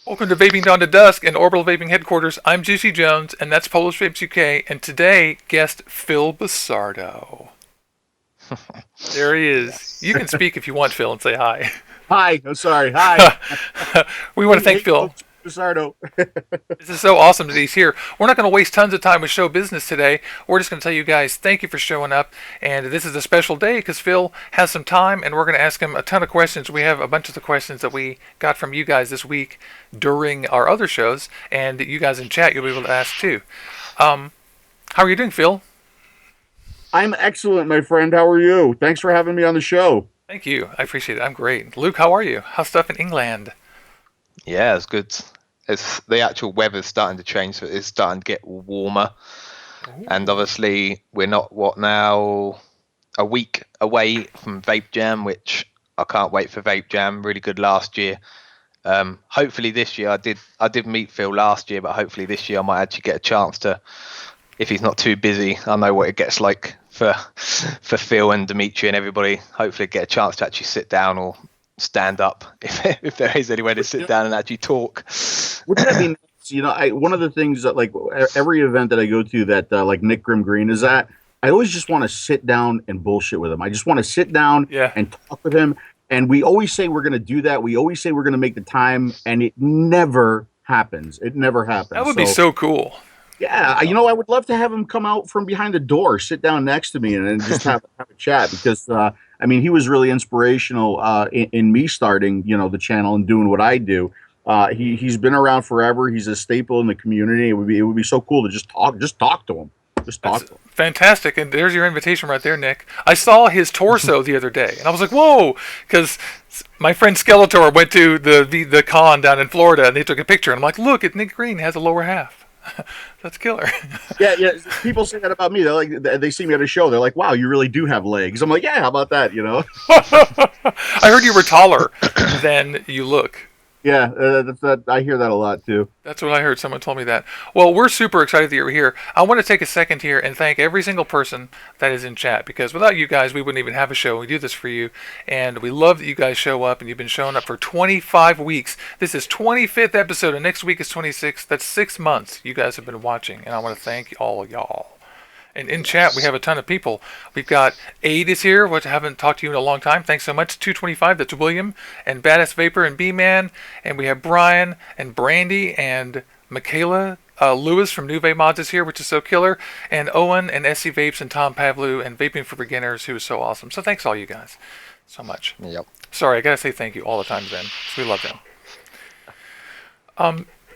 Welcome to Vaping Dawn to Dusk and Orbital Vaping Headquarters. I'm Juicy Jones, and that's Polish Vapes UK. And today, guest Phil Busardo. There he is. Yes. You can speak if you want, Phil, and say hi. Hi. I'm sorry. Hi. We want to thank Phil. Busardo. This is so awesome that he's here. We're not going to waste tons of time with show business today. We're just going to tell you guys thank you for showing up. And this is a special day because Phil has some time, and we're going to ask him a ton of questions. We have a bunch of the questions that we got from you guys this week during our other shows, and you guys in chat you'll be able to ask too. How are you doing, Phil? I'm excellent, my friend. How are you? Thanks for having me on the show. Thank you. I appreciate it. I'm great. Luke, how are you? How's stuff in England? Yeah, it's good. It's the actual weather's starting to change, so it's starting to get warmer. Ooh. And obviously, we're not a week away from Vape Jam, which I can't wait for Vape Jam. Really good last year. Hopefully this year, I did meet Phil last year, but hopefully this year I might actually get a chance to, if he's not too busy. I know what it gets like for Phil and Dimitri and everybody. Hopefully get a chance to actually sit down or stand up if there is anywhere to sit down and actually talk. Wouldn't that be nice? You know, one of the things that, like, every event that I go to that like Nick Grimm Green is at, I always just want to sit down and bullshit with him. I just want to sit down and talk with him. And we always say we're going to do that. We always say we're going to make the time, and it never happens. It never happens. That would be so cool. Yeah, you know, I would love to have him come out from behind the door, sit down next to me, and just have a chat because, I mean, he was really inspirational in me starting, you know, the channel and doing what I do. He's been around forever. He's a staple in the community. It would be so cool to just talk to him. Just talk to him. Fantastic, and there's your invitation right there, Nick. I saw his torso the other day, and I was like, whoa, because my friend Skeletor went to the con down in Florida, and they took a picture, and I'm like, look, Nick Green has a lower half. That's killer. Yeah. People say that about me. They're like, they see me at a show. They're like, "Wow, you really do have legs." I'm like, "Yeah, how about that?" You know. I heard you were taller than you look. Yeah, I hear that a lot too. That's what I heard. Someone told me that. Well, we're super excited that you're here. I want to take a second here and thank every single person that is in chat, because without you guys, we wouldn't even have a show. We do this for you, and we love that you guys show up, and you've been showing up for 25 weeks. This is 25th episode, and next week is 26th. That's 6 months you guys have been watching, and I want to thank all y'all. And in chat, we have a ton of people. We've got Aid is here, which I haven't talked to you in a long time. Thanks so much. 225, that's William, and Badass Vapor, and B-Man. And we have Brian, and Brandy, and Michaela. Lewis from New Vape Mods is here, which is so killer. And Owen, and SC Vapes, and Tom Pavlu, and Vaping for Beginners, who is so awesome. So thanks all you guys so much. Yep. Sorry, I got to say thank you all the time, Ben. We love them.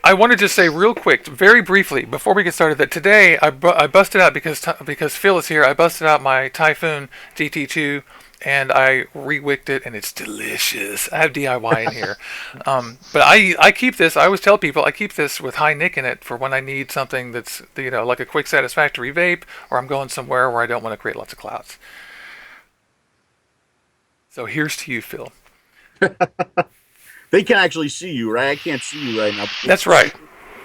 I want to just say real quick, very briefly, before we get started, that today I busted out, because Phil is here, I busted out my Typhoon GT2, and I re-wicked it, and it's delicious. I have DIY in here. But I keep this, I always tell people, I keep this with high nic in it for when I need something that's, you know, like a quick satisfactory vape, or I'm going somewhere where I don't want to create lots of clouds. So here's to you, Phil. They can actually see you, right? I can't see you right now. That's right.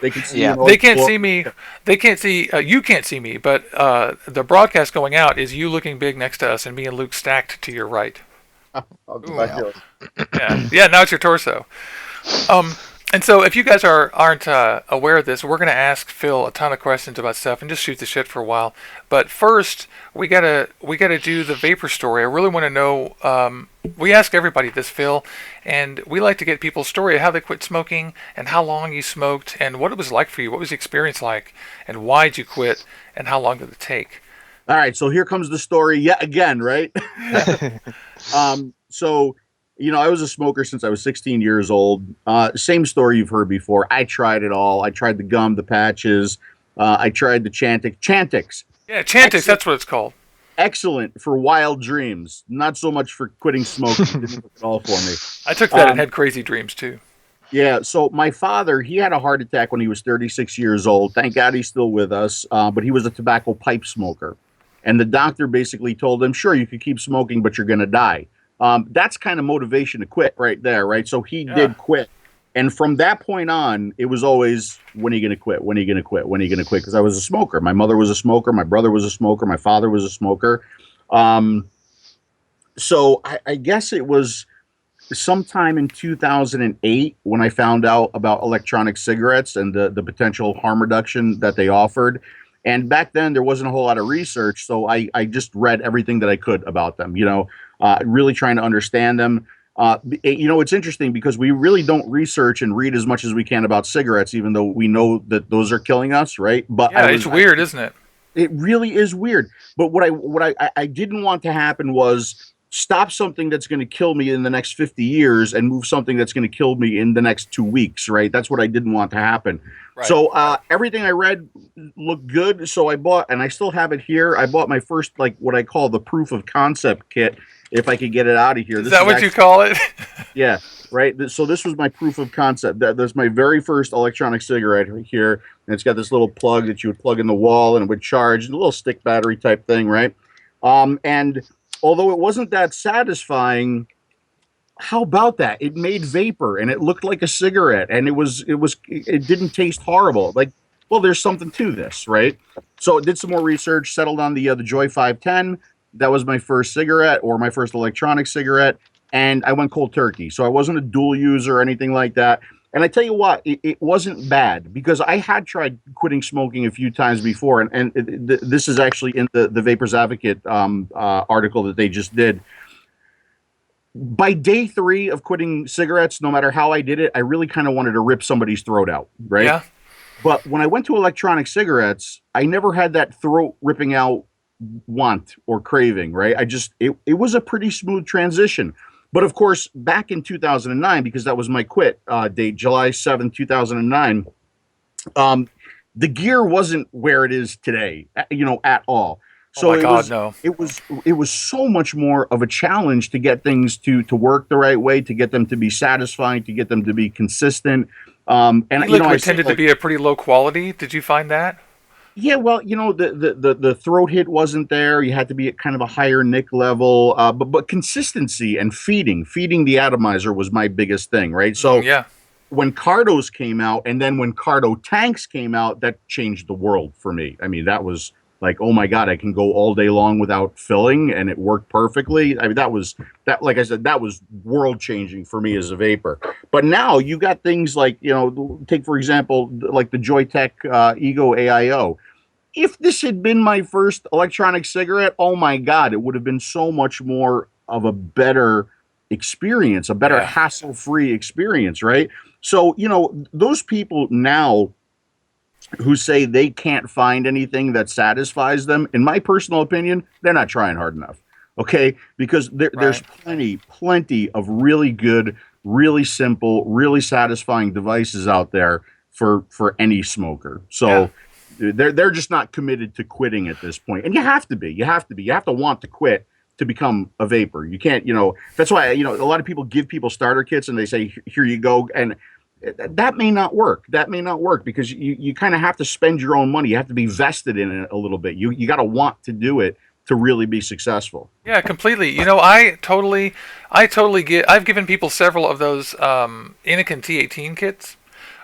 They can see. Yeah. They can't see me. They can't see. You can't see me, but the broadcast going out is you looking big next to us and me and Luke stacked to your right. Ooh, yeah. Now it's your torso. And so if you guys aren't aware of this, we're going to ask Phil a ton of questions about stuff and just shoot the shit for a while. But first, we gotta do the vapor story. I really want to know. We ask everybody this, Phil, and we like to get people's story of how they quit smoking and how long you smoked and what it was like for you. What was the experience like, and why did you quit, and how long did it take? All right, so here comes the story yet again, right? So, you know, I was a smoker since I was 16 years old. Same story you've heard before. I tried it all. I tried the gum, the patches. I tried the Chantix. Yeah, Chantix, that's what it's called. Excellent for wild dreams. Not so much for quitting smoking. It didn't work at all for me. I took that and had crazy dreams too. Yeah, so my father, he had a heart attack when he was 36 years old. Thank God he's still with us, but he was a tobacco pipe smoker. And the doctor basically told him, sure, you could keep smoking, but you're going to die. That's kind of motivation to quit right there, right? So he did quit. And from that point on, it was always, when are you going to quit? When are you going to quit? When are you going to quit? Because I was a smoker. My mother was a smoker. My brother was a smoker. My father was a smoker. So I guess it was sometime in 2008 when I found out about electronic cigarettes and the potential harm reduction that they offered. And back then, there wasn't a whole lot of research, so I just read everything that I could about them, really trying to understand them. It's interesting because we really don't research and read as much as we can about cigarettes, even though we know that those are killing us, right? But Yeah, it's weird, isn't it? it really is weird. But what I didn't want to happen was stop something that's going to kill me in the next 50 years and move something that's going to kill me in the next 2 weeks, right? That's what I didn't want to happen. Right. So everything I read looked good. So I bought, and I still have it here. I bought my first, like what I call the proof of concept kit. If I could get it out of here. Is that what you call it? Yeah, right. So this was my proof of concept. That's my very first electronic cigarette here, and it's got this little plug that you would plug in the wall and it would charge, a little stick battery type thing, right? And although it wasn't that satisfying, how about that? It made vapor and it looked like a cigarette, and it didn't taste horrible. Like, well, there's something to this, right? So I did some more research, settled on the Joy 510. That was my first cigarette, or my first electronic cigarette, and I went cold turkey. So I wasn't a dual user or anything like that. And I tell you what, it wasn't bad, because I had tried quitting smoking a few times before, and this is actually in the Vapors Advocate article that they just did. By day 3 of quitting cigarettes, no matter how I did it, I really kind of wanted to rip somebody's throat out, right? Yeah. But when I went to electronic cigarettes, I never had that throat ripping out want or craving, right? It was a pretty smooth transition. But of course, back in 2009, because that was my quit date, July 7th, 2009, the gear wasn't where it is today, at all. So Oh my God, no. it was so much more of a challenge to get things to work the right way, to get them to be satisfying, to get them to be consistent. And E-liquid tended to be a pretty low quality. Did you find that? yeah, well, the throat hit wasn't there. You had to be at kind of a higher nick level, but consistency and feeding the atomizer was my biggest thing, right? So Yeah. when Cardos came out, and then when Cardo tanks came out, that changed the world for me. I mean, that was like, oh my God, I can go all day long without filling, and it worked perfectly. I mean, like I said, that was world changing for me as a vapor. But now you got things like, take for example, like the Joytech Ego AIO. If this had been my first electronic cigarette, oh my God, it would have been so much more of a better experience, a better hassle-free experience, right? So, those people now who say they can't find anything that satisfies them, in my personal opinion, they're not trying hard enough. Okay? Because there's plenty of really good, really simple, really satisfying devices out there for any smoker. So they're just not committed to quitting at this point. And you have to be. You have to want to quit to become a vapor. You can't, that's why, a lot of people give people starter kits and they say, here you go. And that may not work. That may not work because you kind of have to spend your own money. You have to be vested in it a little bit. You got to want to do it to really be successful. Yeah, completely. I totally get. I've given people several of those Anakin T18 kits,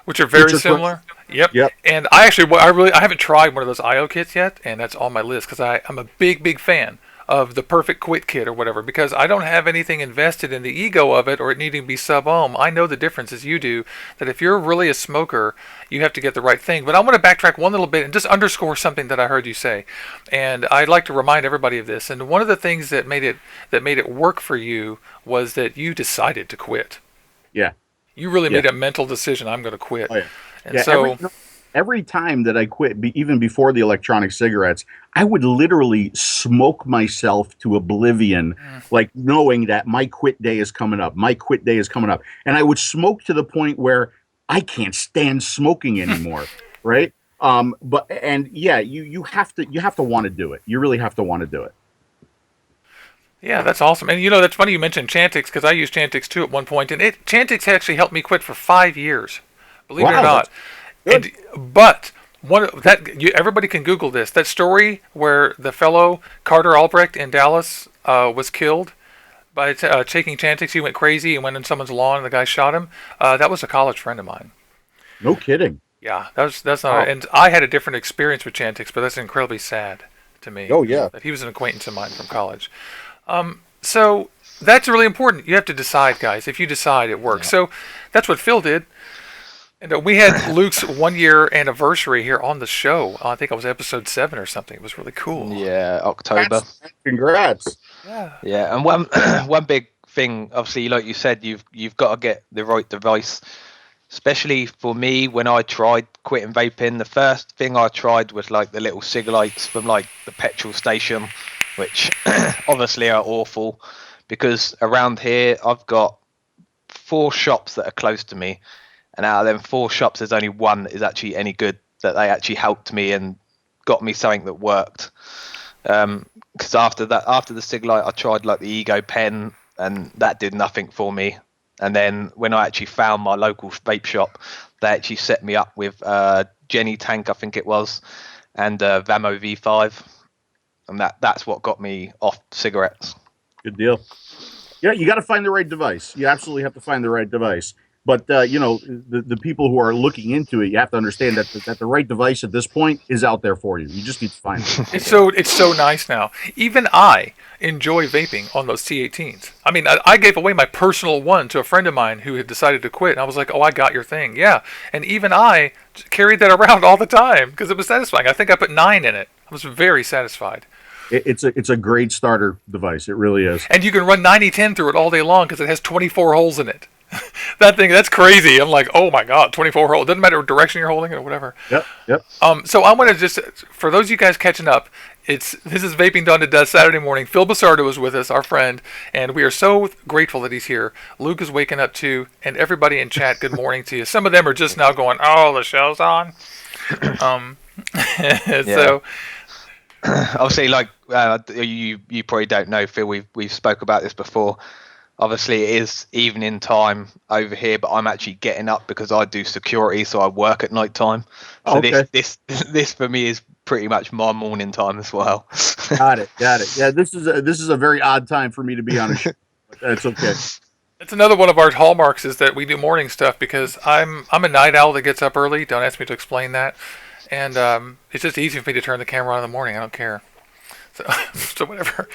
which are very similar. Yep. And I haven't tried one of those IO kits yet, and that's on my list because I'm a big fan of the perfect quit kit or whatever, because I don't have anything invested in the ego of it or it needing to be sub-ohm. I know the difference as you do, that if you're really a smoker, you have to get the right thing. But I want to backtrack one little bit and just underscore something that I heard you say. And I'd like to remind everybody of this. And one of the things that made it work for you was that you decided to quit. Yeah. You really made a mental decision, I'm going to quit. Oh, yeah. And so every time that I quit, even before the electronic cigarettes, I would literally smoke myself to oblivion, like knowing that my quit day is coming up. My quit day is coming up. And I would smoke to the point where I can't stand smoking anymore. Right. You have to want to do it. You really have to want to do it. Yeah, that's awesome. And that's funny you mentioned Chantix, because I used Chantix too at one point, and Chantix actually helped me quit for 5 years. Believe it or not. But everybody can Google this. That story where the fellow Carter Albrecht in Dallas was killed by taking Chantix. He went crazy and went in someone's lawn, and the guy shot him. That was a college friend of mine. No kidding. Yeah, that's not. And I had a different experience with Chantix, but that's incredibly sad to me. Oh yeah. That he was an acquaintance of mine from college. So That's really important. You have to decide, guys. If you decide, it works. So that's what Phil did. And we had Luke's 1 year anniversary here on the show. I think it was episode 7 or something. It was really cool. Yeah, October. Congrats. Yeah. Yeah, and one one big thing, obviously, like you said, you've got to get the right device. Especially for me, when I tried quitting vaping, the first thing I tried was like the little cigarettes from like the petrol station, which obviously are awful, because around here I've got 4 shops that are close to me, and out of them 4 shops, there's only one that is actually any good, that they actually helped me and got me something that worked. Because after the cigarette, I tried like the Ego pen, and that did nothing for me. And then when I actually found my local vape shop, they actually set me up with Jenny Tank, I think it was, and Vamo V5, and that's what got me off cigarettes. Good deal. Yeah, you got to find the right device. You absolutely have to find the right device. But the people who are looking into it, you have to understand that the right device at this point is out there for you. You just need to find it. It's so nice now. Even I enjoy vaping on those T18s. I mean, I gave away my personal one to a friend of mine who had decided to quit. And I was like, "Oh, I got your thing." Yeah, and even I carried that around all the time because it was satisfying. I think I put 9 in it. I was very satisfied. It's a great starter device. It really is. And you can run 9010 through it all day long because it has 24 holes in it. That's crazy. I'm like, oh my god, 24 holes. Doesn't matter what direction you're holding it or whatever. Yep. So I want to just, for those of you guys catching up, this is Vaping Dawn to Dusk Saturday morning. Phil Busardo is with us, our friend, and we are so grateful that he's here. Luke is waking up too, and everybody in chat, good morning to you. Some of them are just now going, oh, the show's on. So Obviously, like you probably don't know, Phil. We've spoke about this before. Obviously, it is evening time over here, but I'm actually getting up because I do security, so I work at night time. So okay. this for me is pretty much my morning time as well. Got it. Yeah, this is a very odd time for me to be on a show. But that's okay. that's another one of our hallmarks is that we do morning stuff because I'm a night owl that gets up early. Don't ask me to explain that. And it's just easy for me to turn the camera on in the morning. I don't care. So whatever.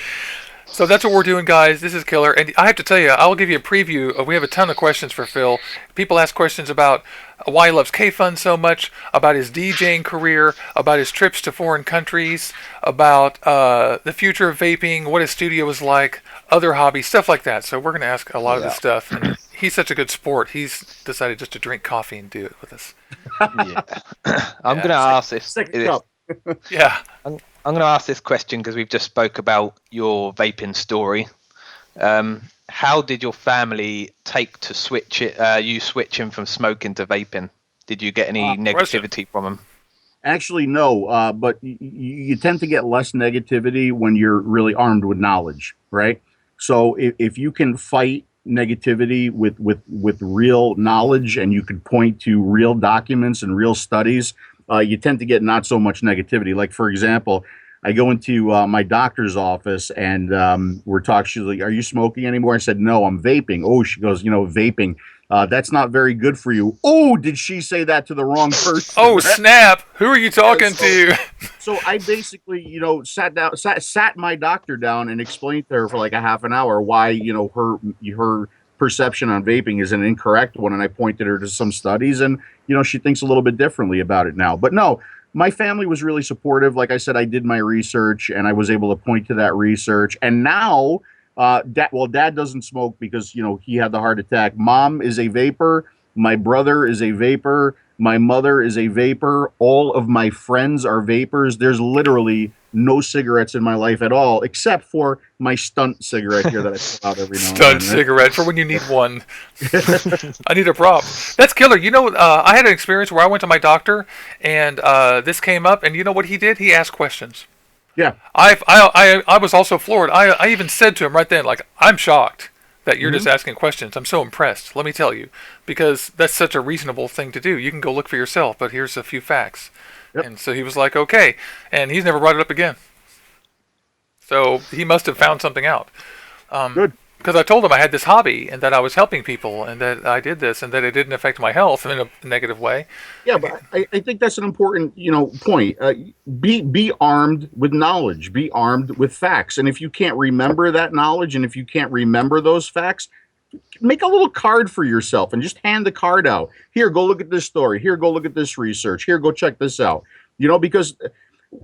So that's what we're doing, guys. This is killer. And I have to tell you, I'll give you a preview. We have a ton of questions for Phil. People ask questions about why he loves K-Fun so much, about his DJing career, about his trips to foreign countries, about the future of vaping, what his studio is like, other hobbies, stuff like that. So we're going to ask a lot of this stuff. And he's such a good sport. He's decided just to drink coffee and do it with us. Yeah. I'm going to ask this. Yeah. I'm going to ask this question because we've just spoke about your vaping story. How did your family take to switch it? You switching from smoking to vaping? Did you get any negativity from them? Actually, no. But you tend to get less negativity when you're really armed with knowledge, right? So if you can fight negativity with real knowledge and you can point to real documents and real studies, you tend to get not so much negativity. Like, for example, I go into my doctor's office and we're talking. She's like, "Are you smoking anymore?" I said, "No, I'm vaping." Oh, she goes, "Vaping, that's not very good for you." Oh, did she say that to the wrong person? Oh, snap. Who are you talking to? So I basically, sat my doctor down and explained to her for like a half an hour why, her perception on vaping is an incorrect one. And I pointed her to some studies and, she thinks a little bit differently about it now. But no, my family was really supportive. Like I said, I did my research and I was able to point to that research. And now, Dad doesn't smoke because, he had the heart attack. Mom is a vapor. My brother is a vapor. My mother is a vapor. All of my friends are vapors. There's literally no cigarettes in my life at all, except for my stunt cigarette here that I pull out every now and then. Stunt cigarette for when you need one. I need a prop. That's killer. I had an experience where I went to my doctor and this came up, and you know what he did? He asked questions. Yeah. I was also floored. I even said to him right then, like, I'm shocked that you're just asking questions. I'm so impressed, let me tell you, because that's such a reasonable thing to do. You can go look for yourself, but here's a few facts. Yep. And so he was like, okay. And he's never brought it up again. So he must have found something out. Good. because I told them I had this hobby and that I was helping people and that I did this and that it didn't affect my health in a negative way. Yeah, but I think that's an important, point. Be armed with knowledge. Be armed with facts. And if you can't remember that knowledge, and if you can't remember those facts, make a little card for yourself and just hand the card out. Here, go look at this story. Here, go look at this research. Here, go check this out. Because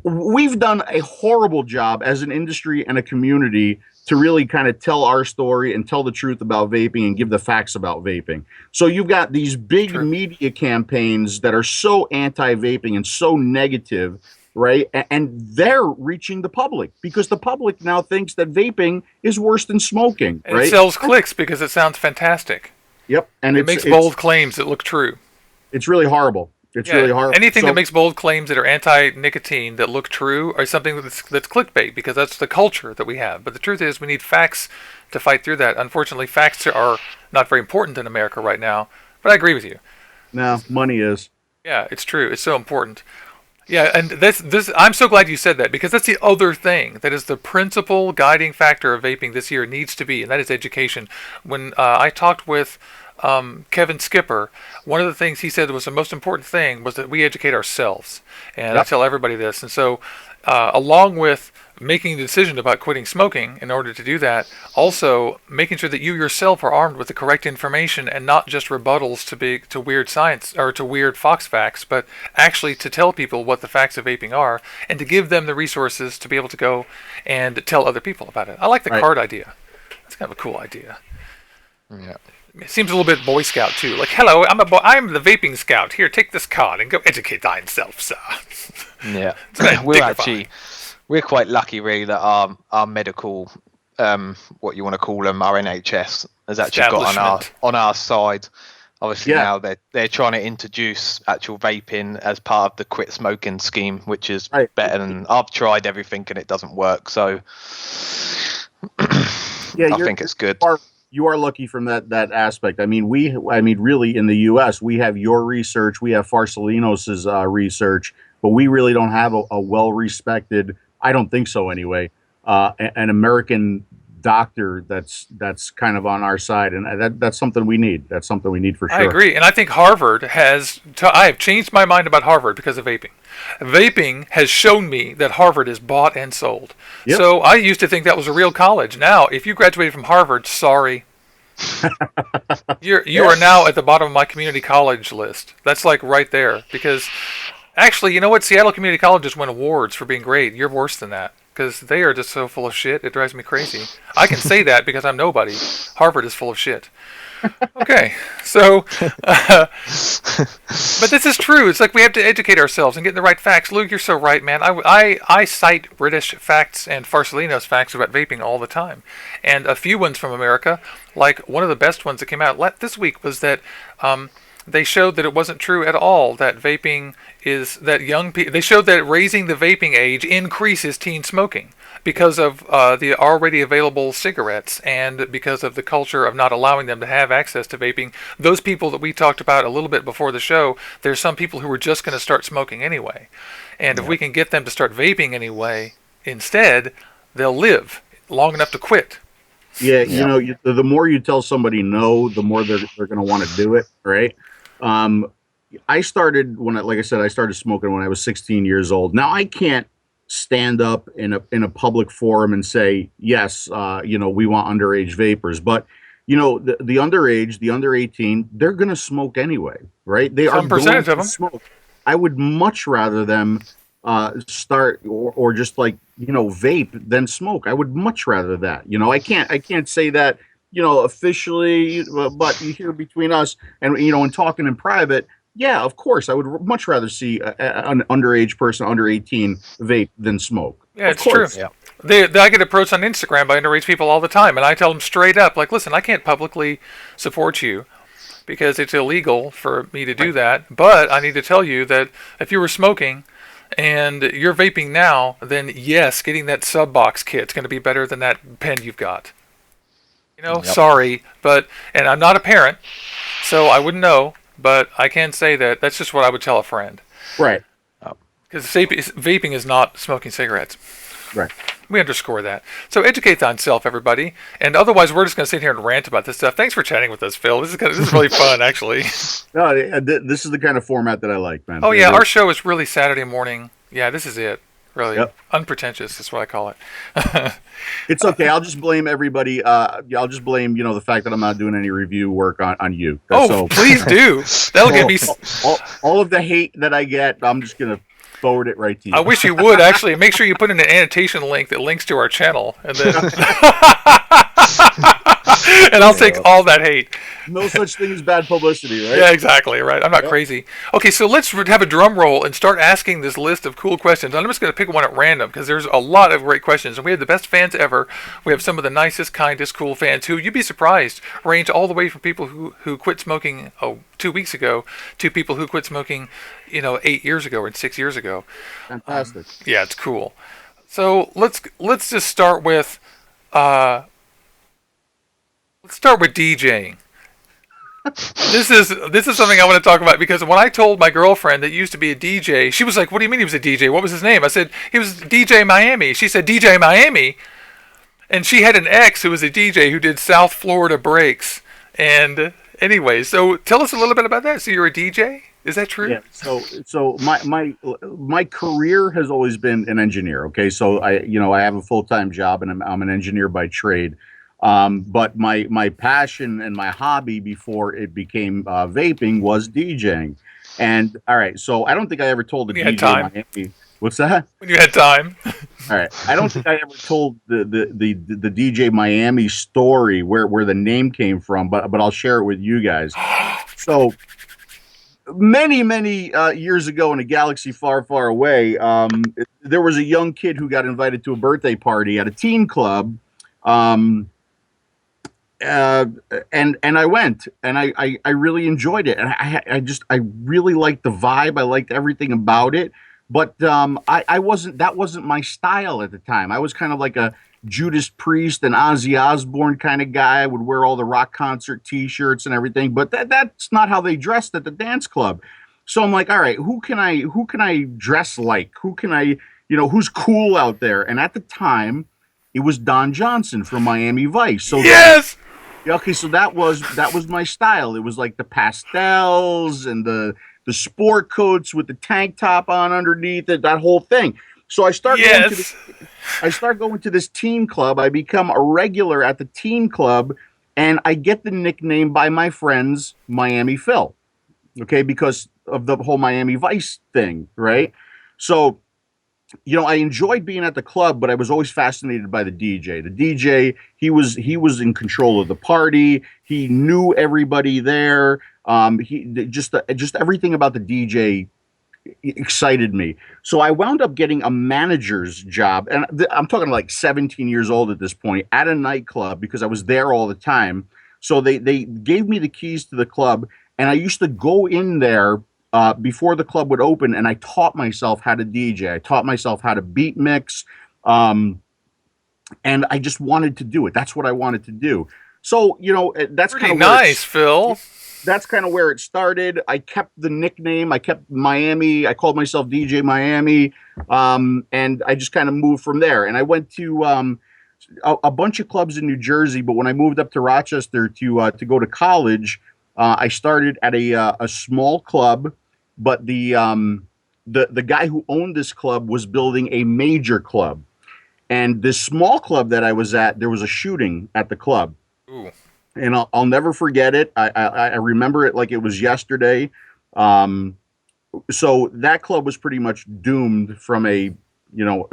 we've done a horrible job as an industry and a community to really kind of tell our story and tell the truth about vaping and give the facts about vaping. So you've got these big media campaigns that are so anti-vaping and so negative, right? And they're reaching the public because the public now thinks that vaping is worse than smoking, And right? it sells clicks because it sounds fantastic. Yep. And it makes bold claims that look true. It's really horrible. It's really horrible. Anything that makes bold claims that are anti-nicotine that look true are something that's clickbait because that's the culture that we have. But the truth is we need facts to fight through that. Unfortunately, facts are not very important in America right now. But I agree with you. No, money is. Yeah, it's true. It's so important. Yeah, and this I'm so glad you said that because that's the other thing that is the principal guiding factor of vaping this year needs to be, and that is education. When I talked with Kevin Skipper, one of the things he said was the most important thing was that we educate ourselves. And I tell everybody this. And so along with making the decision about quitting smoking in order to do that, also making sure that you yourself are armed with the correct information and not just rebuttals to weird science or to weird Fox facts, but actually to tell people what the facts of vaping are and to give them the resources to be able to go and tell other people about it. I like the card idea. That's kind of a cool idea. Yeah. It seems a little bit Boy Scout too. Like, hello, I'm the vaping scout. Here, take this card and go educate thyself, sir. Yeah, we're quite lucky, really, that our medical, what you want to call them, our NHS has actually got on our side. Obviously, now they're trying to introduce actual vaping as part of the quit smoking scheme, which is better than I've tried everything and it doesn't work. So, I think it's good. You are lucky from that aspect. I mean, really, in the U.S., we have your research, we have Farsalinos's research, but we really don't have a well-respected, I don't think so anyway, an American doctor that's kind of on our side, and that's something we need. That's something we need for sure. I agree, and I think Harvard I have changed my mind about Harvard because of vaping. Vaping has shown me that Harvard is bought and sold. Yep. So I used to think that was a real college. Now, if you graduated from Harvard, sorry. You are now at the bottom of my community college list. That's like right there. Because actually, you know what? Seattle Community Colleges win awards for being great. You're worse than that. Because they are just so full of shit. It drives me crazy. I can say that because I'm nobody. Harvard is full of shit. Okay, so, but this is true. It's like we have to educate ourselves and get the right facts. Luke, you're so right, man. I cite British facts and Farsalinos facts about vaping all the time. And a few ones from America, like one of the best ones that came out this week was that they showed that it wasn't true at all that vaping is that young people. They showed that raising the vaping age increases teen smoking because of the already available cigarettes and because of the culture of not allowing them to have access to vaping. Those people that we talked about a little bit before the show, there's some people who are just going to start smoking anyway. And if we can get them to start vaping anyway, instead, they'll live long enough to quit. Yeah, the more you tell somebody no, the more they're going to want to do it, right? I started like I said, I started smoking when I was 16 years old. Now I can't stand up in a public forum and say, yes, we want underage vapors, but the underage, the under 18, they're going to smoke anyway, right? They Some are percentage going of them. to smoke. I would much rather them start or just vape than smoke. I would much rather that. I can't say that officially, but you hear between us and and talking in private. Yeah, of course, I would much rather see an underage person under 18 vape than smoke. Yeah, it's true. Yeah. I get approached on Instagram by underage people all the time, and I tell them straight up, like, listen, I can't publicly support you because it's illegal for me to do that, but I need to tell you that if you were smoking and you're vaping now, then yes, getting that sub-box kit's going to be better than that pen you've got. Sorry, and I'm not a parent, so I wouldn't know. But I can say that that's just what I would tell a friend. Right. Because vaping is not smoking cigarettes. Right. We underscore that. So educate thyself, everybody. And otherwise, we're just going to sit here and rant about this stuff. Thanks for chatting with us, Phil. This is really fun, actually. No, this is the kind of format that I like, man. Oh yeah, our show is really Saturday morning. Yeah, this is it. Really Yep. unpretentious is what I call it. It's okay. I'll just blame everybody. I'll just blame the fact that I'm not doing any review work on you. Oh, please do. That'll give me. All of the hate that I get. I'm just gonna forward it right to you. I wish you would actually. Make sure you put in an annotation link that links to our channel, and then. And I'll take all that hate. No such thing as bad publicity, right? Yeah, exactly. Right. I'm not crazy. Okay, so let's have a drum roll and start asking this list of cool questions. I'm just going to pick one at random because there's a lot of great questions. And we have the best fans ever. We have some of the nicest, kindest, cool fans who, you'd be surprised, range all the way from people who quit smoking 2 weeks ago to people who quit smoking, 8 years ago or 6 years ago. Fantastic. Yeah, it's cool. So let's just start with DJing. This is something I want to talk about because when I told my girlfriend that used to be a DJ, she was like, "What do you mean he was a DJ? What was his name?" I said, "He was DJ Miami." She said, "DJ Miami," and she had an ex who was a DJ who did South Florida breaks. And anyway, so tell us a little bit about that. So you're a DJ? Is that true? Yeah. So my career has always been an engineer. Okay. So I have a full-time job and I'm an engineer by trade. But my passion and my hobby before it became vaping was DJing. And all right, so I don't think I ever told the DJ Miami. What's that? When you had time. All right, I don't think I ever told the DJ Miami story where the name came from, but I'll share it with you guys. So many years ago in a galaxy far, far away, there was a young kid who got invited to a birthday party at a teen club. And I went and I really enjoyed it. And I really liked the vibe. I liked everything about it. But that wasn't my style at the time. I was kind of like a Judas Priest and Ozzy Osbourne kind of guy. I would wear all the rock concert t-shirts and everything, but that's not how they dressed at the dance club. So I'm like, all right, who can I dress like? Who can I, who's cool out there? And at the time, it was Don Johnson from Miami Vice. So yes. Okay, so that was my style. It was like the pastels and the sport coats with the tank top on underneath it, that whole thing. So I start going to this teen club. I become a regular at the teen club, and I get the nickname by my friends Miami Phil. Okay, because of the whole Miami Vice thing, right? So I enjoyed being at the club, but I was always fascinated by the DJ. The DJ, he was in control of the party. He knew everybody there. He just everything about the DJ excited me. So I wound up getting a manager's job, and I'm talking like 17 years old at this point, at a nightclub because I was there all the time. So they gave me the keys to the club, and I used to go in there before the club would open, and I taught myself how to DJ. I taught myself how to beat mix, and I just wanted to do it. That's what I wanted to do. So, that's pretty nice, Phil. That's kind of where it started. I kept the nickname. I kept Miami. I called myself DJ Miami, and I just kind of moved from there. And I went to a bunch of clubs in New Jersey, but when I moved up to Rochester to go to college, I started at a small club. But the guy who owned this club was building a major club, and this small club that I was at, there was a shooting at the club. Ooh. And I'll never forget it. I remember it like it was yesterday. So that club was pretty much doomed from a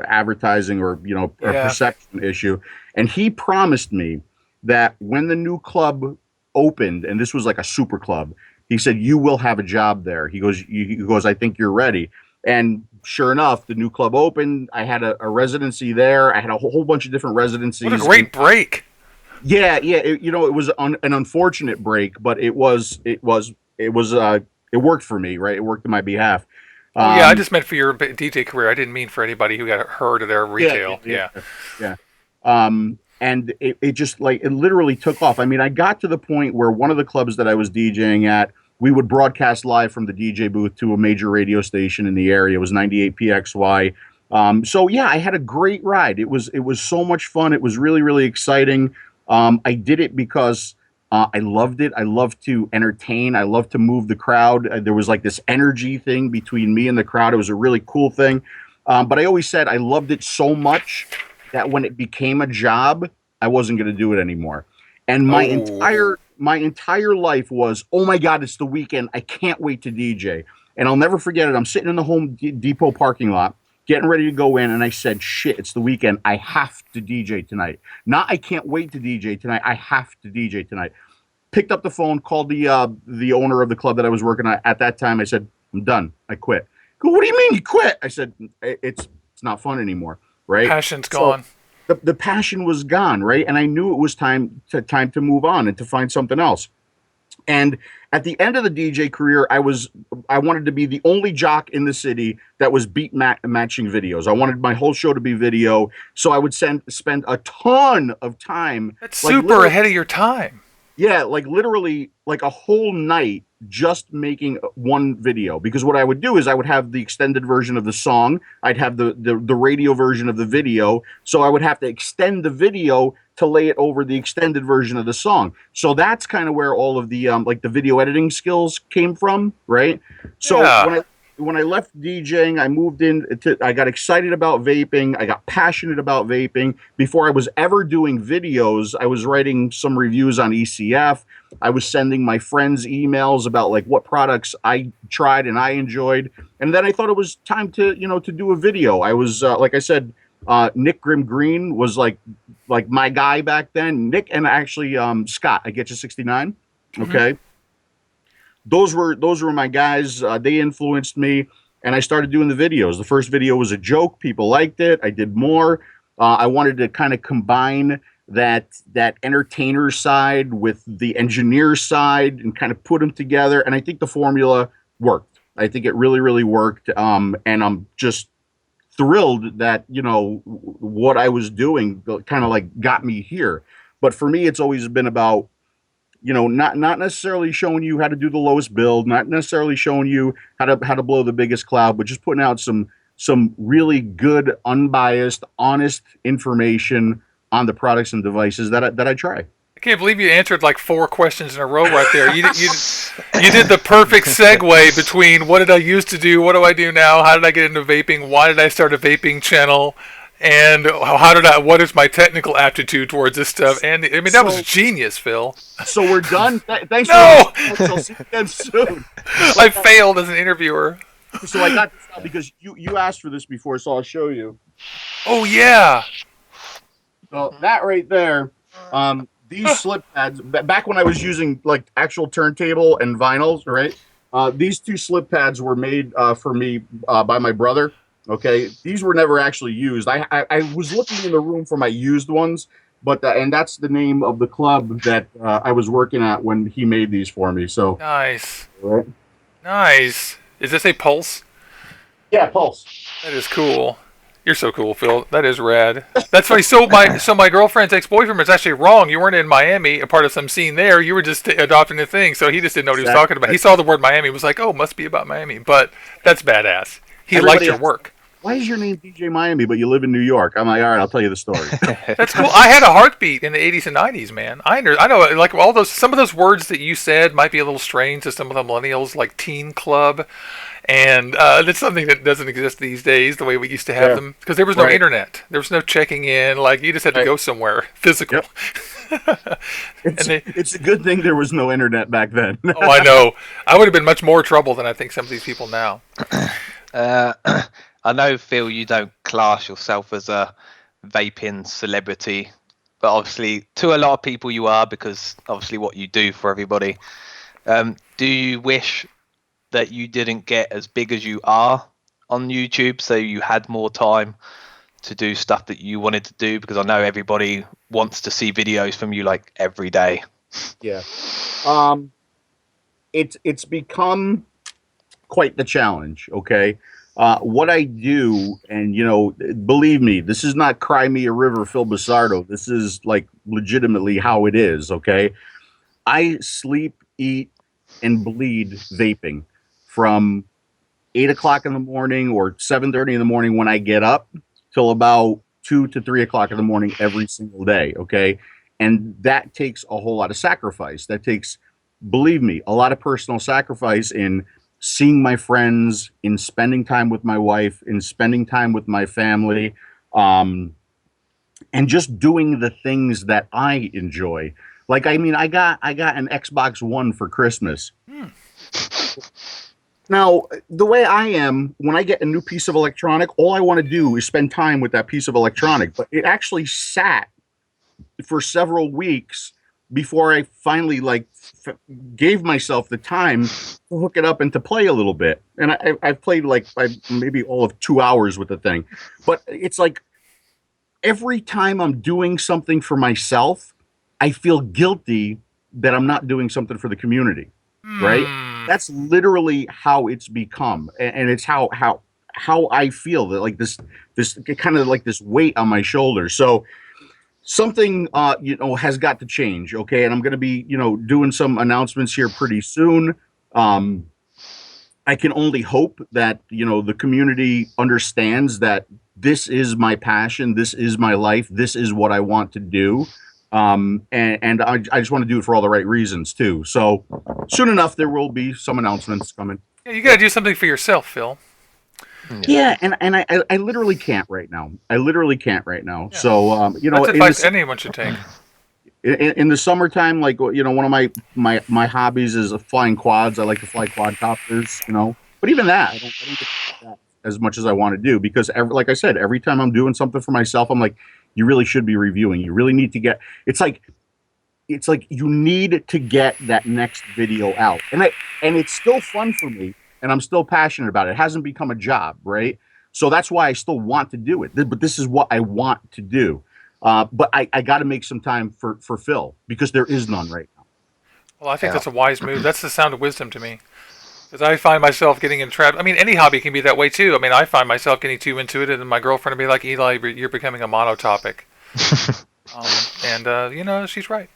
advertising or a perception issue. And he promised me that when the new club opened, and this was like a super club, he said, "You will have a job there." He goes, "I think you're ready." And sure enough, the new club opened. I had a residency there. I had a whole bunch of different residencies. What a great break! Yeah. It was an unfortunate break, but it worked for me, right? It worked on my behalf. Yeah, I just meant for your DJ career. I didn't mean for anybody who got hurt or their retail. Yeah. And it just it literally took off. I mean, I got to the point where one of the clubs that I was DJing at, we would broadcast live from the DJ booth to a major radio station in the area. It was 98 PXY. So yeah, I had a great ride. It was so much fun. It was really really exciting. I did it because I loved it. I love to entertain. I love to move the crowd. There was like this energy thing between me and the crowd. It was a really cool thing. But I always said I loved it so much that when it became a job, I wasn't going to do it anymore. And my Oh, entire life was, oh my God, it's the weekend. I can't wait to DJ. And I'll never forget it. I'm sitting in the Depot parking lot, getting ready to go in, and I said, shit, it's the weekend. I have to DJ tonight. Not I can't wait to DJ tonight. I have to DJ tonight. Picked up the phone, called the owner of the club that I was working at that time. I said, I'm done. I quit. Go, what do you mean you quit? I said, it's not fun anymore, right? passion's So gone. the passion was gone, right? And I knew it was time to move on and to find something else. And at the end of the DJ career, I wanted to be the only jock in the city that was matching videos. I wanted my whole show to be video, so I would spend a ton of time, That's like super literally, ahead of your time. yeah, like literally like a whole night just making one video. Because what I would do is I would have the extended version of the song, I'd have the radio version of the video, so I would have to extend the video to lay it over the extended version of the song. So that's kind of where all of the like the video editing skills came from, right? So Yeah. when I left DJing, I moved in to, I got excited about vaping. I got passionate about vaping. Before I was ever doing videos, I was writing some reviews on ECF. I was sending my friends emails about like what products I tried and I enjoyed. And then I thought it was time to, to do a video. I was, like I said, Nick Grim Green was like my guy back then. Nick and actually Scott, I get you 69. Hmm. Okay. Those were my guys. They influenced me, and I started doing the videos. The first video was a joke. People liked it. I did more. I wanted to kind of combine that entertainer side with the engineer side and kind of put them together. And I think the formula worked. I think it really, really worked. And I'm just thrilled that what I was doing kind of like got me here. But for me, it's always been about not necessarily showing you how to do the lowest build, not necessarily showing you how to blow the biggest cloud, but just putting out some really good, unbiased, honest information on the products and devices that I try. I can't believe you answered like 4 questions in a row right there. You did the perfect segue between what did I used to do, what do I do now, how did I get into vaping, why did I start a vaping channel, and what is my technical aptitude towards this stuff. And I mean that was So genius, Phil. so we're done. Thanks for No, I'll see you again soon. So I I got failed as an interviewer. so I got this out because you asked for this before, so I'll show you. Oh yeah. So that right there, these slip pads, back when I was using like actual turntable and vinyls, right? These two slip pads were made for me by my brother. Okay, these were never actually used. I was looking in the room for my used ones, but and that's the name of the club that I was working at when he made these for me. So, Nice. right. Nice. Is this a pulse? Yeah, Pulse. That is cool. You're so cool, Phil. That is rad. That's funny. So my girlfriend's ex-boyfriend was actually wrong. You weren't in Miami, a part of some scene there. You were just adopting a thing. So he just didn't know what he was talking about. He saw the word Miami, was like, "Oh, must be about Miami." But that's badass. He liked Everybody your asks, work. why is your name DJ Miami, but you live in New York? I'm like, all right, I'll tell you the story. That's cool. I had a heartbeat in the 80s and 90s, man. I know, like all those, some of those words that you said might be a little strange to some of the millennials, like teen club, and that's something that doesn't exist these days the way we used to have Yeah, them because there was no right, internet, there was no checking in, like you just had to right. go somewhere physical. Yep. And It's they, it's a good thing there was no internet back then. oh, I know, I would have been much more trouble than I think some of these people now. Uh, I know, Phil, you don't class yourself as a vaping celebrity, but obviously to a lot of people you are because obviously what you do for everybody. Do you wish that you didn't get as big as you are on YouTube so you had more time to do stuff that you wanted to do? Because I know everybody wants to see videos from you like every day. Yeah. Um, it's become quite the challenge. Okay. What I do, and believe me, this is not cry me a river, Phil Busardo. This is like legitimately how it is. Okay. I sleep, eat, and bleed vaping from 8 o'clock in the morning or 7:30 in the morning when I get up till about 2 to 3 o'clock in the morning every single day. Okay. And that takes a whole lot of sacrifice. That takes, believe me, a lot of personal sacrifice in seeing my friends, in spending time with my wife, in spending time with my family, um, and just doing the things that I enjoy. Like, I mean, I got an Xbox One for Christmas. Hmm. Now, the way I am, when I get a new piece of electronic, all I want to do is spend time with that piece of electronic. But it actually sat for several weeks before I finally gave myself the time to hook it up and to play a little bit. And I've played maybe all of 2 hours with the thing. But it's like every time I'm doing something for myself, I feel guilty that I'm not doing something for the community, right? Hmm. That's literally how it's become, and it's how I feel, that like this kind of like this weight on my shoulders. So something has got to change, okay? And I'm going to be doing some announcements here pretty soon. Um, I can only hope that the community understands that this is my passion, this is my life, this is what I want to do, and I just want to do it for all the right reasons too. So soon enough, there will be some announcements coming. Yeah, you got to do something for yourself, Phil. Yeah. Yeah, and I literally can't right now. I literally can't right now. Yeah. So That's advice anyone should take. in the summertime, like one of my hobbies is flying quads. I like to fly quadcopters, but even that, I don't get to do that as much as I want to do, because like I said, every time I'm doing something for myself, I'm like, you really should be reviewing. You really need to get. It's like you need to get that next video out, and it's still fun for me, and I'm still passionate about it. It hasn't become a job, right? So that's why I still want to do it. But this is what I want to do. But I got to make some time for Phil, because there is none right now. Well, I think Yeah. that's a wise move. That's the sound of wisdom to me. Because I find myself getting entrapped. I mean, any hobby can be that way too. I mean, I find myself getting too into it, and my girlfriend will be like, "Eli, you're becoming a monotopic." And she's right.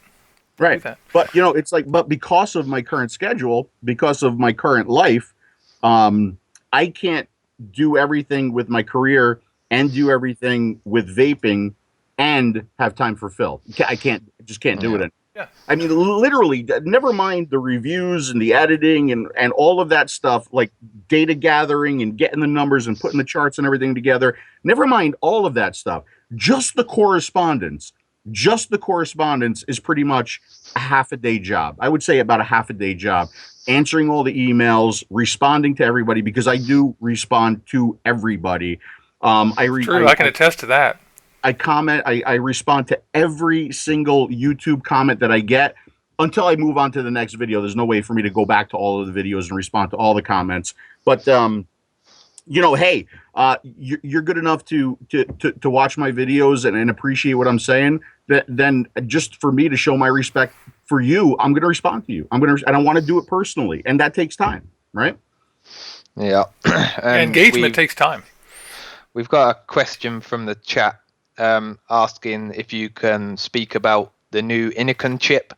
Don't do Right. that. But it's like, but because of my current schedule, because of my current life, I can't do everything with my career and do everything with vaping and have time for Phil. I can't, just can't do Yeah. it. Yeah. I mean, literally, never mind the reviews and the editing and all of that stuff, like data gathering and getting the numbers and putting the charts and everything together. Never mind all of that stuff. Just the correspondence. Just the correspondence is pretty much a half a day job. I would say about a half a day job. Answering all the emails, responding to everybody, because I do respond to everybody. I, re- True. I can attest to that. I comment, I respond to every single YouTube comment that I get until I move on to the next video. There's no way for me to go back to all of the videos and respond to all the comments. But hey, you're good enough to watch my videos and appreciate what I'm saying. Then just for me to show my respect for you, I'm going to respond to you. And I want to do it personally, and that takes time, right? Yeah. Yeah, engagement takes time. We've got a question from the chat asking if you can speak about the new Inican chip.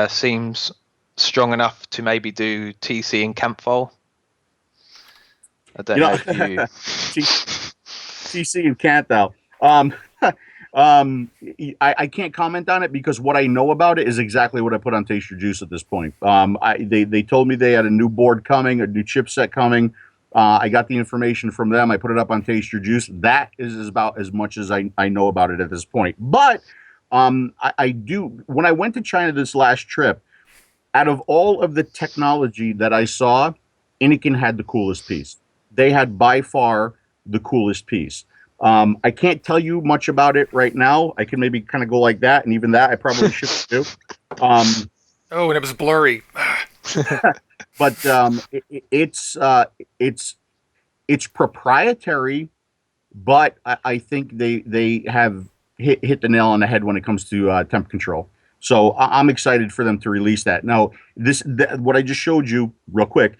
Seems strong enough to maybe do TC and Campfire. I don't know if you. TC and Canthal. I can't comment on it, because what I know about it is exactly what I put on Taste Your Juice at this point. They told me they had a new board coming, a new chipset coming. I got the information from them. I put it up on Taste Your Juice. That is about as much as I know about it at this point. But I do. When I went to China this last trip, out of all of the technology that I saw, Inikin had the coolest piece. They had by far the coolest piece. I can't tell you much about it right now. I can maybe kind of go like that, and even that I probably should do. Oh, and it was blurry. But it's proprietary, but I think they have hit the nail on the head when it comes to temp control. So I'm excited for them to release that. Now, what I just showed you real quick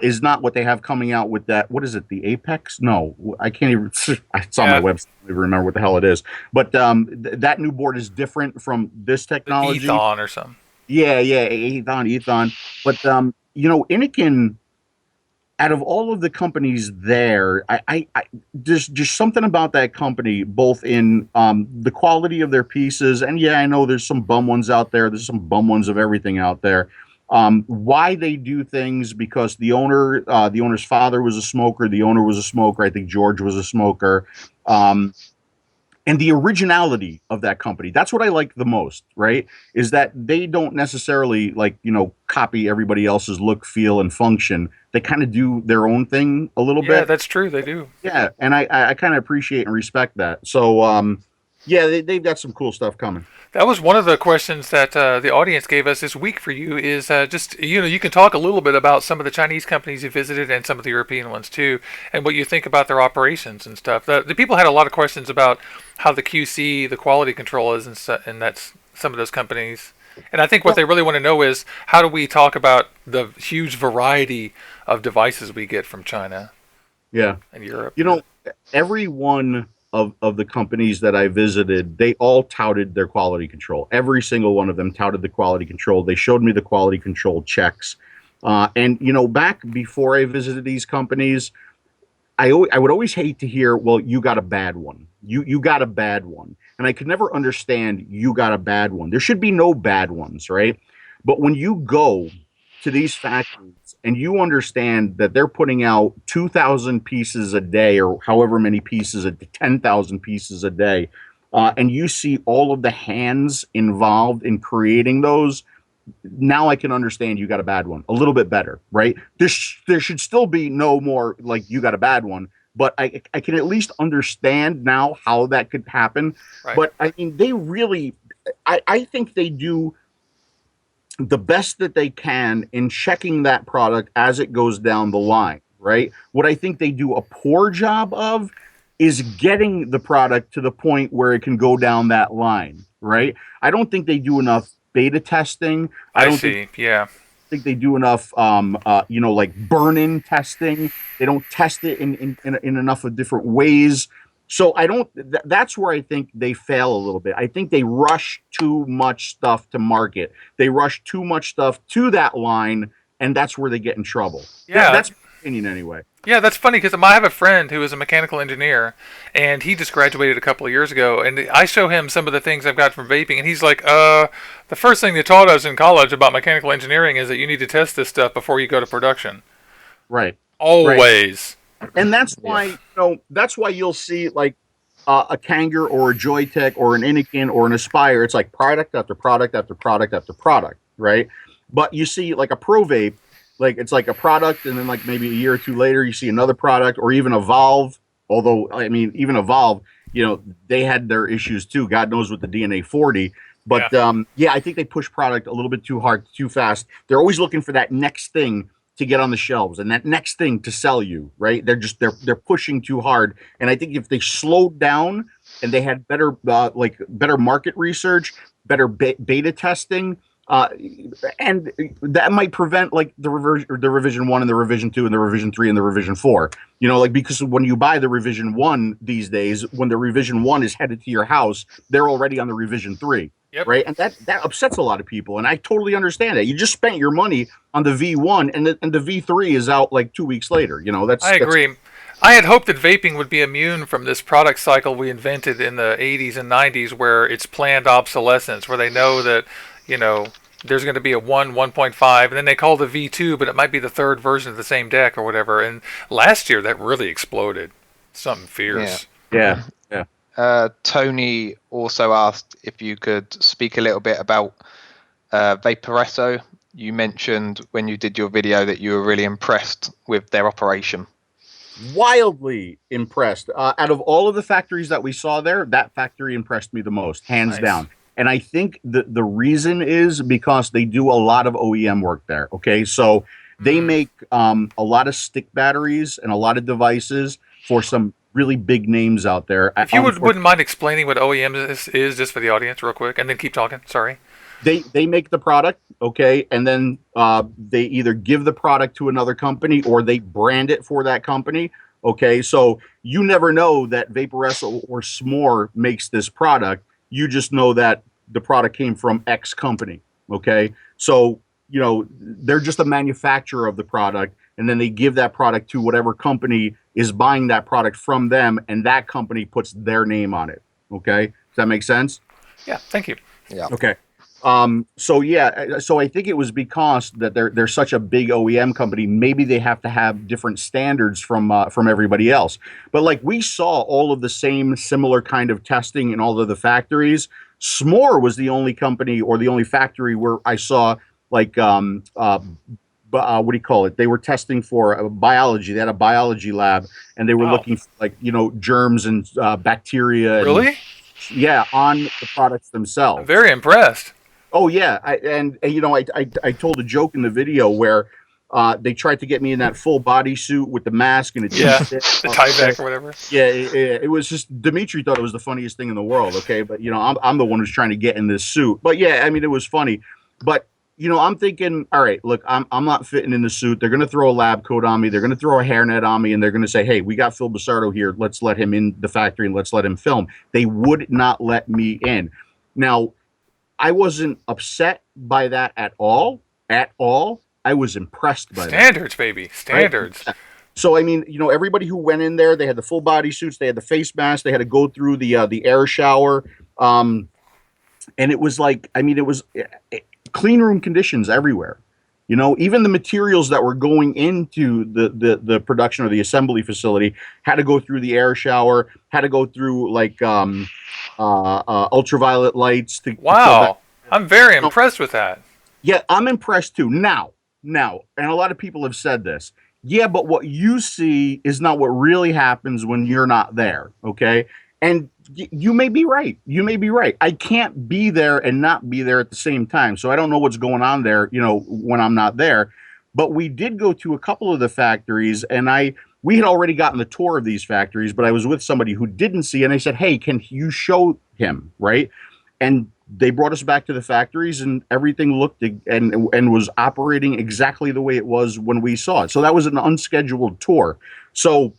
is not what they have coming out with that. What is it? The Apex? No, I can't even. It's on my website. I don't even remember what the hell it is. But that new board is different from this technology. Ethon or something. Yeah, Ethon. But Inikin out of all of the companies there, I there's just something about that company, both in the quality of their pieces, and yeah, I know there's some bum ones out there. There's some bum ones of everything out there. Why they do things, because the owner's father was a smoker, the owner was a smoker. I think George was a smoker. Um, and the originality of that company, that's what I like the most, right? Is that they don't necessarily, like, copy everybody else's look, feel, and function. They kind of do their own thing a little Yeah, bit. that's true. They do. Yeah, and I kind of appreciate and respect that. So yeah, they've got some cool stuff coming. That was one of the questions that the audience gave us this week for you. Is just you can talk a little bit about some of the Chinese companies you visited and some of the European ones too, and what you think about their operations and stuff. The people had a lot of questions about how the QC, the quality control is, and that's some of those companies. And I think what Well, they really want to know is how do we talk about the huge variety of devices we get from China yeah. and Europe. You know, every one of the companies that I visited, they all touted their quality control. Every single one of them touted the quality control. They showed me the quality control checks. And, back before I visited these companies, I would always hate to hear, well, you got a bad one. You got a bad one. And I could never understand you got a bad one. There should be no bad ones, right? But when you go to these factories and you understand that they're putting out 2,000 pieces a day or however many pieces, 10,000 pieces a day, and you see all of the hands involved in creating those, now I can understand you got a bad one a little bit better, right? There should still be no more like you got a bad one, but I can at least understand now how that could happen. Right. But I mean, they really, I think they do the best that they can in checking that product as it goes down the line, right? What I think they do a poor job of is getting the product to the point where it can go down that line, right? I don't think they do enough beta testing. I I don't think see. Yeah. think they do enough like burn-in testing. They don't test it in enough of different ways. So I don't that's where I think they fail a little bit. I think they rush too much stuff to market. They rush too much stuff to that line, and that's where they get in trouble. Yeah. That's my opinion anyway. Yeah, that's funny because I have a friend who is a mechanical engineer, and he just graduated a couple of years ago. And I show him some of the things I've got from vaping, and he's like, the first thing they taught us in college about mechanical engineering is that you need to test this stuff before you go to production." Right. Right. Always. And that's why, that's why you'll see like a Kanger or a Joytech or an Inikin or an Aspire. It's like product after product after product after product, right? But you see like a Pro Vape, like it's like a product, and then like maybe a year or two later, you see another product, or even a Valve. Although I mean, even a Valve, they had their issues too. God knows with the DNA 40. But Yeah. yeah, I think they push product a little bit too hard, too fast. They're always looking for that next thing to get on the shelves and that next thing to sell you, right? They're pushing too hard. And I think if they slowed down and they had better better market research, better beta testing, uh, and that might prevent like the revision 1 and the revision 2 and the revision 3 and the revision 4. Like, because when you buy the revision 1 these days, when the revision 1 is headed to your house, they're already on the revision 3. Yep. Right, and that upsets a lot of people, and I totally understand it. You just spent your money on the V1, and the V3 is out like 2 weeks later. I agree. I had hoped that vaping would be immune from this product cycle we invented in the 80s and 90s where it's planned obsolescence, where they know that, there's going to be a 1.5, and then they call the V2, but it might be the third version of the same deck or whatever. And last year, that really exploded. Something fierce. Yeah, yeah. Tony also asked if you could speak a little bit about Vaporesso. You mentioned when you did your video that you were really impressed with their operation. Wildly impressed. Out of all of the factories that we saw there, that factory impressed me the most, hands Nice. down. And I think the reason is because they do a lot of OEM work there. Okay, so they make a lot of stick batteries and a lot of devices for some really big names out there. If you wouldn't mind explaining what OEM is just for the audience real quick, and then keep talking. Sorry. They make the product, okay, and then they either give the product to another company or they brand it for that company. Okay, so you never know that Vaporesso or S'more makes this product. You just know that the product came from X company. Okay, so they're just a manufacturer of the product, and then they give that product to whatever company is buying that product from them, and that company puts their name on it. Okay, does that make sense? Yeah, thank you. Yeah. Okay. So yeah, so I think it was because that they're such a big OEM company. Maybe they have to have different standards from everybody else. But like we saw all of the same similar kind of testing in all of the factories. S'more was the only company or the only factory where I saw like what do you call it? They were testing for biology. They had a biology lab, and they were Wow. looking for like germs and bacteria and Really? yeah on the products I'm themselves. very impressed. Oh yeah, I told a joke in the video where they tried to get me in that full body suit with the mask and it didn't Yeah, fit. the Tyvek or whatever. Yeah, it was just Dimitri thought it was the funniest thing in the world. Okay, but I'm the one who's trying to get in this suit. But yeah, I mean it was funny. But I'm thinking, all right, look, I'm not fitting in the suit. They're gonna throw a lab coat on me. They're gonna throw a hairnet on me, and they're gonna say, hey, we got Phil Busardo here. Let's let him in the factory and let's let him film. They would not let me in. Now, I wasn't upset by that at all. At all. I was impressed by that. Standards, baby. Standards. Right? So I mean, everybody who went in there, they had the full body suits, they had the face mask, they had to go through the air shower, and it was like, I mean, it was clean room conditions everywhere. Even the materials that were going into the production or the assembly facility had to go through the air shower, had to go through like ultraviolet lights to kill Wow. I'm very impressed with that. yeah, I'm impressed too. Now, and a lot of people have said this. Yeah, but what you see is not what really happens when you're not there. Okay. And you may be right. You may be right. I can't be there and not be there at the same time. So I don't know what's going on there, when I'm not there. But we did go to a couple of the factories, and we had already gotten the tour of these factories, but I was with somebody who didn't see, and I said, hey, can you show him, right? And they brought us back to the factories, and everything looked and was operating exactly the way it was when we saw it. So that was an unscheduled tour. So,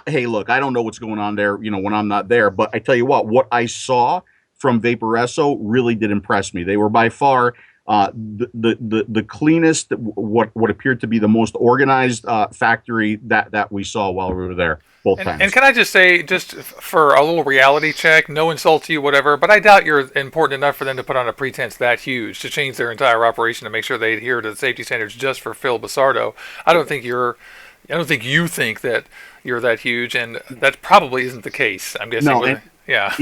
hey, look, I don't know what's going on there, when I'm not there. But I tell you what I saw from Vaporesso really did impress me. They were by far the cleanest, what appeared to be the most organized factory that we saw while we were there both times. And can I just say, just for a little reality check, no insult to you, whatever, but I doubt you're important enough for them to put on a pretense that huge to change their entire operation to make sure they adhere to the safety standards just for Phil Busardo. I don't think you think that you're that huge, and that probably isn't the case. I'm guessing. No, yeah.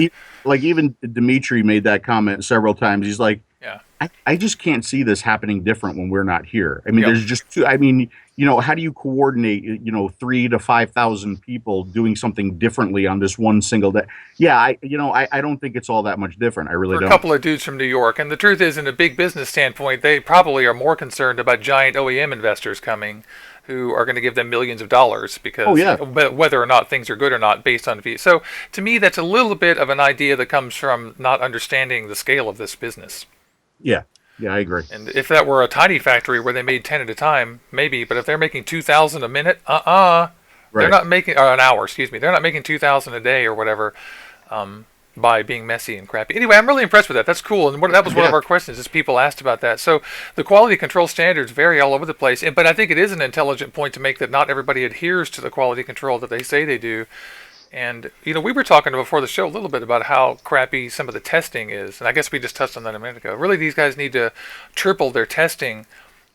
Even Dimitri made that comment several times. He's like, Yeah. I just can't see this happening different when we're not here. I mean, Yep. there's just too, I mean, how do you coordinate, 3,000 to 5,000 people doing something differently on this one single day? Yeah, I don't think it's all that much different. I really For don't. a couple of dudes from New York. And the truth is, in a big business standpoint, they probably are more concerned about giant OEM investors coming who are going to give them millions of dollars because whether or not things are good or not based on fees. So to me, that's a little bit of an idea that comes from not understanding the scale of this business. Yeah, I agree. And if that were a tiny factory where they made 10 at a time, maybe. But if they're making 2,000 a minute, Right. they're not making an hour. Excuse me, they're not making 2,000 a day or whatever. By being messy and crappy. Anyway, I'm really impressed with that. That's cool. And that was one of our questions, is people asked about that. So the quality control standards vary all over the place. But I think it is an intelligent point to make that not everybody adheres to the quality control that they say they do. And, we were talking before the show a little bit about how crappy some of the testing is. And I guess we just touched on that a minute ago. Really, these guys need to triple their testing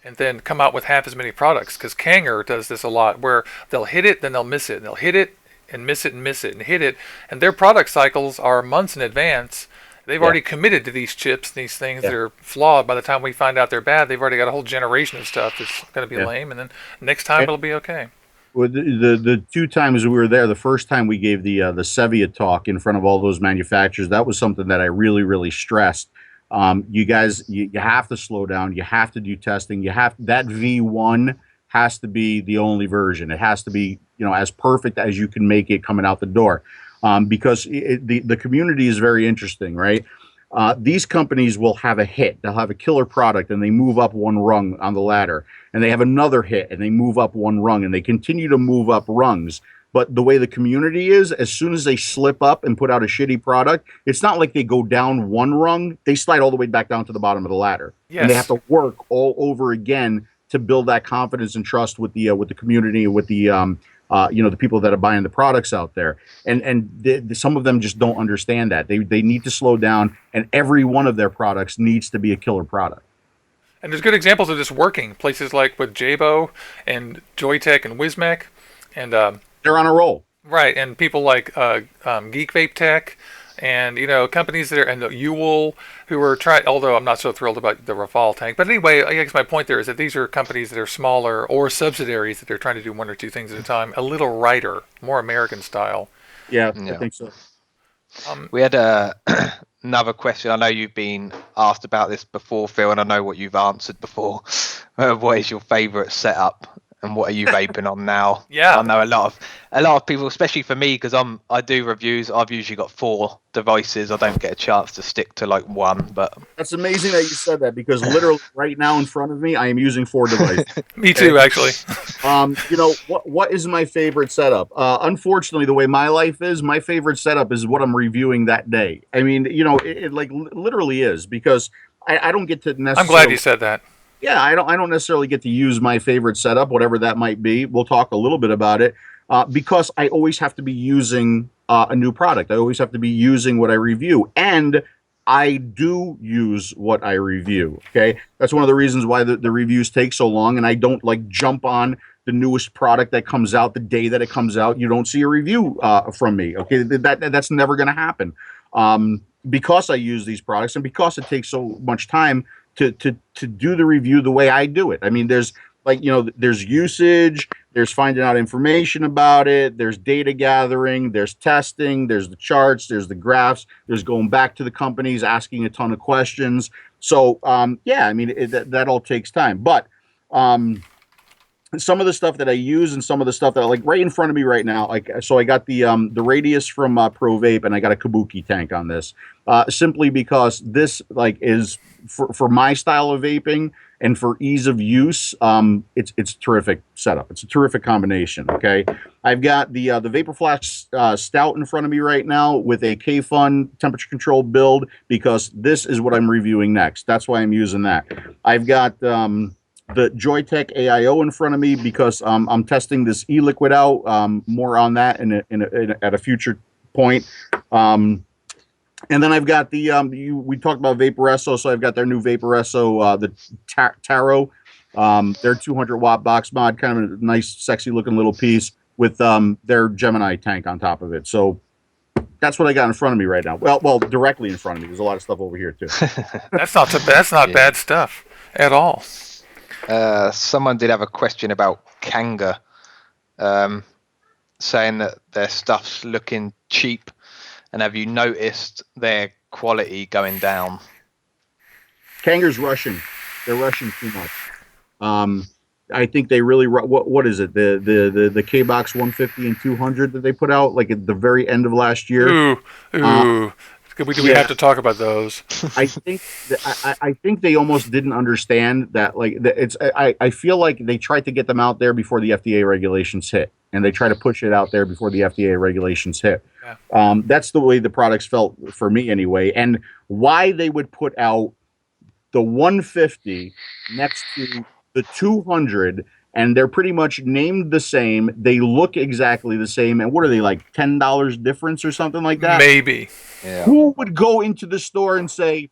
and then come out with half as many products. Because Kanger does this a lot, where they'll hit it, then they'll miss it. And they'll hit it, and miss it and miss it and hit it, and their product cycles are months in advance. They've already committed to these chips, these things that are flawed. By the time we find out they're bad, they've already got a whole generation of stuff that's going to be lame, and then next time it'll be okay. Well, the two times we were there, the first time we gave the Sevia talk in front of all those manufacturers, that was something that I really, really stressed. You guys, you have to slow down. You have to do testing. That V1 has to be the only version. It has to be, as perfect as you can make it coming out the door, because the community is very interesting, right? These companies will have a hit. They'll have a killer product, and they move up one rung on the ladder, and they have another hit, and they move up one rung, and they continue to move up rungs. But the way the community is, as soon as they slip up and put out a shitty product, it's not like they go down one rung. They slide all the way back down to the bottom of the ladder. Yes. And they have to work all over again to build that confidence and trust with the community, with the the people that are buying the products out there. And some of them just don't understand that. They need to slow down, and every one of their products needs to be a killer product. And there's good examples of this working. Places like with Jabo and Joytech and Wismec, and They're on a roll. right, and people like Geek Vape Tech, and companies that are and the Uwell who are trying. Although I'm not so thrilled about the Rafale tank, but anyway, I guess my point there is that these are companies that are smaller or subsidiaries that they're trying to do one or two things at a time, a little righter, more American style. Yeah, Yeah. I think so. We had another question. I know you've been asked about this before, Phil, and I know what you've answered before. What is your favourite setup, and what are you vaping on now? Yeah. I know a lot of people, especially for me, because I do reviews. I've usually got 4 devices. I don't get a chance to stick to like one, but That's amazing that you said that, because literally right now in front of me, I am using 4 devices. Me too, actually. What is my favorite setup? Unfortunately, the way my life is, my favorite setup is what I'm reviewing that day. I mean, it like literally is, because I don't get to necessarily. I'm glad you said that. Yeah, I don't necessarily get to use my favorite setup, whatever that might be. We'll talk a little bit about it, because I always have to be using a new product. I always have to be using what I review, and I do use what I review. Okay, that's one of the reasons why the reviews take so long, and I don't like jump on the newest product that comes out the day that it comes out. You don't see a review from me. Okay, that's never going to happen, because I use these products, and because it takes so much time to do the review the way I do it. I mean, there's there's usage, there's finding out information about it, there's data gathering, there's testing, there's the charts, there's the graphs, there's going back to the companies, asking a ton of questions. So yeah, I mean, that all takes time. But some of the stuff that I use, and some of the stuff that like right in front of me right now, like, so I got the Radius from Pro Vape, and I got a Kabuki tank on this, simply because this like is for my style of vaping and for ease of use. It's a terrific setup. It's a terrific combination. Okay, I've got the Vapor Flash Stout in front of me right now with a K-Fun temperature controlled build, because this is what I'm reviewing next. That's why I'm using that. I've got the Joytech AIO in front of me, because I'm testing this e-liquid out. More on that at a future point. And then I've got we talked about Vaporesso, so I've got their new Vaporesso, the Taro, their 200 watt box mod, kind of a nice, sexy looking little piece with their Gemini tank on top of it. So that's what I got in front of me right now. Well, directly in front of me. There's a lot of stuff over here too. That's not bad stuff at all. Someone did have a question about Kanga, saying that their stuff's looking cheap, and have you noticed their quality going down? Kangaroo's rushing. They're rushing too much. I think they really what is it, the K-Box 150 and 200 that they put out like at the very end of last year. Ooh. We have to talk about those. I think they almost didn't understand that. Like I feel like they tried to get them out there before the FDA regulations hit, and they try to push it out there before the FDA regulations hit. Yeah. That's the way the products felt for me anyway. And why they would put out the 150 next to the 200, and they're pretty much named the same. They look exactly the same. And what are they, like $10 difference or something like that? Maybe. Yeah. Who would go into the store and say,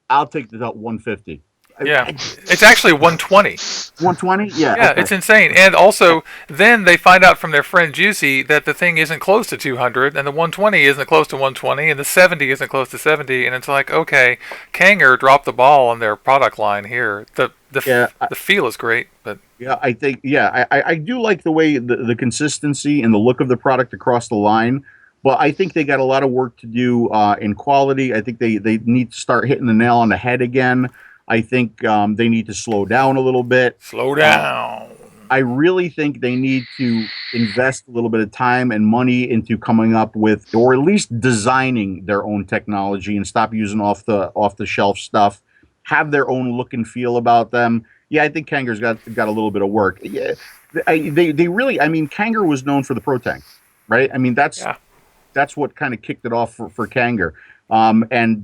"I'll take the 150"? Yeah, it's actually 120. 120? Yeah. Yeah, okay. It's insane. And also, then they find out from their friend Juicy that the thing isn't close to 200, and the 120 isn't close to 120, and the 70 isn't close to 70, and it's like, okay, Kanger dropped the ball on their product line here. The feel is great, but yeah, I think I do like the way the consistency and the look of the product across the line. But I think they got a lot of work to do in quality. I think they need to start hitting the nail on the head again. I think they need to slow down a little bit. Slow down. I really think they need to invest a little bit of time and money into coming up with, or at least designing their own technology, and stop using off the shelf stuff. Have their own look and feel about them. Yeah, I think Kangaroo's got a little bit of work. Yeah, they really. I mean, Kangaroo was known for the Pro Tank, right? I mean, that's what kind of kicked it off for Kanger. And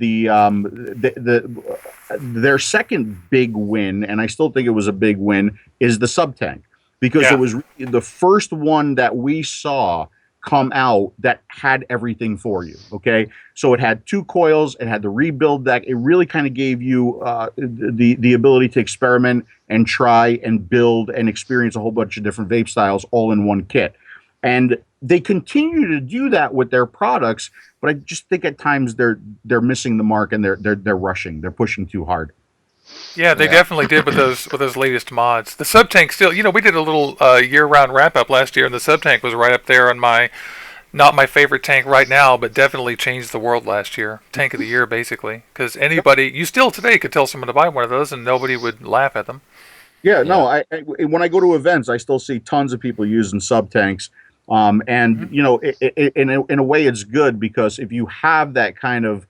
their second big win, and I still think it was a big win, is the sub tank, because Yeah. it was the first one that we saw come out that had everything for you. Okay, so it had two coils, it had the rebuild deck. It really kind of gave you the ability to experiment and try and build and experience a whole bunch of different vape styles all in one kit. And they continue to do that with their products, but I just think at times they're missing the mark, and they're rushing, they're pushing too hard. Yeah, they Yeah. definitely did with those latest mods. The sub tank still, we did a little year-round wrap-up last year, and the sub tank was right up there on my not my favorite tank right now, but definitely changed the world last year. Tank of the year, basically, because you still today could tell someone to buy one of those, and nobody would laugh at them. Yeah, Yeah. no, when I go to events, I still see tons of people using sub tanks. And Hmm. in a way, it's good, because if you have that kind of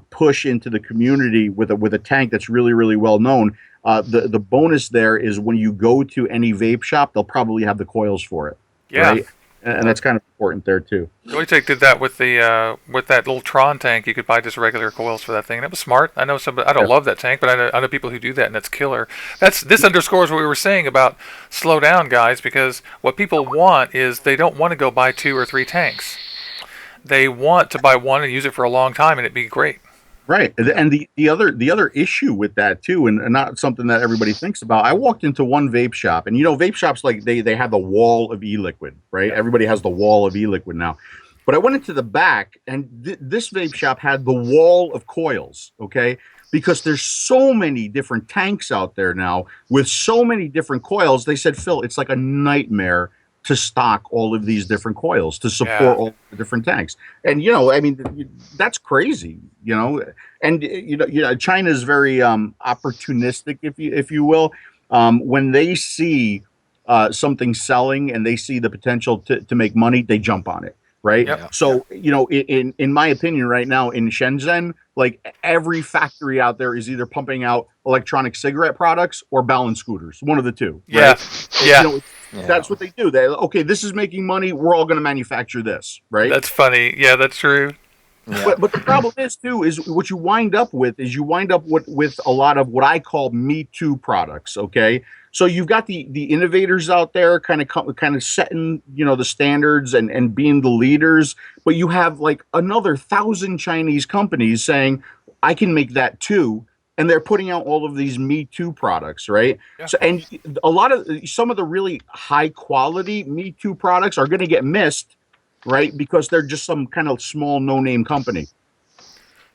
push into the community with a tank that's really really well known, the bonus there is when you go to any vape shop, they'll probably have the coils for it, Yeah. right? And that's kind of important there too. Joytech did that with that little Tron tank. You could buy just regular coils for that thing. That was smart. I know some. I don't Yeah. love that tank, but I know people who do that, and that's killer. This underscores what we were saying about slow down, guys, because what people want is they don't want to go buy 2 or 3 tanks. They want to buy one and use it for a long time, and it'd be great. Right. And the other issue with that too, and not something that everybody thinks about. I walked into one vape shop, and vape shops, like, they have the wall of e-liquid, right? Yeah. Everybody has the wall of e-liquid now. But I went into the back, and this vape shop had the wall of coils, okay? Because there's so many different tanks out there now with so many different coils. They said, Phil, it's like a nightmare to stock all of these different coils to Yeah. support all the different tanks. And I mean, that's crazy, and China is very opportunistic, if you will. When they see something selling and they see the potential to make money, they jump on it, right? Yep. Yeah. So in my opinion, right now in Shenzhen, like, every factory out there is either pumping out electronic cigarette products or balance scooters, one of the two, Yeah. right? Yeah. Yeah. That's what they do. Okay, this is making money. We're all going to manufacture this, right? That's funny. Yeah, that's true. Yeah. But the problem is too is what you wind up with is with a lot of what I call Me Too products. Okay, so you've got the innovators out there, kind of setting the standards and being the leaders, but you have like another 1,000 Chinese companies saying, I can make that too. And they're putting out all of these Me Too products, right? Yeah. So, and some of the really high quality Me Too products are going to get missed, right? Because they're just some kind of small no name company.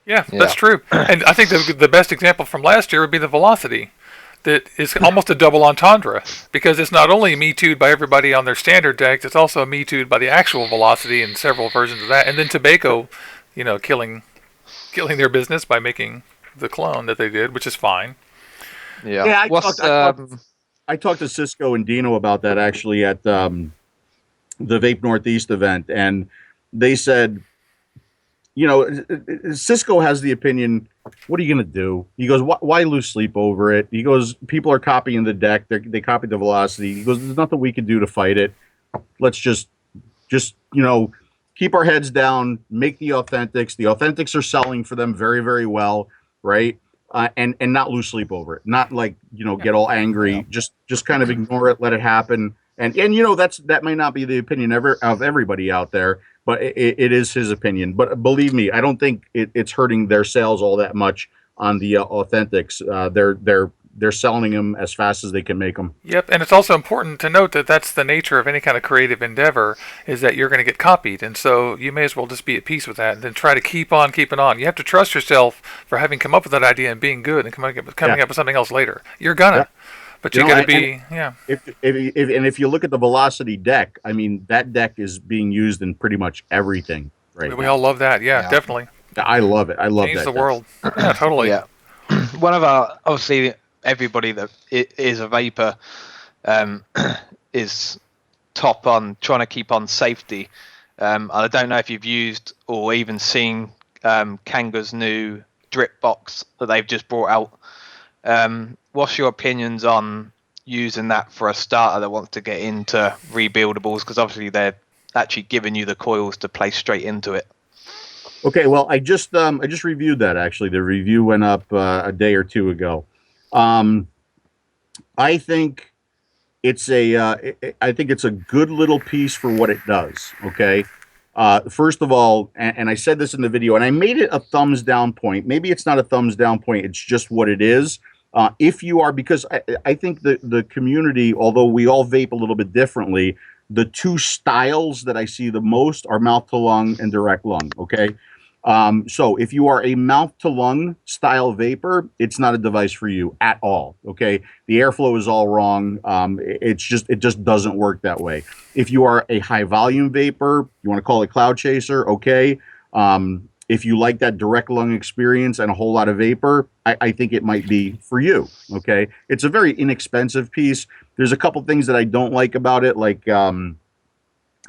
Yeah, that's Yeah. true. And I think the best example from last year would be the Velocity. That is almost a double entendre, because it's not only Me Too'd by everybody on their standard decks, it's also Me Too'd by the actual Velocity and several versions of that. And then Tobacco, killing their business by making the clone that they did, which is fine. Yeah. Yeah, What's I talked to Cisco and Dino about that actually at the Vape Northeast event, and they said, Cisco has the opinion, what are you going to do? He goes, why lose sleep over it? He goes, people are copying the deck. They copied the Velocity. He goes, there's nothing we can do to fight it. Let's just keep our heads down, make the Authentics. The Authentics are selling for them very, very well, right? And not lose sleep over it. Not like, get all angry. Yeah. Just kind of ignore it, let it happen. And that may not be the opinion of everybody out there, but it is his opinion. But believe me, I don't think it's hurting their sales all that much on the Authentics. They're selling them as fast as they can make them. Yep, and it's also important to note that that's the nature of any kind of creative endeavor, is that you're going to get copied, and so you may as well just be at peace with that, and then try to keep on keeping on. You have to trust yourself for having come up with that idea and being good, and coming up with something else later. You're gonna, Yeah. but you got to be, yeah. If you look at the Velocity deck, I mean, that deck is being used in pretty much everything right We now. all love that. Yeah, Yeah. definitely. I love it. I love Change that the deck. world. Yeah, totally. Yeah. One of our, obviously, everybody that is a vapor is top on trying to keep on safety. I don't know if you've used or even seen Kanga's new drip box that they've just brought out. What's your opinions on using that for a starter that wants to get into rebuildables? Because obviously they're actually giving you the coils to place straight into it. Okay, well, I just reviewed that actually. The review went up a day or two ago. Um, I think I think it's a good little piece for what it does. Okay. First of all, and I said this in the video, and I made it a thumbs down point. Maybe it's not a thumbs down point; it's just what it is. If you are, because I think the community, although we all vape a little bit differently, the two styles that I see the most are mouth to lung and direct lung. Okay. So if you are a mouth to lung style vapor, it's not a device for you at all. Okay. The airflow is all wrong. It just doesn't work that way. If you are a high volume vapor, you want to call it cloud chaser, okay. If you like that direct lung experience and a whole lot of vapor, I think it might be for you. Okay. It's a very inexpensive piece. There's a couple things that I don't like about it, like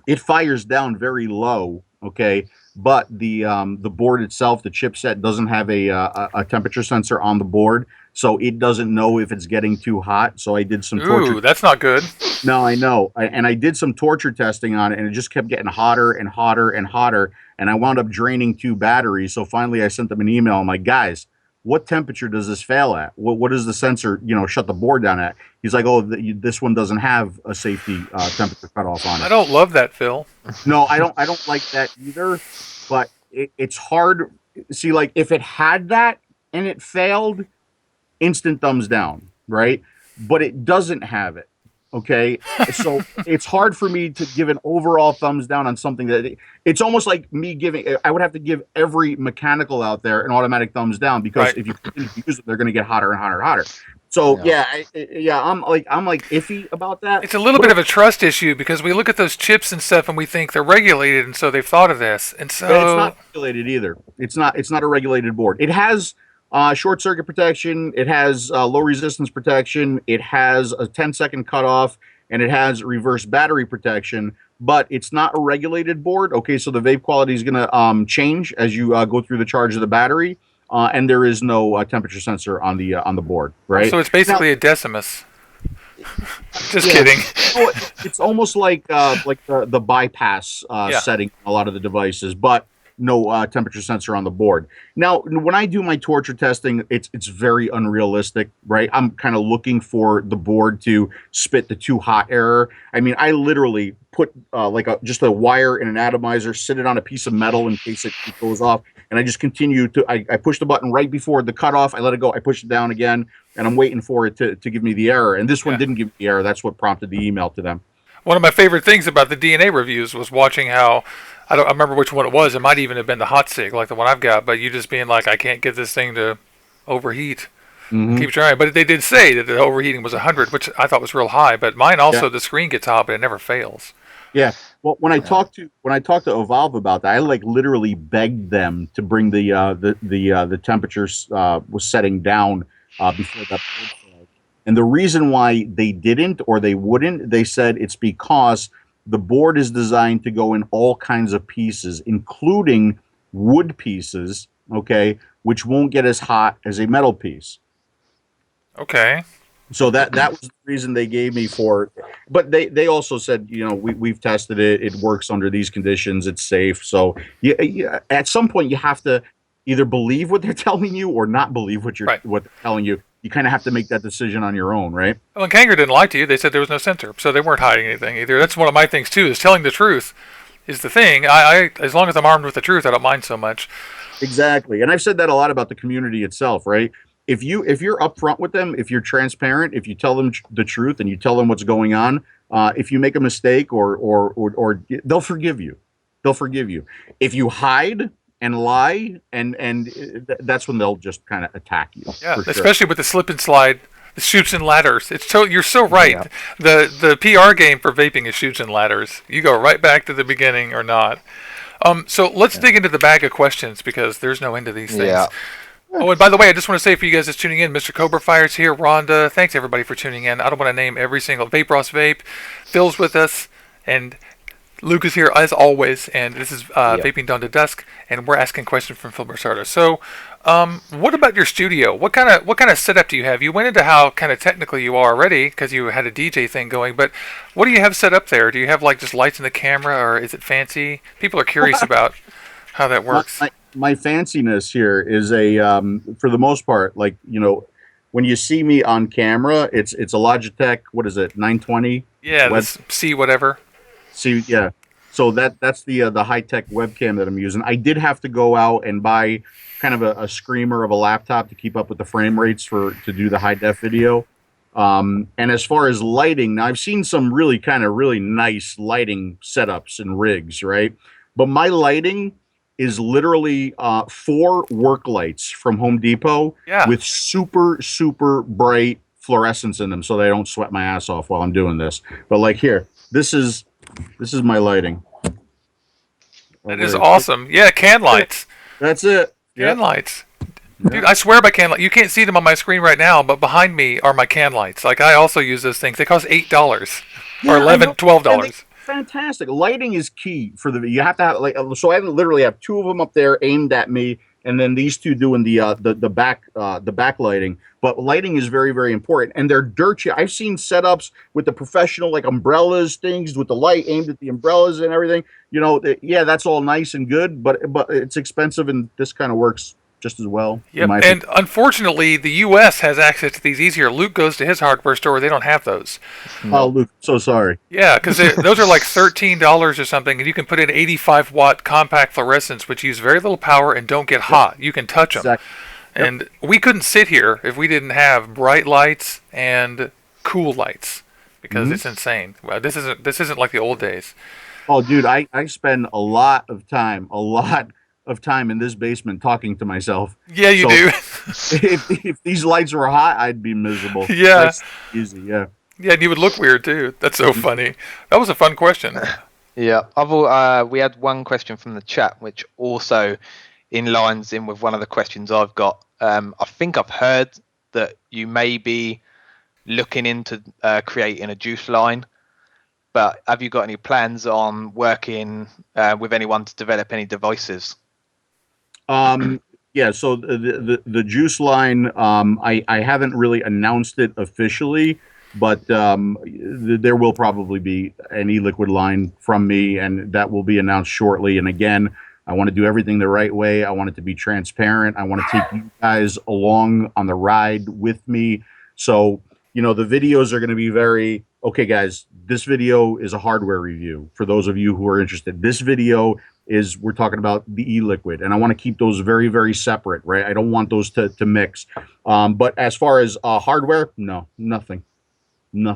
it fires down very low. Okay. But the board itself, the chipset, doesn't have a temperature sensor on the board, so it doesn't know if it's getting too hot. So I did some torture. Ooh, that's not good. No, I know. And I did some torture testing on it, and it just kept getting hotter and hotter and hotter. And I wound up draining two batteries. So finally, I sent them an email. I'm like, guys, what temperature does this fail at? What does the sensor, shut the board down at? He's like, oh, this one doesn't have a safety temperature cutoff on it. I don't love that, Phil. No, I don't like that either. But it's hard. See, like if it had that and it failed, instant thumbs down, right? But it doesn't have it. Okay, so it's hard for me to give an overall thumbs down on something that it's almost like me giving. I would have to give every mechanical out there an automatic thumbs down because Right. if you continue to use it, they're going to get hotter and hotter and hotter. So yeah, I'm like iffy about that. It's a little bit of a trust issue because we look at those chips and stuff and we think they're regulated, and so they've thought of this. And so But it's not regulated either. It's not a regulated board. It has short circuit protection. It has low resistance protection. It has a 10-second cutoff, and it has reverse battery protection. But it's not a regulated board. Okay, so the vape quality is going to change as you go through the charge of the battery, and there is no temperature sensor on the board. Right. so it's basically a decimus. Just Yeah. kidding. It's almost like the bypass Yeah. setting on a lot of the devices, but no temperature sensor on the board. Now, when I do my torture testing, it's very unrealistic, right? I'm kind of looking for the board to spit the too hot error. I mean, I literally put just a wire and an atomizer, sit it on a piece of metal in case it goes off, and I just continue to. I push the button right before the cutoff. I let it go. I push it down again, and I'm waiting for it to give me the error. And this one Yeah. didn't give me the error. That's what prompted the email to them. One of my favorite things about the DNA reviews was watching how I remember which one it was. It might even have been the hot sig, like the one I've got. But you just being like, I can't get this thing to overheat. Keep trying, but they did say that the overheating was 100, which I thought was real high. But mine also, the screen gets hot, but it never fails. Yeah. Well, when I talked to Evolve about that, I like literally begged them to bring the temperatures was setting down before that. And the reason why they didn't or they wouldn't, they said it's because the board is designed to go in all kinds of pieces, including wood pieces, okay, which won't get as hot as a metal piece. Okay. So that was the reason they gave me for it. But they also said, we've tested it. It works under these conditions. It's safe. So at some point you have to either believe what they're telling you or not believe what they're telling you. You kind of have to make that decision on your own, right? Well, and Kanger didn't lie to you. They said there was no censor, so they weren't hiding anything either. That's one of my things too. Is telling the truth is the thing. I as long as I'm armed with the truth, I don't mind so much. Exactly. And I've said that a lot about the community itself, right? If you're upfront with them, if you're transparent, if you tell them the truth and you tell them what's going on, if you make a mistake or they'll forgive you. They'll forgive you. If you hide and lie, and that's when they'll just kind of attack you. Yeah, for sure. especially with the slip and slide, the shoots and ladders. You're so right. Yeah. The PR game for vaping is shoots and ladders. You go right back to the beginning or not. So let's dig into the bag of questions because there's no end to these things. Yeah. Oh, and by the way, I just want to say for you guys that's tuning in, Mr. Cobra Fire's here, Rhonda. Thanks everybody for tuning in. I don't want to name every single Vape Ross Vape. Phil's with us, and Luke is here as always, and this is Vaping Dawn to Dusk, and we're asking questions from Phil Busardo. So, what about your studio? What kind of setup do you have? You went into how kind of technical you are already because you had a DJ thing going, but what do you have set up there? Do you have like just lights in the camera, or is it fancy? People are curious about how that works. my fanciness here is a for the most part, like, when you see me on camera, it's a Logitech. What is it? 920 Yeah, web. this C whatever. See, yeah. So that's the high tech webcam that I'm using. I did have to go out and buy kind of a screamer of a laptop to keep up with the frame rates for to do the high def video. And as far as lighting, now I've seen some really kind of really nice lighting setups and rigs, right? But my lighting is literally four work lights from Home Depot Yeah. with super bright fluorescence in them, so they don't sweat my ass off while I'm doing this. But like here, this is my lighting. That is awesome. Yeah, can lights. That's it. Can Yep. lights. Dude, I swear by can lights. You can't see them on my screen right now, but behind me are my can lights. Like, I also use those things. They cost $8 or Yeah, I know. $11, $12. Fantastic. Lighting is key for the. You have to have like. So I literally have two of them up there aimed at me, and then these two doing the back lighting. But lighting is very important, and they're dirt cheap. I've seen setups with the professional like umbrellas, things with the light aimed at the umbrellas and everything. Yeah, that's all nice and good, but it's expensive, and this kind of works just as well. Yep, and unfortunately, the U.S. has access to these easier. Luke goes to his hardware store; they don't have those. Oh, Luke, so sorry. Yeah, because those are like $13 or something, and you can put in 85-watt compact fluorescents, which use very little power and don't get hot. You can touch them. Exactly. Yep. And we couldn't sit here if we didn't have bright lights and cool lights, because it's insane. Well, this isn't like the old days. Oh, dude, I spend a lot of time in this basement talking to myself. Yeah, you So do. if these lights were hot, I'd be miserable. Yeah. That's easy. Yeah. Yeah, and you would look weird too. That's so funny. That was a fun question. Yeah, we had one question from the chat, which also lines in with one of the questions I've got. I think I've heard that you may be looking into creating a juice line, but have you got any plans on working with anyone to develop any devices? Yeah. So the juice line, I haven't really announced it officially, but there will probably be an e-liquid line from me, and that will be announced shortly. And again, I want to do everything the right way. I want it to be transparent. I want to take you guys along on the ride with me. So, the videos are going to be very, okay, guys, this video is a hardware review for those of you who are interested. This video we're talking about the e-liquid, and I want to keep those very separate, right? I don't want those to mix. But as far as hardware, no, nothing. No.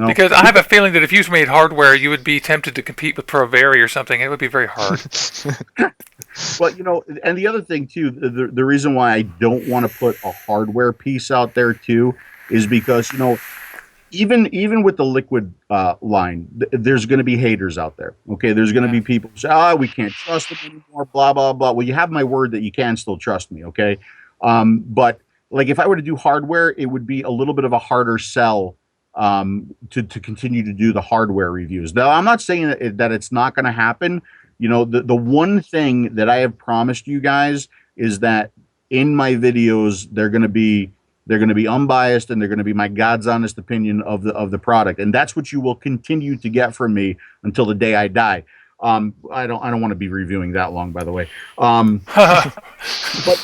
Because I have a feeling that if you made hardware, you would be tempted to compete with ProVary or something. It would be very hard. Well, and the other thing too, the reason why I don't want to put a hardware piece out there too is because even with the liquid line, there's going to be haters out there. Okay, there's going to be people who say, we can't trust them anymore, blah blah blah. Well, you have my word that you can still trust me. Okay, but like if I were to do hardware, it would be a little bit of a harder sell to continue to do the hardware reviews. Now, I'm not saying that it's not going to happen. The one thing that I have promised you guys is that in my videos they're going to be unbiased, and they're going to be my God's honest opinion of the product, and that's what you will continue to get from me until the day I die. I don't want to be reviewing that long, by the way. But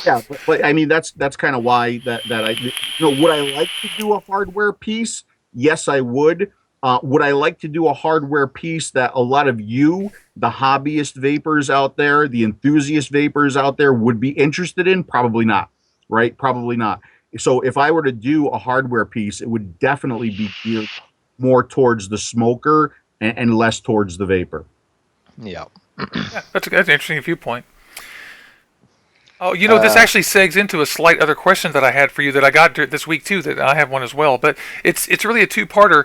yeah, but I mean that's kind of why that I would I like to do a hardware piece? Yes, I would. Would I like to do a hardware piece that a lot of you, the hobbyist vapors out there, the enthusiast vapors out there, would be interested in? Probably not, right? Probably not. So if I were to do a hardware piece, it would definitely be geared more towards the smoker and less towards the vapor. Yeah. Yeah, that's an interesting viewpoint. Oh, this actually segs into a slight other question that I had for you that I got this week too. That I have one as well, but it's really a two-parter.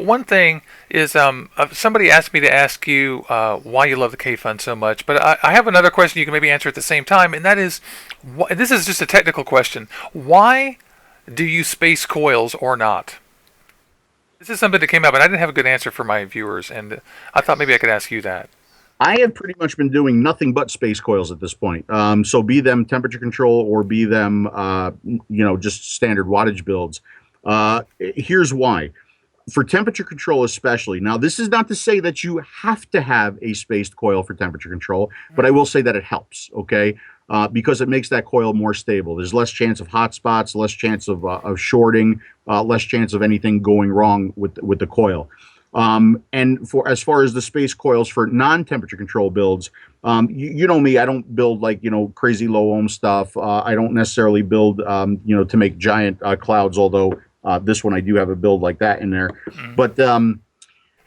One thing is somebody asked me to ask you why you love the K-Fund so much, but I have another question you can maybe answer at the same time, and that is, this is just a technical question. Why do you space coils or not? This is something that came up, and I didn't have a good answer for my viewers, and I thought maybe I could ask you that. I have pretty much been doing nothing but space coils at this point. So be them temperature control or be them, just standard wattage builds. Here's why. For temperature control especially. Now, this is not to say that you have to have a spaced coil for temperature control, but I will say that it helps, okay? Because it makes that coil more stable. There's less chance of hot spots, less chance of shorting, less chance of anything going wrong with the coil. And for as far as the space coils for non-temperature control builds, you know me, I don't build like, crazy low ohm stuff. I don't necessarily build, to make giant clouds, although this one I do have a build like that in there. Mm. But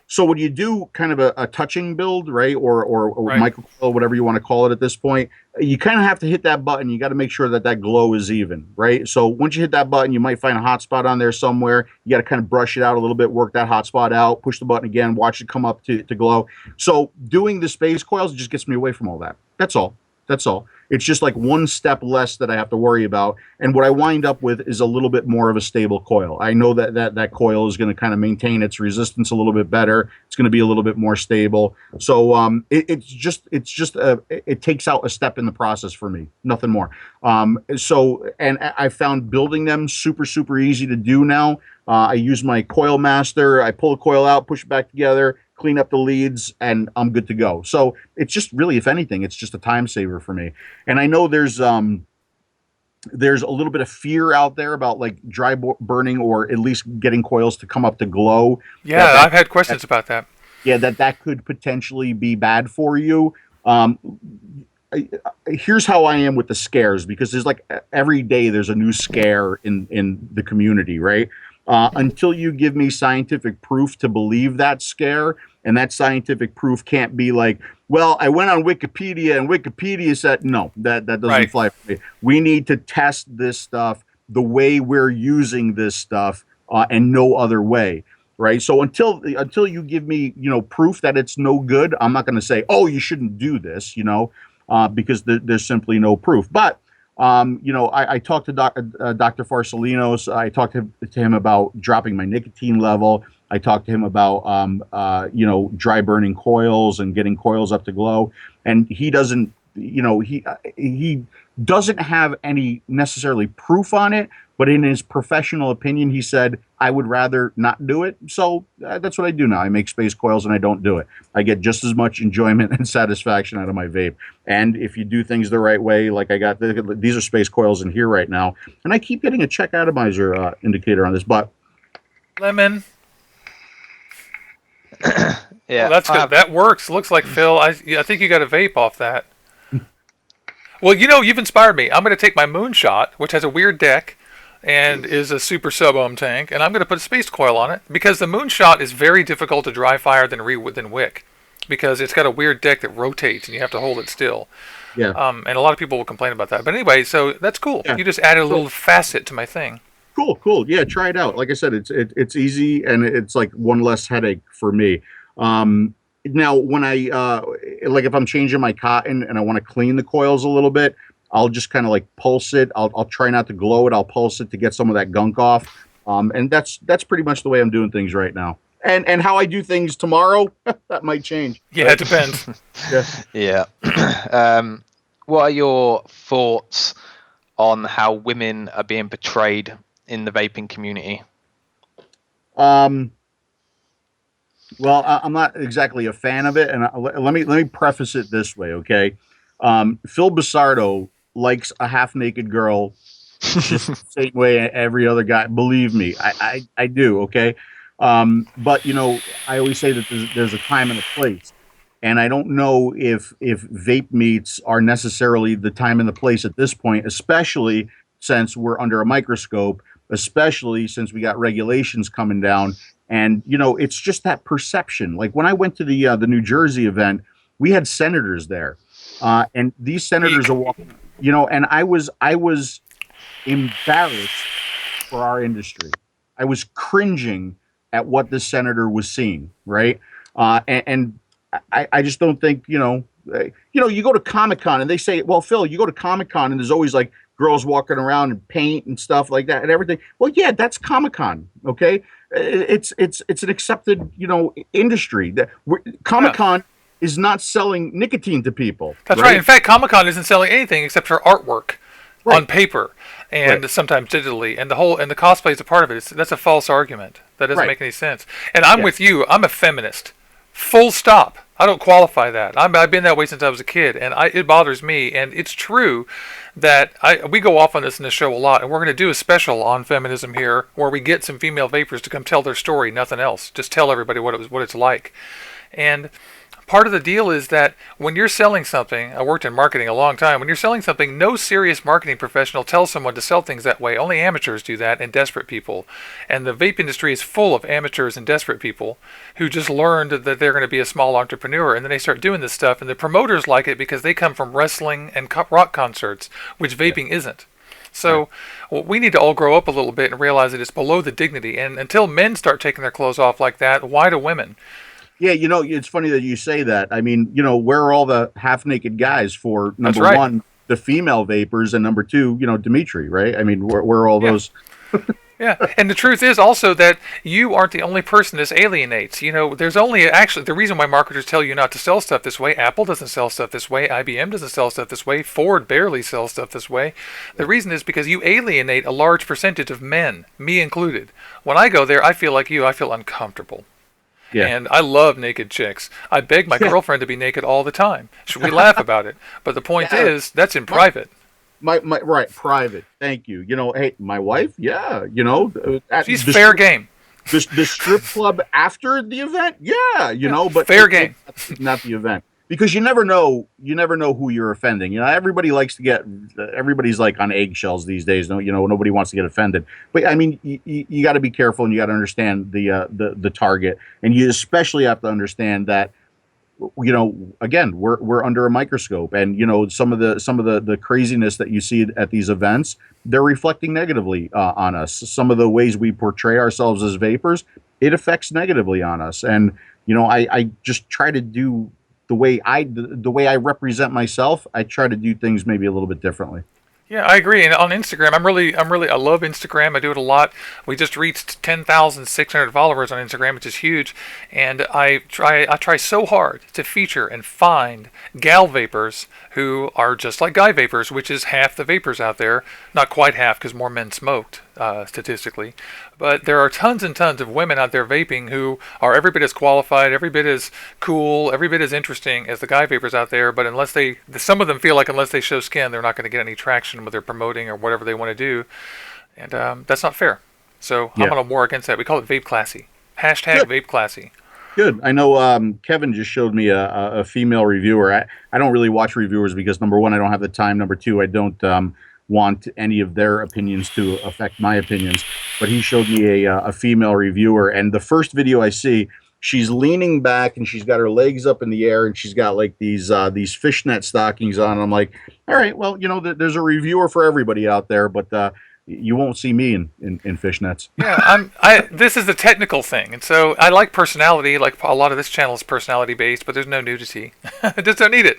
so when you do kind of a touching build, right, or Right. micro coil, whatever you want to call it at this point, you kind of have to hit that button. You got to make sure that that glow is even, right? So once you hit that button, you might find a hot spot on there somewhere. You got to kind of brush it out a little bit, work that hot spot out, push the button again, watch it come up to glow. So doing the space coils just gets me away from all that. That's all. That's all. It's just like one step less that I have to worry about. And what I wind up with is a little bit more of a stable coil. I know that coil is going to kind of maintain its resistance a little bit better. It's going to be a little bit more stable. So it takes out a step in the process for me, nothing more. And I found building them super, super easy to do now. I use my coil master. I pull a coil out, push it back together, clean up the leads, and I'm good to go. So it's just really, if anything, it's just a time saver for me. And I know there's a little bit of fear out there about like dry burning, or at least getting coils to come up to glow. Yeah, I've had questions about that. Yeah, that could potentially be bad for you. Here's how I am with the scares, because there's like every day there's a new scare in the community, right? Until you give me scientific proof to believe that scare, and that scientific proof can't be like, well, I went on Wikipedia and Wikipedia said, no, that doesn't Right. fly for me. We need to test this stuff the way we're using this stuff, and no other way, right? So until you give me, proof that it's no good, I'm not going to say, oh, you shouldn't do this, because there's simply no proof. But I talked to Dr. Farsalinos. I talked to him about dropping my nicotine level. I talked to him about, dry burning coils and getting coils up to glow. And he doesn't, he doesn't have any necessarily proof on it, but in his professional opinion, he said, I would rather not do it. So that's what I do now. I make space coils and I don't do it. I get just as much enjoyment and satisfaction out of my vape. And if you do things the right way, like I got, these are space coils in here right now. And I keep getting a check atomizer indicator on this, but Lemon. Yeah, Well, that's good. That works. Looks like Phil. I think you got a vape off that. Well, you've inspired me. I'm going to take my Moonshot, which has a weird deck and is a super sub-ohm tank, and I'm going to put a space coil on it, because the Moonshot is very difficult to dry fire than wick, because it's got a weird deck that rotates and you have to hold it still. yeah. And a lot of people will complain about that. But anyway, so that's cool. Yeah. You just added a little facet to my thing. Cool. Yeah, try it out. Like I said, it's easy, and it's like one less headache for me. Now, when I like if I'm changing my cotton and I want to clean the coils a little bit, I'll just kind of like pulse it. I'll try not to glow it. I'll pulse it to get some of that gunk off. And that's pretty much the way I'm doing things right now. And how I do things tomorrow, that might change. Yeah, it depends. Yeah. Yeah. What are your thoughts on how women are being portrayed in the vaping community? Well, I'm not exactly a fan of it, and let me preface it this way, okay? Phil Busardo likes a half-naked girl just the same way every other guy. Believe me, I do, okay? But I always say that there's a time and a place, and I don't know if vape meets are necessarily the time and the place at this point, especially since we're under a microscope, especially since we got regulations coming down. And it's just that perception. Like when I went to the New Jersey event, we had senators there, and these senators are walking. And I was embarrassed for our industry. I was cringing at what this senator was seeing. Right, and I just don't think you go to Comic-Con and they say, well, Phil, you go to Comic-Con and there's always like girls walking around in paint and stuff like that and everything. Well, yeah, that's Comic-Con. Okay. It's an accepted, industry. That Comic-Con is not selling nicotine to people. That's right. In fact, Comic-Con isn't selling anything except for artwork. on paper and Right. sometimes digitally, and the cosplay is a part of it. That's a false argument. That doesn't Right. make any sense. And I'm Yeah. with you. I'm a feminist. Full stop. I don't qualify that. I've been that way since I was a kid, and it bothers me. And it's true that we go off on this in the show a lot, and we're going to do a special on feminism here, where we get some female vapors to come tell their story, nothing else. Just tell everybody what it's like. And part of the deal is that when you're selling something, I worked in marketing a long time, when you're selling something, no serious marketing professional tells someone to sell things that way. Only amateurs do that and desperate people. And the vape industry is full of amateurs and desperate people who just learned that they're going to be a small entrepreneur, and then they start doing this stuff, and the promoters like it because they come from wrestling and rock concerts, which vaping isn't. So we need to all grow up a little bit and realize that it's below the dignity. And until men start taking their clothes off like that, why do women? Yeah, it's funny that you say that. I mean, where are all the half-naked guys for That's number right. one, the female vapors, and number two, Dimitri, right? I mean, where are all Yeah. those? Yeah, and the truth is also that you aren't the only person this alienates. There's only actually the reason why marketers tell you not to sell stuff this way. Apple doesn't sell stuff this way. IBM doesn't sell stuff this way. Ford barely sells stuff this way. The reason is because you alienate a large percentage of men, me included. When I go there, I feel like you. I feel uncomfortable. Yeah. And I love naked chicks. I beg my girlfriend to be naked all the time. We laugh about it. But the point Yeah. is, that's in private. My right, private. Thank you. Hey, my wife, yeah, at She's the fair game. the strip club after the event, yeah, but fair game. not the event. Because you never know who you're offending. Everybody likes to everybody's like on eggshells these days. No, nobody wants to get offended. But I mean, you got to be careful, and you got to understand the target, and you especially have to understand that, again, we're under a microscope, and some of the craziness that you see at these events, they're reflecting negatively on us. Some of the ways we portray ourselves as vapors, it affects negatively on us, and I just try to do the way I represent myself. I try to do things maybe a little bit differently. Yeah, I agree. And on Instagram, I love Instagram. I do it a lot. We just reached 10,600 followers on Instagram, which is huge. And I try so hard to feature and find gal vapors who are just like guy vapors, which is half the vapors out there. Not quite half, because more men smoked, statistically. But there are tons and tons of women out there vaping who are every bit as qualified, every bit as cool, every bit as interesting as the guy vapors out there. But some of them feel like unless they show skin, they're not going to get any traction with their promoting or whatever they want to do. And that's not fair. So I'm on a war against that. We call it vape classy. Hashtag vape classy. Good. I know Kevin just showed me a female reviewer. I don't really watch reviewers because, number one, I don't have the time. Number two, I don't want any of their opinions to affect my opinions. But he showed me a female reviewer, and the first video I see, she's leaning back and she's got her legs up in the air, and she's got like these fishnet stockings on. I'm like, all right, well, there's a reviewer for everybody out there, but you won't see me in fishnets. Yeah, this is a technical thing, and so I like personality. Like a lot of this channel is personality based, but there's no nudity. I just don't need it.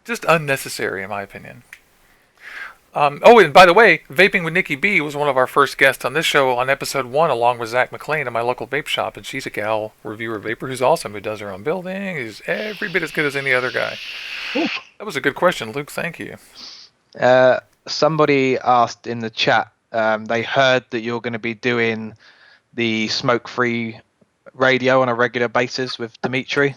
Just unnecessary, in my opinion. And by the way, Vaping with Nikki B was one of our first guests on this show on episode 1, along with Zach McLean in my local vape shop, and she's a gal reviewer vapor who's awesome, who does her own building, who's every bit as good as any other guy. Ooh. That was a good question, Luke. Thank you. Somebody asked in the chat, they heard that you're going to be doing the smoke-free radio on a regular basis with Dimitri.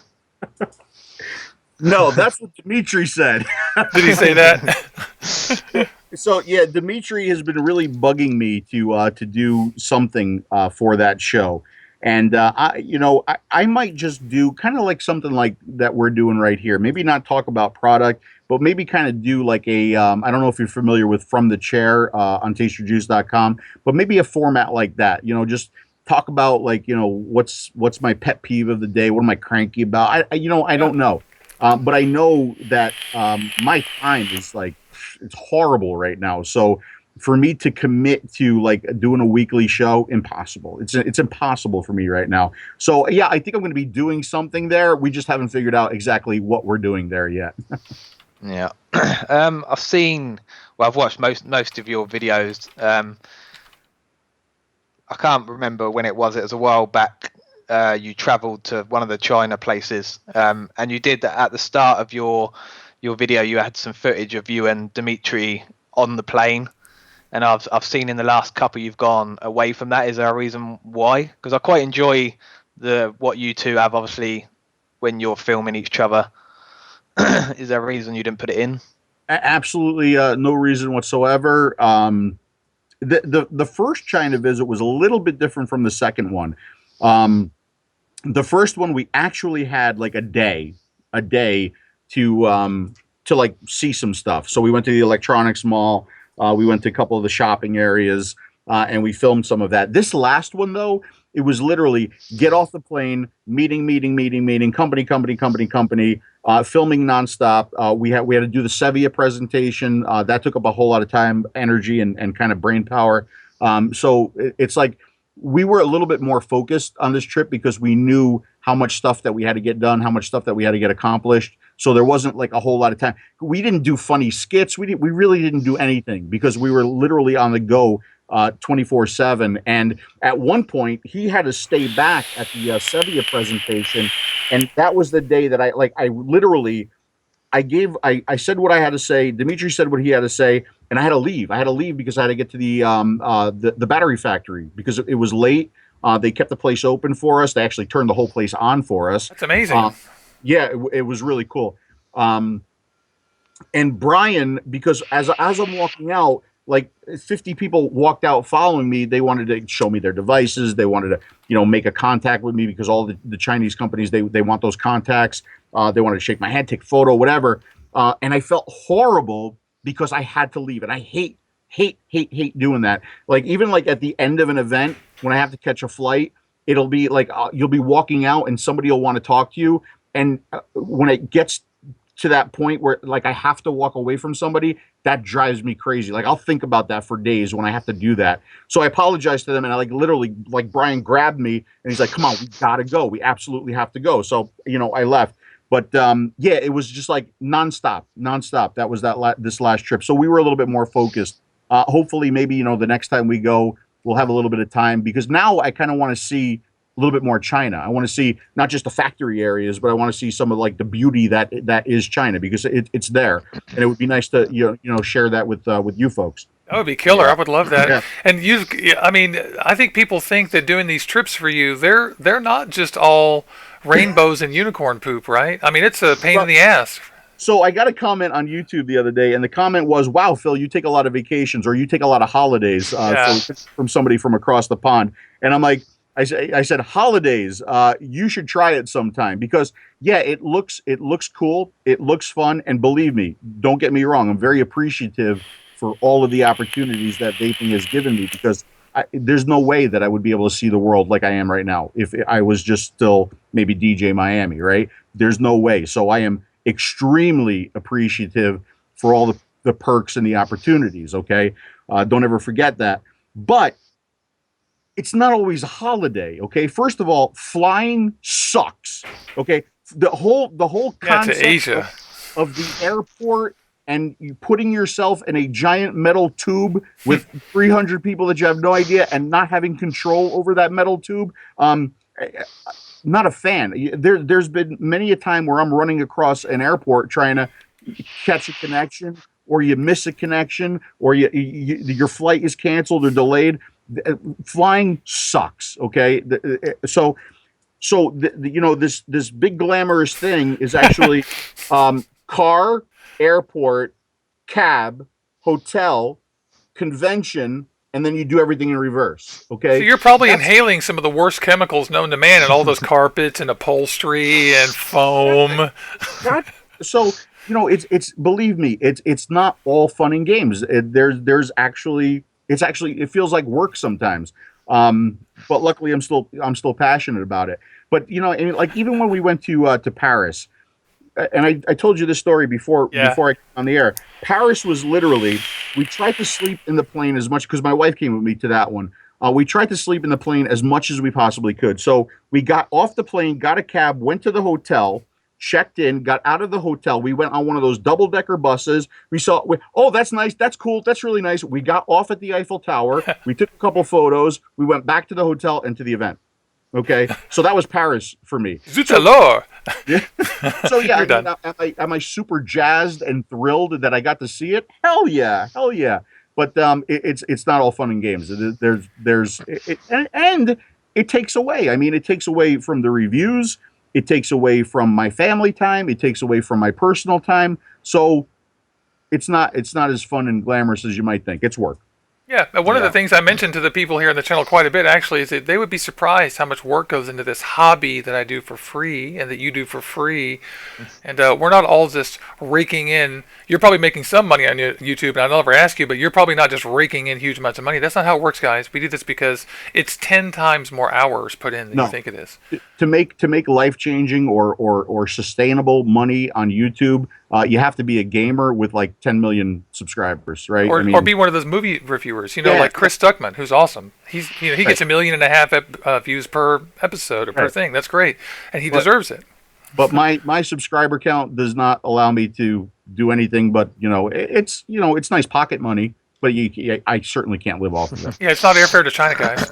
No, that's what Dimitri said. Did he say that? So yeah, Dimitri has been really bugging me to do something for that show, and I might just do kind of like something like that we're doing right here. Maybe not talk about product, but maybe kind of do like a I don't know if you're familiar with From the Chair on tasteyourjuice.com, but maybe a format like that. Just talk about like what's my pet peeve of the day. What am I cranky about? I don't know. But I know that my time is like, it's horrible right now. So for me to commit to like doing a weekly show, impossible. It's impossible for me right now. So yeah, I think I'm going to be doing something there. We just haven't figured out exactly what we're doing there yet. Yeah. I've watched most of your videos. I can't remember when it was. It was a while back. You traveled to one of the China places, and you did that at the start of your video. You had some footage of you and Dimitri on the plane. And I've seen in the last couple you've gone away from that. Is there a reason why? Because I quite enjoy what you two have, obviously, when you're filming each other. Is there a reason you didn't put it in? Absolutely no reason whatsoever. The first China visit was a little bit different from the second one. The first one we actually had like a day to like see some stuff. So we went to the electronics mall. We went to a couple of the shopping areas, and we filmed some of that. This last one, though, it was literally get off the plane, meeting, company, filming nonstop. We had to do the Sevilla presentation. That took up a whole lot of time, energy, and kind of brain power. So it's like we were a little bit more focused on this trip because we knew how much stuff that we had to get done, how much stuff that we had to get accomplished. So there wasn't like a whole lot of time. We didn't do funny skits. We really didn't do anything because we were literally on the go 24/7. And at one point, he had to stay back at the Sevilla presentation, and that was the day that I said what I had to say. Dimitri said what he had to say, and I had to leave. I had to leave because I had to get to the battery factory because it was late. They kept the place open for us. They actually turned the whole place on for us. That's amazing. Yeah, it was really cool. And Brian, because as I'm walking out, like 50 people walked out following me. They wanted to show me their devices. They wanted to, make a contact with me because all the Chinese companies, they want those contacts. They wanted to shake my hand, take a photo, whatever. And I felt horrible because I had to leave. And I hate doing that. Like even like at the end of an event, when I have to catch a flight, it'll be like you'll be walking out and somebody will want to talk to you. And when it gets to that point where like I have to walk away from somebody, that drives me crazy. Like I'll think about that for days when I have to do that. So I apologize to them, and I literally Brian grabbed me and he's like, "Come on, we gotta go. We absolutely have to go." So I left. But yeah, it was just like nonstop. That was this last trip. So we were a little bit more focused. Hopefully, maybe the next time we go, we'll have a little bit of time because now I kind of want to see a little bit more China. I want to see not just the factory areas, but I want to see some of like the beauty that is China because it's there, and it would be nice to share that with you folks. That would be killer. Yeah. I would love that. Yeah. And I think people think that doing these trips for you, they're not just all rainbows and unicorn poop, right? I mean, it's a pain in the ass. So I got a comment on YouTube the other day, and the comment was, "Wow, Phil, you take a lot of vacations or you take a lot of holidays." From somebody from across the pond, and I'm like, I said, holidays. You should try it sometime because yeah, it looks cool, it looks fun, and believe me, don't get me wrong, I'm very appreciative for all of the opportunities that vaping has given me because there's no way that I would be able to see the world like I am right now if I was just still maybe DJ Miami, right? There's no way. So I am extremely appreciative for all the perks and the opportunities. Okay, don't ever forget that, but it's not always a holiday, okay? First of all, flying sucks, okay? The whole concept to Asia. of the airport and you putting yourself in a giant metal tube with 300 people that you have no idea and not having control over that metal tube, not a fan. There's been many a time where I'm running across an airport trying to catch a connection, or you miss a connection, or your flight is canceled or delayed. Flying sucks. Okay, so this big glamorous thing is actually car, airport, cab, hotel, convention, and then you do everything in reverse. Okay, So you're probably inhaling some of the worst chemicals known to man, and all those carpets and upholstery and foam. So it's believe me, it's not all fun and games. There's actually. It feels like work sometimes, but luckily I'm still passionate about it. But like even when we went to Paris, and I told you this story before I came on the air. Paris was literally, we tried to sleep in the plane as much because my wife came with me to that one. We tried to sleep in the plane as much as we possibly could. So we got off the plane, got a cab, went to the hotel, checked in, got out of the hotel. We went on one of those double-decker buses. We saw, oh, that's nice. That's cool. That's really nice. We got off at the Eiffel Tower. We took a couple photos. We went back to the hotel and to the event. Okay, so that was Paris for me. Zut alors. Yeah. So yeah, You're done. am I super jazzed and thrilled that I got to see it? Hell yeah, hell yeah. But it's not all fun and games. And it takes away. I mean, it takes away from the reviews. It takes away from my family time. It takes away from my personal time. So it's not as fun and glamorous as you might think. It's work. Yeah, one of the things I mentioned to the people here on the channel quite a bit actually is that they would be surprised how much work goes into this hobby that I do for free and that you do for free. And we're not all just raking in. You're probably making some money on YouTube, and I'll never ask you, but you're probably not just raking in huge amounts of money. That's not how it works, guys. We do this because it's 10 times more hours put in than you think it is. To make life changing or sustainable money on YouTube, you have to be a gamer with like 10 million subscribers, right? Or be one of those movie reviewers, like Chris Stuckman, who's awesome. He gets 1.5 million views per episode or per thing. That's great, and he deserves it. But my subscriber count does not allow me to do anything. But it's nice pocket money. But I certainly can't live off of it. Yeah, it's not airfare to China, guys.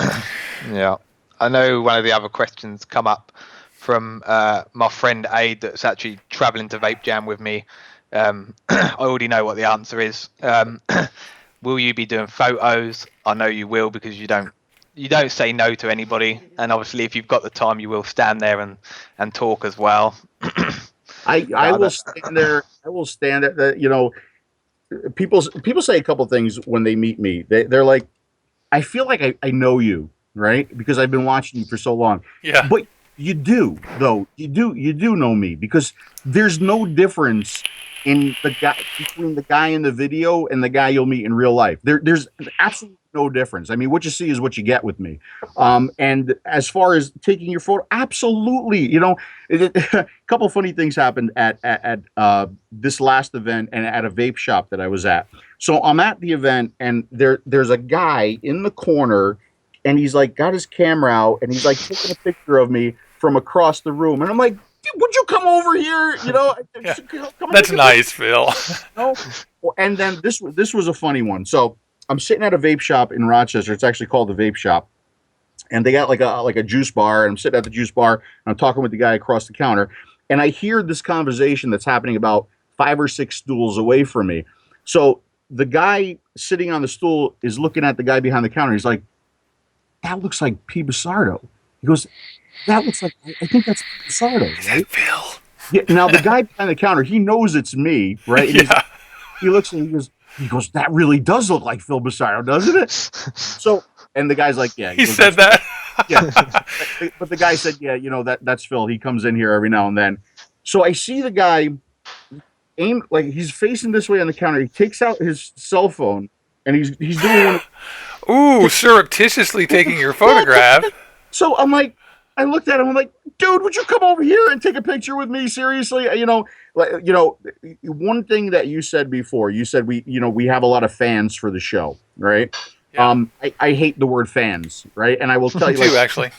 Yeah, I know one of the other questions come up from my friend Aid that's actually traveling to Vape Jam with me. I already know what the answer is. Will you be doing photos? I know you will, because you don't say no to anybody, and obviously if you've got the time you will stand there and talk as well. I will stand there. I will stand there. People say a couple things when they meet me. They're like, I feel like I know you, right? Because I've been watching you for so long. Yeah. But you do, though. You do know me, because there's no difference in between the guy in the video and the guy you'll meet in real life. There's absolutely no difference. I mean, what you see is what you get with me. And as far as taking your photo, absolutely. A couple funny things happened at this last event and at a vape shop that I was at. So I'm at the event, and there's a guy in the corner, and he's like got his camera out, and he's like taking a picture of me from across the room, and I'm like, would you come over here? Yeah. That's nice, Phil. And then this was a funny one. So I'm sitting at a vape shop in Rochester. It's actually called the Vape Shop, and they got like a juice bar. And I'm sitting at the juice bar, and I'm talking with the guy across the counter, and I hear this conversation that's happening about 5 or 6 stools away from me. So the guy sitting on the stool is looking at the guy behind the counter. He's like, "That looks like P. Busardo." He goes, "That looks like, I think that's Busardo, right?" Phil. Yeah. Now the guy behind the counter, he knows it's me, right? And Yeah. he looks and he goes, "That really does look like Phil Busardo, doesn't it?" So, and the guy's like, "Yeah." He said that. Yeah. But the guy said, "Yeah, that's Phil. He comes in here every now and then." So I see the guy aim, like he's facing this way on the counter. He takes out his cell phone, and he's doing one. Ooh, surreptitiously taking your photograph. So I'm like, I looked at him. I'm like, "Dude, would you come over here and take a picture with me? Seriously?" One thing that you said before, you said we have a lot of fans for the show, right? Yeah. I hate the word fans, right? And I will tell you, too, actually.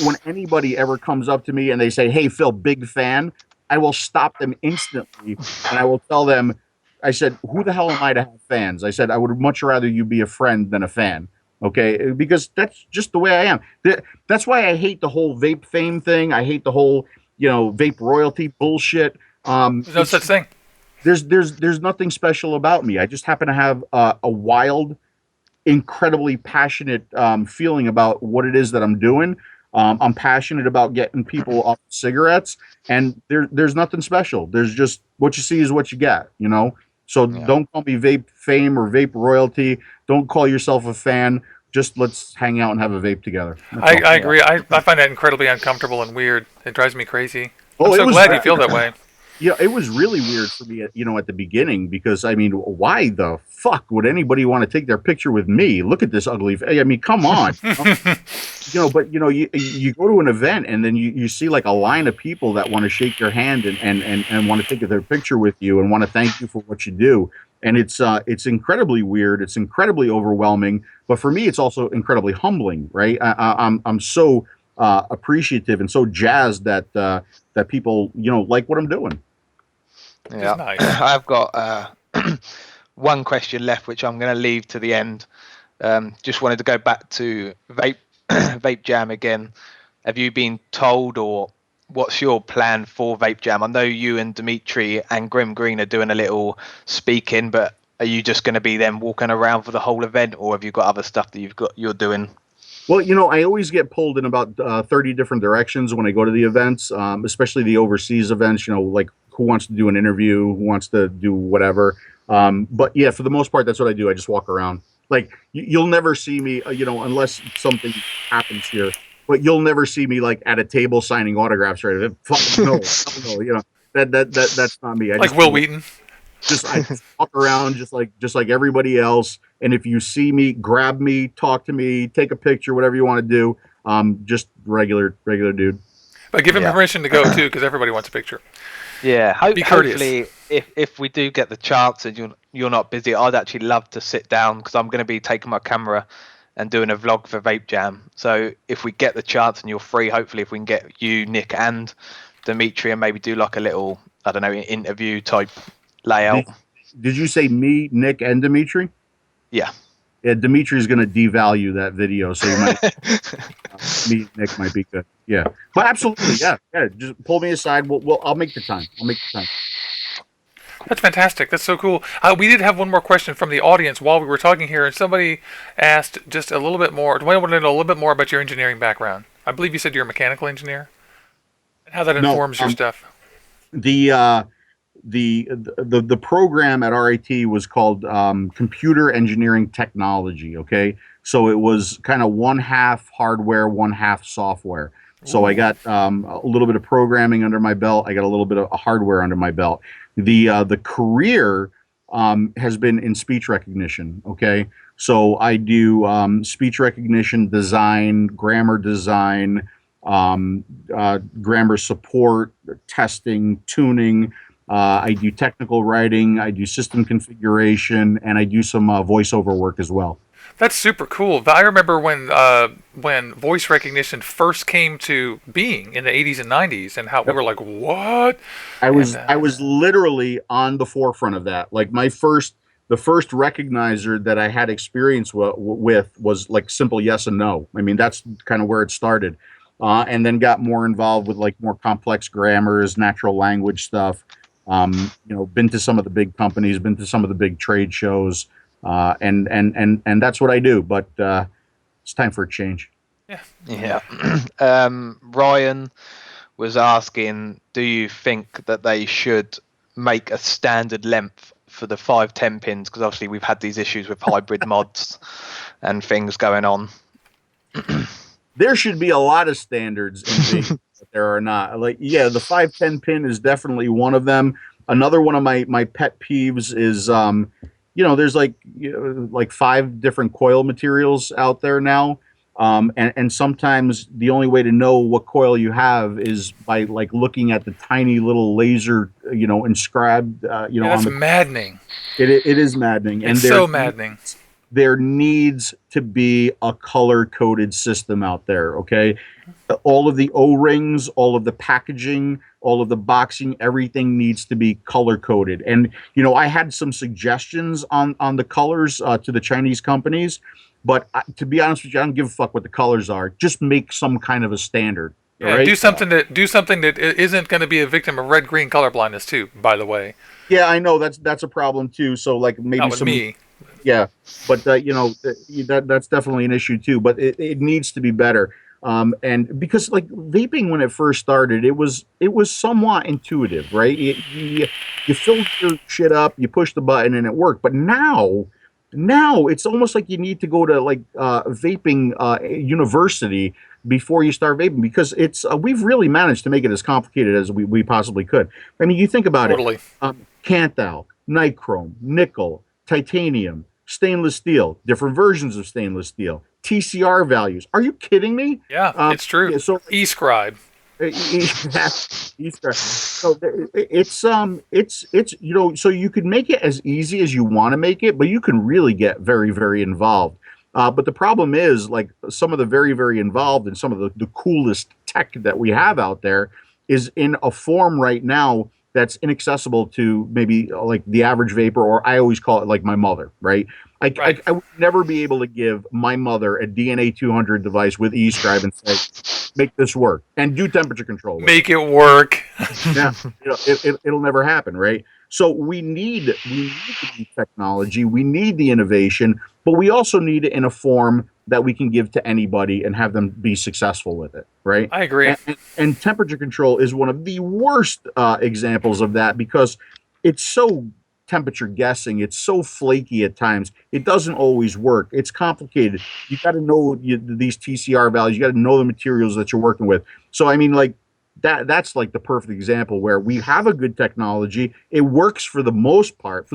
when anybody ever comes up to me and they say, "Hey, Phil, big fan," I will stop them instantly, and I will tell them, I said, "Who the hell am I to have fans?" I said, "I would much rather you be a friend than a fan." Okay, because that's just the way I am. That's why I hate the whole vape fame thing. I hate the whole, vape royalty bullshit. There's no such thing. There's nothing special about me. I just happen to have a wild, incredibly passionate feeling about what it is that I'm doing. I'm passionate about getting people off cigarettes, and there's nothing special. There's just what you see is what you get, So don't call me vape fame or vape royalty. Don't call yourself a fan. Just let's hang out and have a vape together. I agree. I find that incredibly uncomfortable and weird. It drives me crazy. Oh, I'm so glad you feel that way. Yeah, it was really weird for me, at the beginning, because I mean, why the fuck would anybody want to take their picture with me? Look at this ugly. I mean, come on. But you go to an event and then you see like a line of people that want to shake your hand and want to take their picture with you and want to thank you for what you do. And it's incredibly weird. It's incredibly overwhelming. But for me, it's also incredibly humbling, right? I'm so appreciative and so jazzed that people like what I'm doing. Yeah, Nice. I've got one question left, which I'm going to leave to the end. Just wanted to go back to vape Jam again. have you been told, or what's your plan for Vape Jam? I know you and Dimitri and Grim Green are doing a little speaking, but are you just going to be then walking around for the whole event, or have you got other stuff that you're doing? Well, I always get pulled in about 30 different directions when I go to the events, especially the overseas events, like who wants to do an interview, who wants to do whatever. But yeah, for the most part, that's what I do. I just walk around. Like you'll never see me, unless something happens here, but you'll never see me like at a table signing autographs, right? No, no, that's not me. Like Will Wheaton. I just walk around just like everybody else. And if you see me, grab me, talk to me, take a picture, whatever you want to do. Just regular dude. But give him permission to go too, because everybody wants a picture. Yeah, Be courteous. hopefully, if we do get the chance and you're not busy, I'd actually love to sit down, because I'm going to be taking my camera and doing a vlog for Vape Jam. So if we get the chance and you're free, hopefully if we can get you, Nick, and Dimitri, and maybe do like a little, I don't know, interview type layout. Did you say me, Nick, and Dimitri? Yeah. Yeah, Dimitri's going to devalue that video, so you might me and Nick might be good. Yeah, but absolutely, yeah. Just pull me aside. I'll make the time. That's fantastic. That's so cool. We did have one more question from the audience while we were talking here, and somebody asked just a little bit more. Do I want to know a little bit more about your engineering background? I believe you said you're a mechanical engineer, and how that informs your stuff. The program at RIT was called Computer Engineering Technology. Okay, so it was kind of one half hardware, one half software. So I got a little bit of programming under my belt. I got a little bit of hardware under my belt. The career has been in speech recognition. Okay, so I do speech recognition design, grammar design, grammar support, testing, tuning. I do technical writing, I do system configuration, and I do some voiceover work as well. That's super cool. I remember when voice recognition first came to being in the 80s and 90s, and how we were like, "What?" I was literally on the forefront of that. Like the first recognizer that I had experience with was like simple yes and no. I mean, that's kind of where it started, and then got more involved with like more complex grammars, natural language stuff. Been to some of the big companies, been to some of the big trade shows, and that's what I do. But it's time for a change. Yeah. Ryan was asking, do you think that they should make a standard length for the 510 pins? Because obviously we've had these issues with hybrid mods and things going on. There should be a lot of standards in vaping, but there are not. Like, yeah, the 510 pin is definitely one of them. Another one of my pet peeves is, there's like 5 different coil materials out there now, and sometimes the only way to know what coil you have is by like looking at the tiny little laser, inscribed, That's maddening. It is maddening. It's so maddening. There needs to be a color-coded system out there, okay? All of the O-rings, all of the packaging, all of the boxing, everything needs to be color-coded. And, I had some suggestions on the colors to the Chinese companies, but to be honest with you, I don't give a fuck what the colors are. Just make some kind of a standard. Yeah, right? do something that isn't going to be a victim of red-green color blindness too, by the way. Yeah, I know that's a problem too. So like maybe Not with me. Yeah, but that's definitely an issue too. But it needs to be better. And because like vaping when it first started, it was somewhat intuitive, right? You filled your shit up, you push the button, and it worked. But now it's almost like you need to go to like vaping university before you start vaping, because it's we've really managed to make it as complicated as we possibly could. I mean, you think about it. Canthal, nichrome, nickel, titanium, stainless steel, different versions of stainless steel, TCR values. Are you kidding me? Yeah, it's true. Yeah, so eScribe. eScribe. So it's so you could make it as easy as you want to make it, but you can really get very, very involved. But the problem is, like, some of the very, very involved and some of the coolest tech that we have out there is in a form right now that's inaccessible to maybe like the average vapor, or I always call it like my mother, right? Right. I would never be able to give my mother a DNA 200 device with eScribe and say, make this work and do temperature control with it. Make it work. Yeah, it'll never happen, right? So we need the new technology, we need the innovation, but we also need it in a form that we can give to anybody and have them be successful with it, right? I agree. And temperature control is one of the worst examples of that because it's so temperature guessing, it's so flaky at times. It doesn't always work. It's complicated. You got to know these TCR values. You got to know the materials that you're working with. So I mean, like that's like the perfect example where we have a good technology. It works for the most part,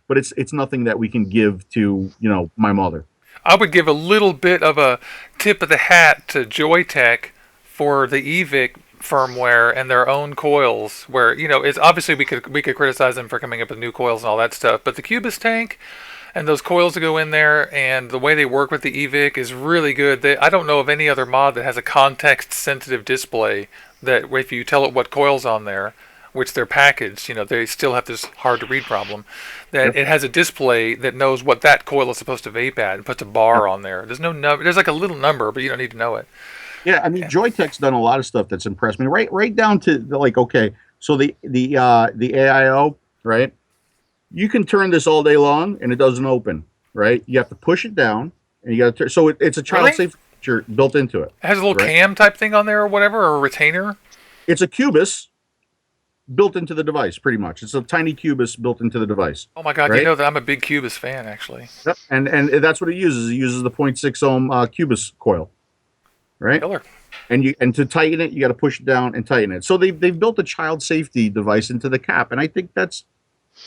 but it's nothing that we can give to, my mother. I would give a little bit of a tip of the hat to Joytech for the EVIC firmware and their own coils. Where it's obviously we could criticize them for coming up with new coils and all that stuff, but the Cubis tank and those coils that go in there and the way they work with the EVIC is really good. I don't know of any other mod that has a context-sensitive display that if you tell it what coil's on there, which they're packaged, they still have this hard-to-read problem, that Yep. it has a display that knows what that coil is supposed to vape at and puts a bar on there. There's no number. There's like a little number, but you don't need to know it. Yeah, I mean, Yeah. Joytech's done a lot of stuff that's impressed me. Right down to like, okay, so the AIO, right? You can turn this all day long and it doesn't open, right? You have to push it down and you got to turn. So it's a child Really? safe feature built into it. It has a little Right. cam type thing on there or whatever, or a retainer. It's a Cubis built into the device, pretty much. It's a tiny Cubis built into the device. Oh my God, you Right. know that I'm a big Cubis fan, actually. Yep. And that's what it uses. It uses the 0.6 ohm Cubis coil, right? Killer. And to tighten it, you got to push it down and tighten it. So they've built a child safety device into the cap, and I think that's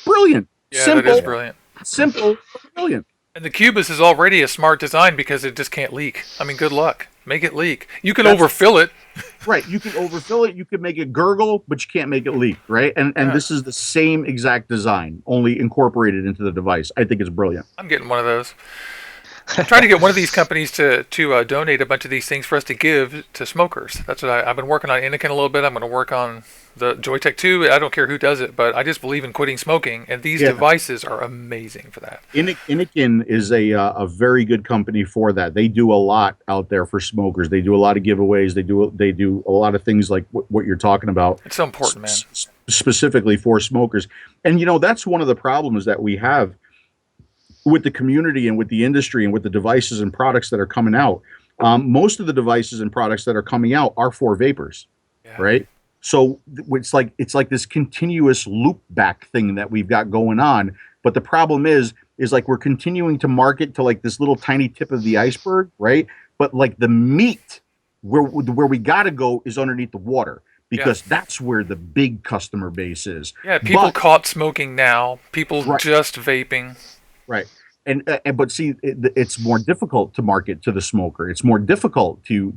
brilliant. Yeah, Simple, that is brilliant. simple, but brilliant. And the Cubis is already a smart design because it just can't leak. I mean, good luck. Make it leak. You can That's- overfill it. Right. You can overfill it, you can make it gurgle, but you can't make it leak, right? And Yeah. this is the same exact design, only incorporated into the device. I think it's brilliant. I'm getting one of those. I'm trying to get one of these companies to donate a bunch of these things for us to give to smokers. That's what I've been working on Anakin a little bit. I'm going to work on the Joytech 2. I don't care who does it, but I just believe in quitting smoking, and these Yeah. devices are amazing for that. Anakin is a very good company for that. They do a lot out there for smokers. They do a lot of giveaways. They do a lot of things like what you're talking about. It's so important, man. Specifically for smokers. And that's one of the problems that we have with the community and with the industry and with the devices and products that are coming out. Most of the devices and products that are coming out are for vapors, Yeah. right? So it's like this continuous loop back thing that we've got going on. But the problem is like we're continuing to market to like this little tiny tip of the iceberg, right? But like the meat where we got to go is underneath the water because that's where the big customer base is. Yeah, people But- caught smoking now. People Right. just vaping. Right. But see, it's more difficult to market to the smoker. It's more difficult to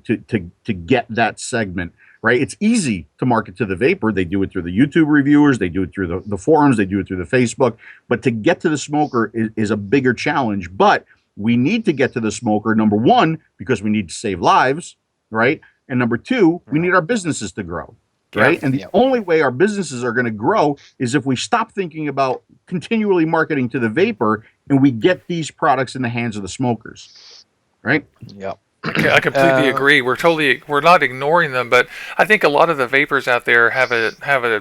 get that segment, right? It's easy to market to the vapor. They do it through the YouTube reviewers. They do it through the forums. They do it through the Facebook. But to get to the smoker is a bigger challenge. But we need to get to the smoker, number one, because we need to save lives, right? And number two, we need our businesses to grow. Right. And the only way our businesses are going to grow is if we stop thinking about continually marketing to the vapor and we get these products in the hands of the smokers. Right. Yep. I completely agree. We're not ignoring them, but I think a lot of the vapors out there have a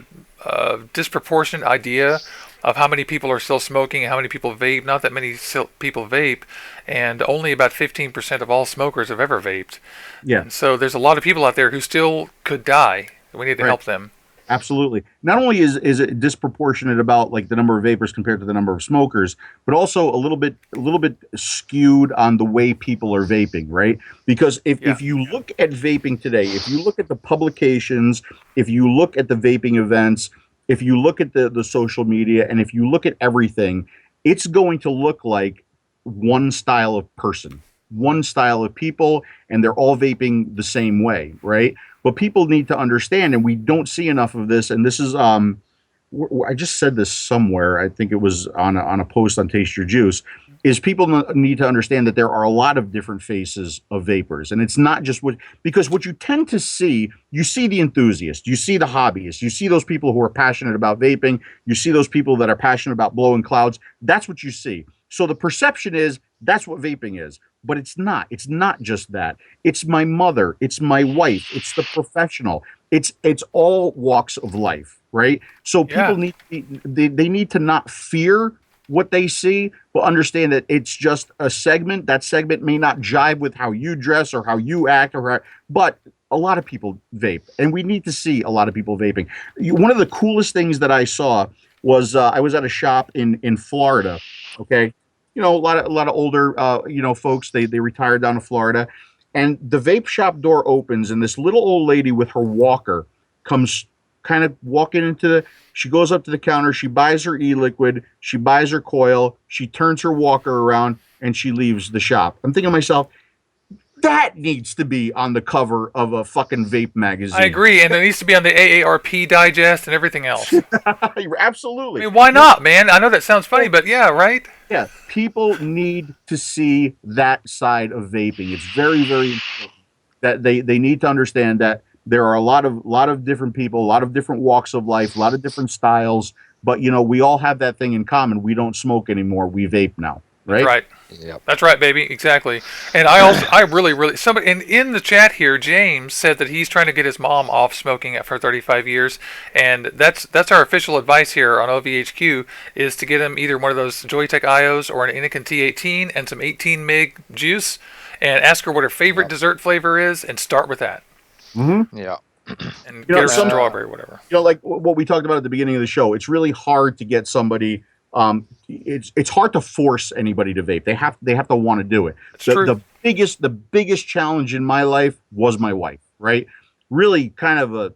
disproportionate idea of how many people are still smoking and how many people vape. Not that many people vape, and only about 15% of all smokers have ever vaped. Yeah. And so there's a lot of people out there who still could die. We need to help them. Absolutely. Not only is it disproportionate about like the number of vapors compared to the number of smokers, but also a little bit skewed on the way people are vaping, right? Because if you look at vaping today, if you look at the publications, if you look at the vaping events, if you look at the social media, and if you look at everything, it's going to look like one style of person, one style of people, and they're all vaping the same way, right? But people need to understand, and we don't see enough of this. And this is, I just said this somewhere. I think it was on a post on Taste Your Juice. Is people need to understand that there are a lot of different faces of vapors, and it's not just because what you tend to see, you see the enthusiast, you see the hobbyist, you see those people who are passionate about vaping, you see those people that are passionate about blowing clouds. That's what you see. So the perception is that's what vaping is, but it's not. It's not just that. It's my mother, it's my wife, it's the professional. It's all walks of life, right? So Yeah. people they need to not fear what they see, but understand that it's just a segment. That segment may not jive with how you dress or how you act, but a lot of people vape, and we need to see a lot of people vaping. One of the coolest things that I saw was I was at a shop in Florida. Okay, a lot of older folks. They retired down to Florida, and the vape shop door opens, and this little old lady with her walker comes kind of walking into the. She goes up to the counter. She buys her e-liquid. She buys her coil. She turns her walker around, and she leaves the shop. I'm thinking to myself, that needs to be on the cover of a fucking vape magazine. I agree, and it needs to be on the AARP digest and everything else. I Absolutely. mean, why not, man? I know that sounds funny, but yeah, right? Yeah, people need to see that side of vaping. It's very, very important that they need to understand that there are a lot of different people, a lot of different walks of life, a lot of different styles, but we all have that thing in common. We don't smoke anymore. We vape now, That's right? right. Yep. That's right, baby. Exactly. And I really, somebody in the chat here, James said that he's trying to get his mom off smoking for 35 years, and that's our official advice here on OVHQ is to get him either one of those Joytech IOs or an Inikin T18 and some 18 mig juice, and ask her what her favorite dessert flavor is, and start with that, Mm-hmm. Yeah. and get her some some strawberry, whatever. like what we talked about at the beginning of the show, it's really hard to get somebody. It's hard to force anybody to vape. They have to want to do it. It's true. The biggest challenge in my life was my wife. Right, really kind of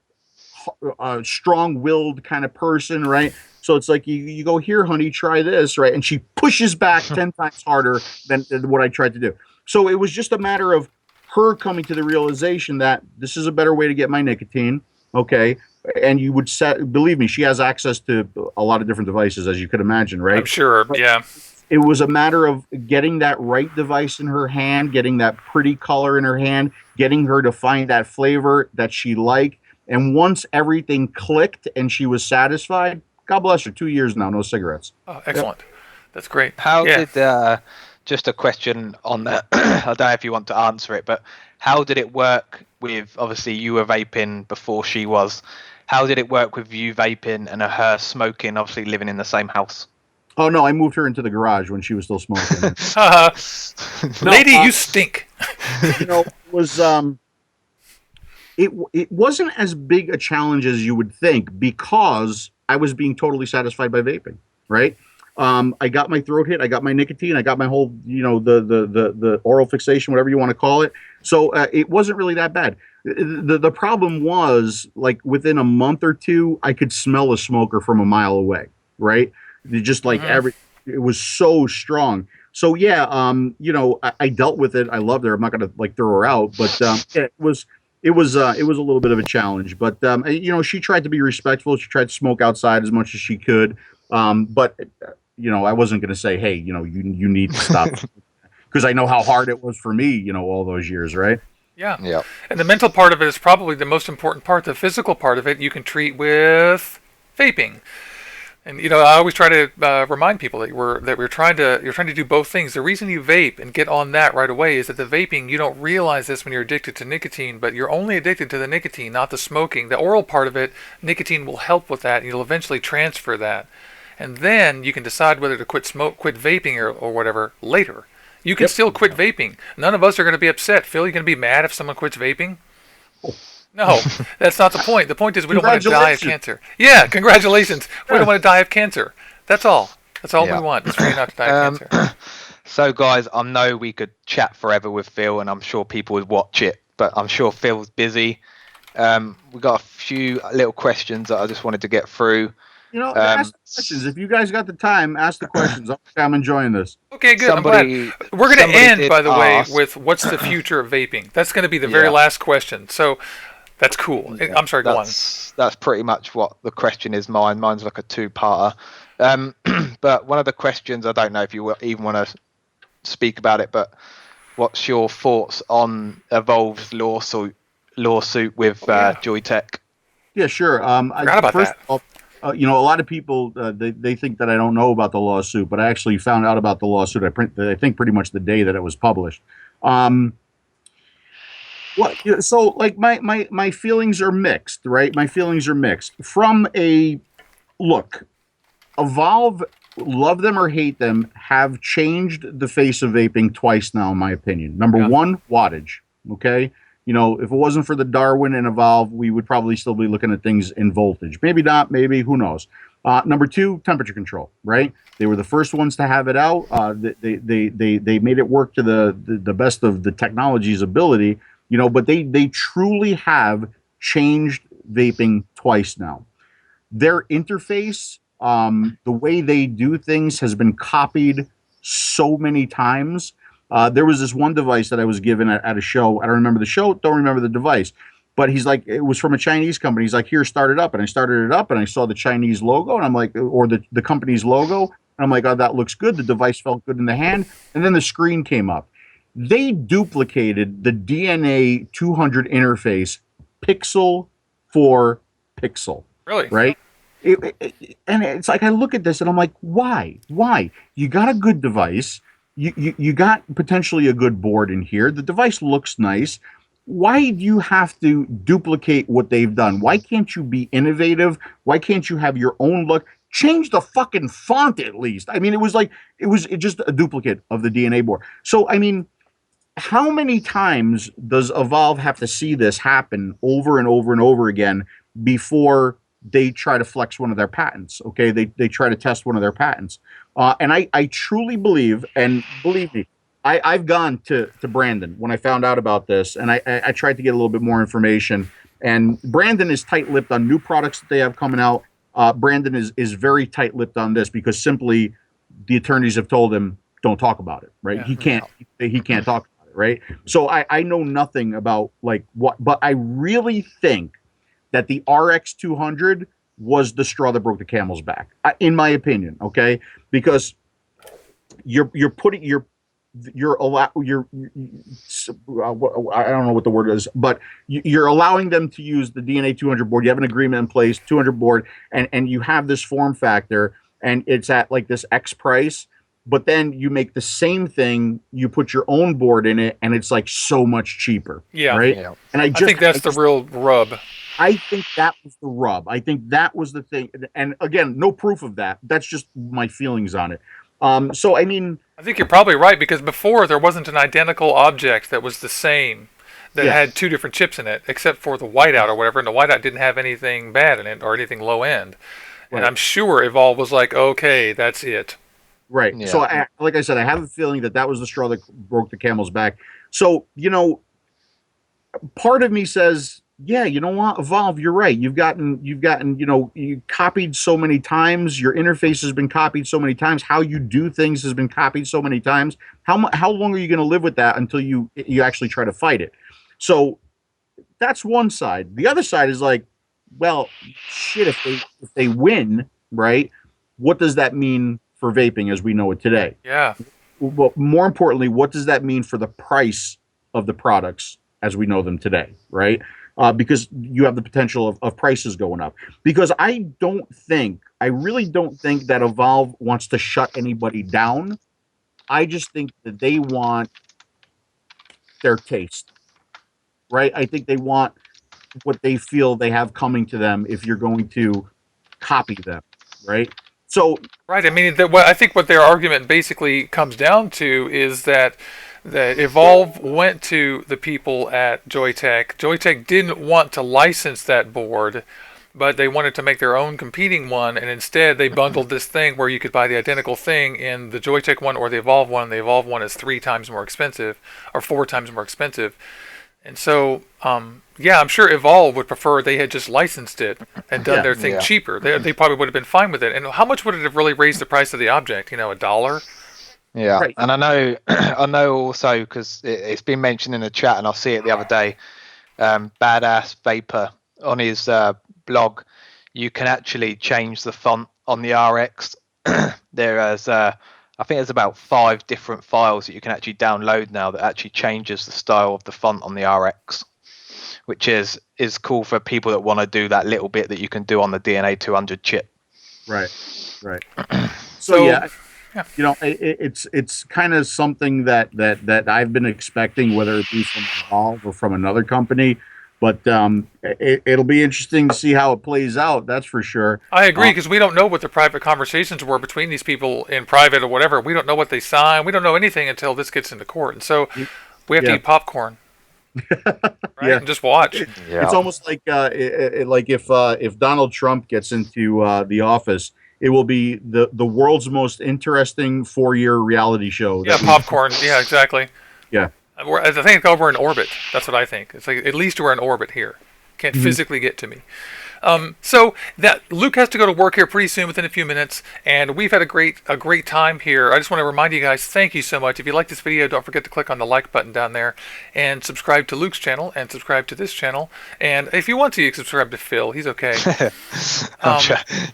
a strong-willed kind of person. Right, so it's like you go here, honey, try this. Right, and she pushes back 10 times harder than what I tried to do. So it was just a matter of her coming to the realization that this is a better way to get my nicotine. Okay. And you would believe me, she has access to a lot of different devices, as you could imagine, right? I'm sure. Yeah. It was a matter of getting that right device in her hand, getting that pretty color in her hand, getting her to find that flavor that she liked. And once everything clicked and she was satisfied, God bless her, 2 years now, no cigarettes. Oh, excellent. That's great. How Yeah. did just a question on that? I don't know if you want to answer it, but how did it work with, obviously you were vaping before she was. How did it work with you vaping and her smoking, obviously living in the same house? Oh no, I moved her into the garage when she was still smoking. Haha. No, Lady, you stink. it was it wasn't as big a challenge as you would think because I was being totally satisfied by vaping, right? I got my throat hit, I got my nicotine, I got my whole, the oral fixation, whatever you want to call it. So it wasn't really that bad. The problem was, like, within a month or two, I could smell a smoker from a mile away, right? Just like it was so strong. So yeah, I dealt with it. I loved her. I'm not gonna like throw her out, but it was a little bit of a challenge. But she tried to be respectful. She tried to smoke outside as much as she could. But I wasn't gonna say, hey, you need to stop, because I know how hard it was for me, all those years, right? Yeah. Yeah. And the mental part of it is probably the most important part. The physical part of it you can treat with vaping. And I always try to remind people that you're trying to do both things. The reason you vape and get on that right away is that the vaping, you don't realize this when you're addicted to nicotine, but you're only addicted to the nicotine, not the smoking. The oral part of it, nicotine will help with that, and you'll eventually transfer that. And then you can decide whether to quit vaping or whatever later. You can still quit vaping. None of us are going to be upset. Phil, you going to be mad if someone quits vaping? No, that's not the point. The point is we don't want to die of cancer. Yeah, congratulations. We don't want to die of cancer. That's all. That's all we want. Is for you not to die of cancer. So, guys, I know we could chat forever with Phil, and I'm sure people would watch it, but I'm sure Phil's busy. We've got a few little questions that I just wanted to get through. Ask the questions. If you guys got the time, ask the questions. I'm enjoying this. Okay, good. I'm glad. We're going to end, by the way, with what's the future of vaping. That's going to be the very last question. So that's cool. I'm sorry, go on. That's pretty much what the question is. Mine's like a two-parter. But one of the questions, I don't know if you even want to speak about it, but what's your thoughts on Evolve's lawsuit with Joytech? Yeah, sure. Forgot about that. a lot of people they think that I don't know about the lawsuit, but I actually found out about the lawsuit. I think pretty much the day that it was published. Um, so like my feelings are mixed, right? My feelings are mixed. From a look, Evolve, love them or hate them, have changed the face of vaping twice now, in my opinion. Number Yeah. one, wattage. Okay. If it wasn't for the Darwin and Evolve, we would probably still be looking at things in voltage. Maybe not, maybe, who knows. Number two, temperature control, right? They were the first ones to have it out. They made it work to the best of the technology's ability, but they truly have changed vaping twice now. Their interface, the way they do things, has been copied so many times. There was this one device that I was given at a show. I don't remember the show, don't remember the device, but he's like, it was from a Chinese company. He's like, here, start it up. And I started it up and I saw the Chinese logo and I'm like, or the company's logo. And I'm like, oh, that looks good. The device felt good in the hand. And then the screen came up. They duplicated the DNA 200 interface pixel for pixel. Really? Right? And it's like I look at this and I'm like, why? Why? You got a good device. You got potentially a good board in here. The device looks nice. Why do you have to duplicate what they've done? Why can't you be innovative? Why can't you have your own look? Change the fucking font at least. I mean, it was just a duplicate of the DNA board. So I mean, how many times does Evolve have to see this happen over and over and over again before they try to flex one of their patents? Okay, they try to test one of their patents, and I truly believe, and believe me, I've gone to Brandon when I found out about this, and I tried to get a little bit more information. And Brandon is tight-lipped on new products that they have coming out. Brandon is very tight-lipped on this because simply the attorneys have told him don't talk about it. Right? Yeah. He can't talk about it. Right? So I know nothing about like what, but I really think that the RX 200 was the straw that broke the camel's back, in my opinion. Okay, because you're putting you're allow you're I don't know what the word is, but you're allowing them to use the DNA 200 board. You have an agreement in place, 200 board, and you have this form factor, and it's at like this X price. But then you make the same thing, you put your own board in it, and it's like so much cheaper. Yeah. Right. Yeah. And I think that's the real rub. I think that was the rub. I think that was the thing. And again, no proof of that. That's just my feelings on it. So, I mean, I think you're probably right because before there wasn't an identical object that was the same that Yeah. had two different chips in it, except for the whiteout or whatever, and the whiteout didn't have anything bad in it or anything low end. And Right. I'm sure Evolve was like, okay, that's it. Right. Yeah. So, like I said, I have a feeling that was the straw that broke the camel's back. So, part of me says, yeah, you know what, Evolve, you're right. You've gotten, you copied so many times. Your interface has been copied so many times. How you do things has been copied so many times. How long are you going to live with that until you actually try to fight it? So that's one side. The other side is like, well, shit, if they win, right? What does that mean for vaping as we know it today? Yeah. Well, more importantly, what does that mean for the price of the products as we know them today, right? Because you have the potential of prices going up. Because I really don't think that Evolve wants to shut anybody down. I just think that they want their taste, right? I think they want what they feel they have coming to them if you're going to copy them, right? So Right. I mean, I think what their argument basically comes down to is that Evolve went to the people at Joytech. Joytech didn't want to license that board, but they wanted to make their own competing one, and instead they bundled this thing where you could buy the identical thing in the Joytech one or the Evolve one. The Evolve one is 3 times more expensive, or 4 times more expensive. And so, yeah, I'm sure Evolve would prefer they had just licensed it and done Yeah. their thing Yeah. cheaper. They probably would have been fine with it. And how much would it have really raised the price of the object? $1? Yeah, Right. and I know, I know also because it's been mentioned in the chat, and I see it the other day. Badass Vaper on his blog, you can actually change the font on the RX. There's, I think there's about 5 different files that you can actually download now that actually changes the style of the font on the RX, which is cool for people that want to do that little bit that you can do on the DNA 200 chip. Right. So So, yeah, yeah. it's kind of something that I've been expecting, whether it be from Evolve or from another company. But it'll be interesting to see how it plays out. That's for sure. I agree, because we don't know what the private conversations were between these people in private or whatever. We don't know what they signed. We don't know anything until this gets into court. And so we have to Yeah. eat popcorn, right? Yeah. And just watch. It's almost like like if Donald Trump gets into the office, it will be the world's most interesting 4-year reality show. Yeah, popcorn. Yeah, exactly. Yeah. I think we're in orbit. That's what I think. It's like at least we're in orbit here. Can't physically get to me. So that Luke has to go to work here pretty soon, within a few minutes, and we've had a great time here. I just want to remind you guys, thank you so much. If you like this video, don't forget to click on the like button down there, and subscribe to Luke's channel, and subscribe to this channel. And if you want to, you can subscribe to Phil. He's okay.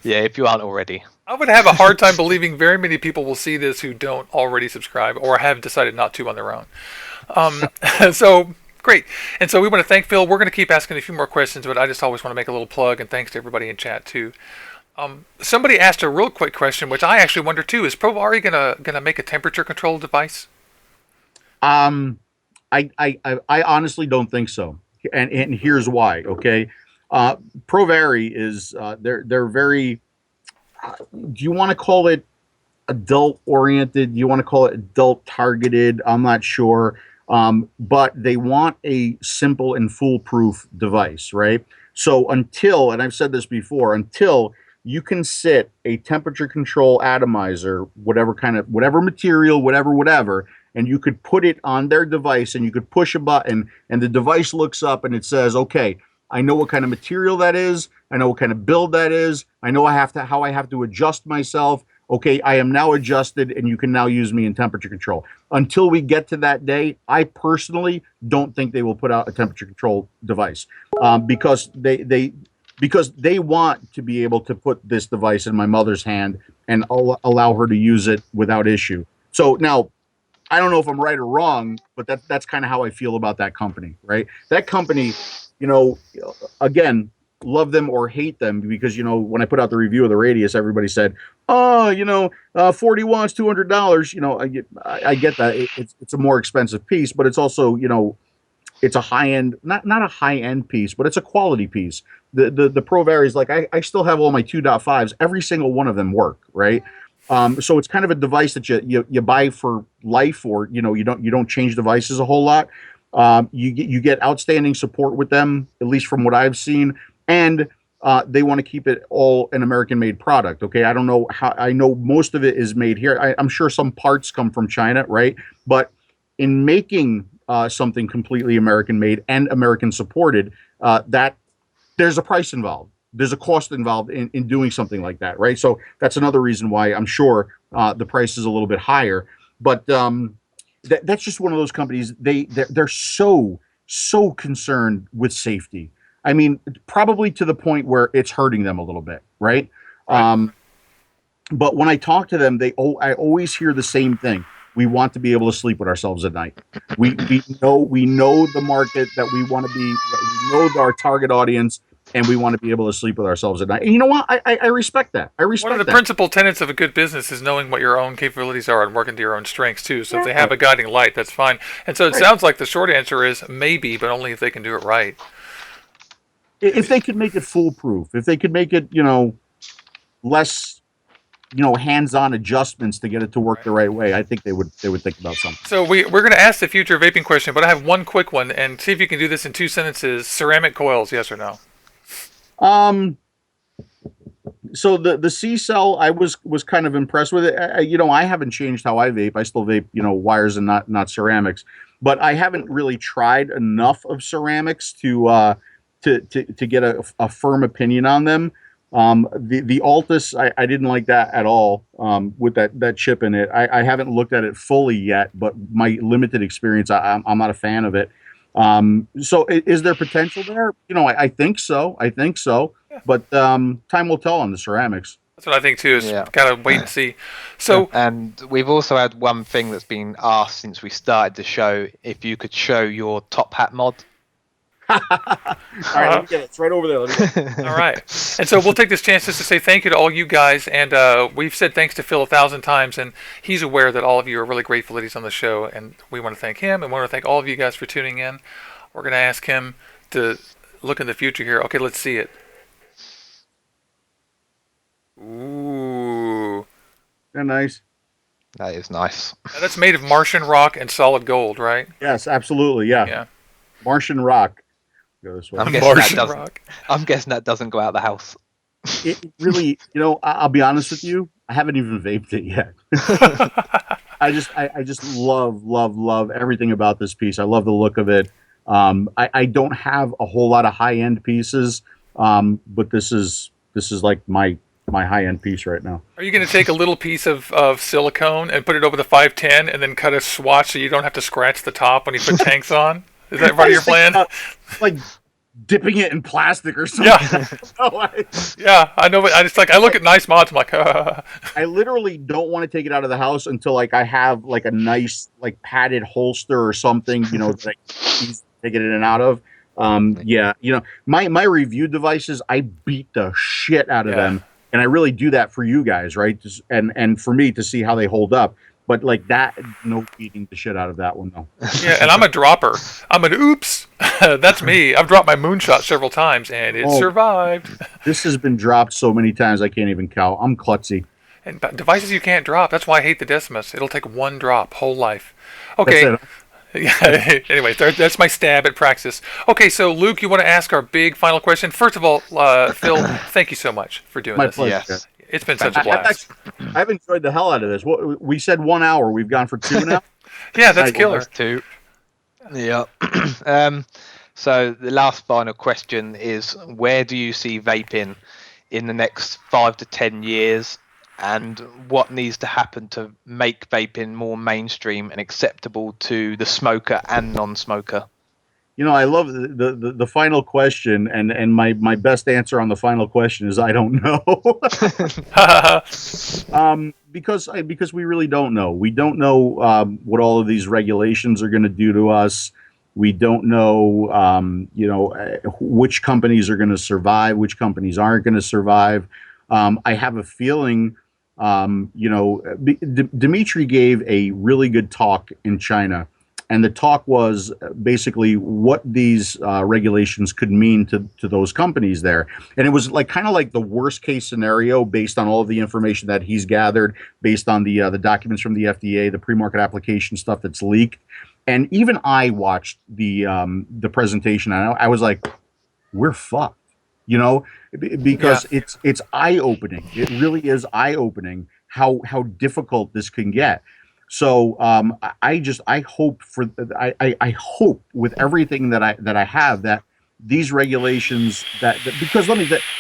Yeah, if you aren't already. I would have a hard time believing very many people will see this who don't already subscribe or have decided not to on their own. So great. And so we want to thank Phil. We're going to keep asking a few more questions, but I just always want to make a little plug, and thanks to everybody in chat too. Somebody asked a real quick question, which I actually wonder too: is Provari gonna make a temperature control device? I honestly don't think so, and here's why. Okay, Provari is they're very. Do you want to call it adult oriented? Do you want to call it adult targeted? I'm not sure. But they want a simple and foolproof device, right? So until, and I've said this before, until you can sit a temperature control atomizer, whatever material, whatever, and you could put it on their device and you could push a button and the device looks up and it says, okay, I know what kind of material that is. I know what kind of build that is. I know how I have to adjust myself. Okay, I am now adjusted and you can now use me in temperature control. Until we get to that day, I personally don't think they will put out a temperature control device because they want to be able to put this device in my mother's hand and allow her to use it without issue. So now, I don't know if I'm right or wrong, but that's kind of how I feel about that company, right? That company, again, love them or hate them, because when I put out the review of the Radius, everybody said, oh, 40 watts, $200. I get that it's a more expensive piece, but it's also it's a high end, not a high end piece, but it's a quality piece. The Provari is like I still have all my 2.5s, every single one of them work, right? So it's kind of a device that you buy for life, or you don't change devices a whole lot. You get outstanding support with them, at least from what I've seen. And they want to keep it all an American-made product. Okay, I don't know how. I know most of it is made here. I'm sure some parts come from China, right? But in making something completely American-made and American-supported, that there's a price involved. There's a cost involved in doing something like that, right? So that's another reason why I'm sure the price is a little bit higher. But that's just one of those companies. They're so concerned with safety. I mean, probably to the point where it's hurting them a little bit, right? But when I talk to them, I always hear the same thing. We want to be able to sleep with ourselves at night. We know the market that we want to be. We know our target audience, and we want to be able to sleep with ourselves at night. And you know what? I respect that. One of the principal tenets of a good business is knowing what your own capabilities are and working to your own strengths too. So if they have a guiding light, that's fine. And so it sounds like the short answer is maybe, but only if they can do it right. If they could make it foolproof, if they could make it, less, hands-on adjustments to get it to work the right way, I think they would think about something. So we're going to ask the future vaping question, but I have one quick one, and see if you can do this in 2 sentences. Ceramic coils, yes or no? So the C cell, I was kind of impressed with it. I haven't changed how I vape. I still vape, wires and not ceramics. But I haven't really tried enough of ceramics to get a firm opinion on them. The Altus, I didn't like that at all with that chip in it. I haven't looked at it fully yet, but my limited experience, I'm not a fan of it. So is there potential there? I think so. Yeah. But time will tell on the ceramics. That's what I think too, is kind of wait and see. So, and we've also had one thing that's been asked since we started the show, if you could show your top hat mod. All right, let me get it. It's right over there. Let me get it. All right. And so we'll take this chance just to say thank you to all you guys. And we've said thanks to Phil 1,000 times, and he's aware that all of you are really grateful that he's on the show. And we want to thank him, and we want to thank all of you guys for tuning in. We're going to ask him to look in the future here. Okay, let's see it. Ooh. Isn't that nice? That is nice. Now, that's made of Martian rock and solid gold, right? Yes, absolutely. Yeah. Yeah. Martian rock. Go this way. I'm guessing that Martian doesn't. rock. I'm guessing that doesn't go out the house. It really, I'll be honest with you. I haven't even vaped it yet. I just love everything about this piece. I love the look of it. I don't have a whole lot of high end pieces, but this is like my high end piece right now. Are you going to take a little piece of silicone and put it over the 510 and then cut a swatch so you don't have to scratch the top when you put tanks on? Is that part of your plan? Like dipping it in plastic or something. Yeah. No, Yeah, I know. But I look at nice mods. I'm like, I literally don't want to take it out of the house until like I have like a nice like padded holster or something, that I can take it in and out of. Yeah, my review devices, I beat the shit out of them, and I really do that for you guys, right? And for me to see how they hold up. But like that, no beating the shit out of that one though. Yeah, and I'm a dropper. I'm an oops. That's me. I've dropped my moonshot several times, and it survived. This has been dropped so many times I can't even count. I'm klutzy. And devices you can't drop. That's why I hate the Decimus. It'll take one drop, whole life. Okay. Yeah. Anyway, that's my stab at Praxis. Okay, so Luke, you want to ask our big final question? First of all, Phil, thank you so much for doing My this. pleasure. Yes. It's been such a blast. I've enjoyed the hell out of this. We said 1 hour. We've gone for 2 now. Yeah, that's killer. Almost 2. Yeah. So the last final question is: where do you see vaping in the next 5 to 10 years, and what needs to happen to make vaping more mainstream and acceptable to the smoker and non-smoker? I love the final question, and my best answer on the final question is I don't know. Because we really don't know. We don't know what all of these regulations are going to do to us. We don't know, which companies are going to survive, which companies aren't going to survive. I have a feeling, Dimitri gave a really good talk in China. And the talk was basically what these regulations could mean to those companies there. And it was kind of like the worst case scenario based on all of the information that he's gathered, based on the documents from the FDA, the pre-market application stuff that's leaked. And even I watched the presentation, and I was like, we're fucked, because it's eye-opening. It really is eye-opening how difficult this can get. So I hope with everything that I have that these regulations because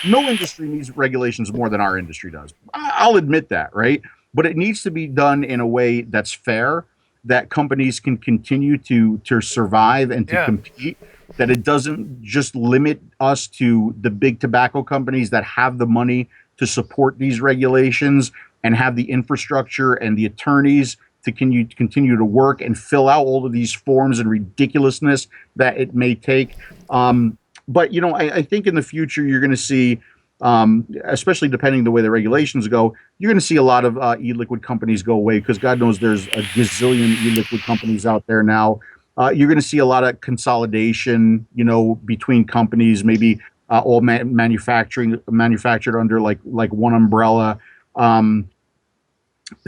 no industry needs regulations more than our industry does. I'll admit that, right? But it needs to be done in a way that's fair, that companies can continue to survive and to compete. That it doesn't just limit us to the big tobacco companies that have the money to support these regulations and have the infrastructure and the attorneys to continue to work and fill out all of these forms and ridiculousness that it may take. But I think in the future you're going to see, especially depending the way the regulations go, you're going to see a lot of e-liquid companies go away because God knows there's a gazillion e-liquid companies out there now. You're going to see a lot of consolidation, between companies, maybe all manufactured under like one umbrella.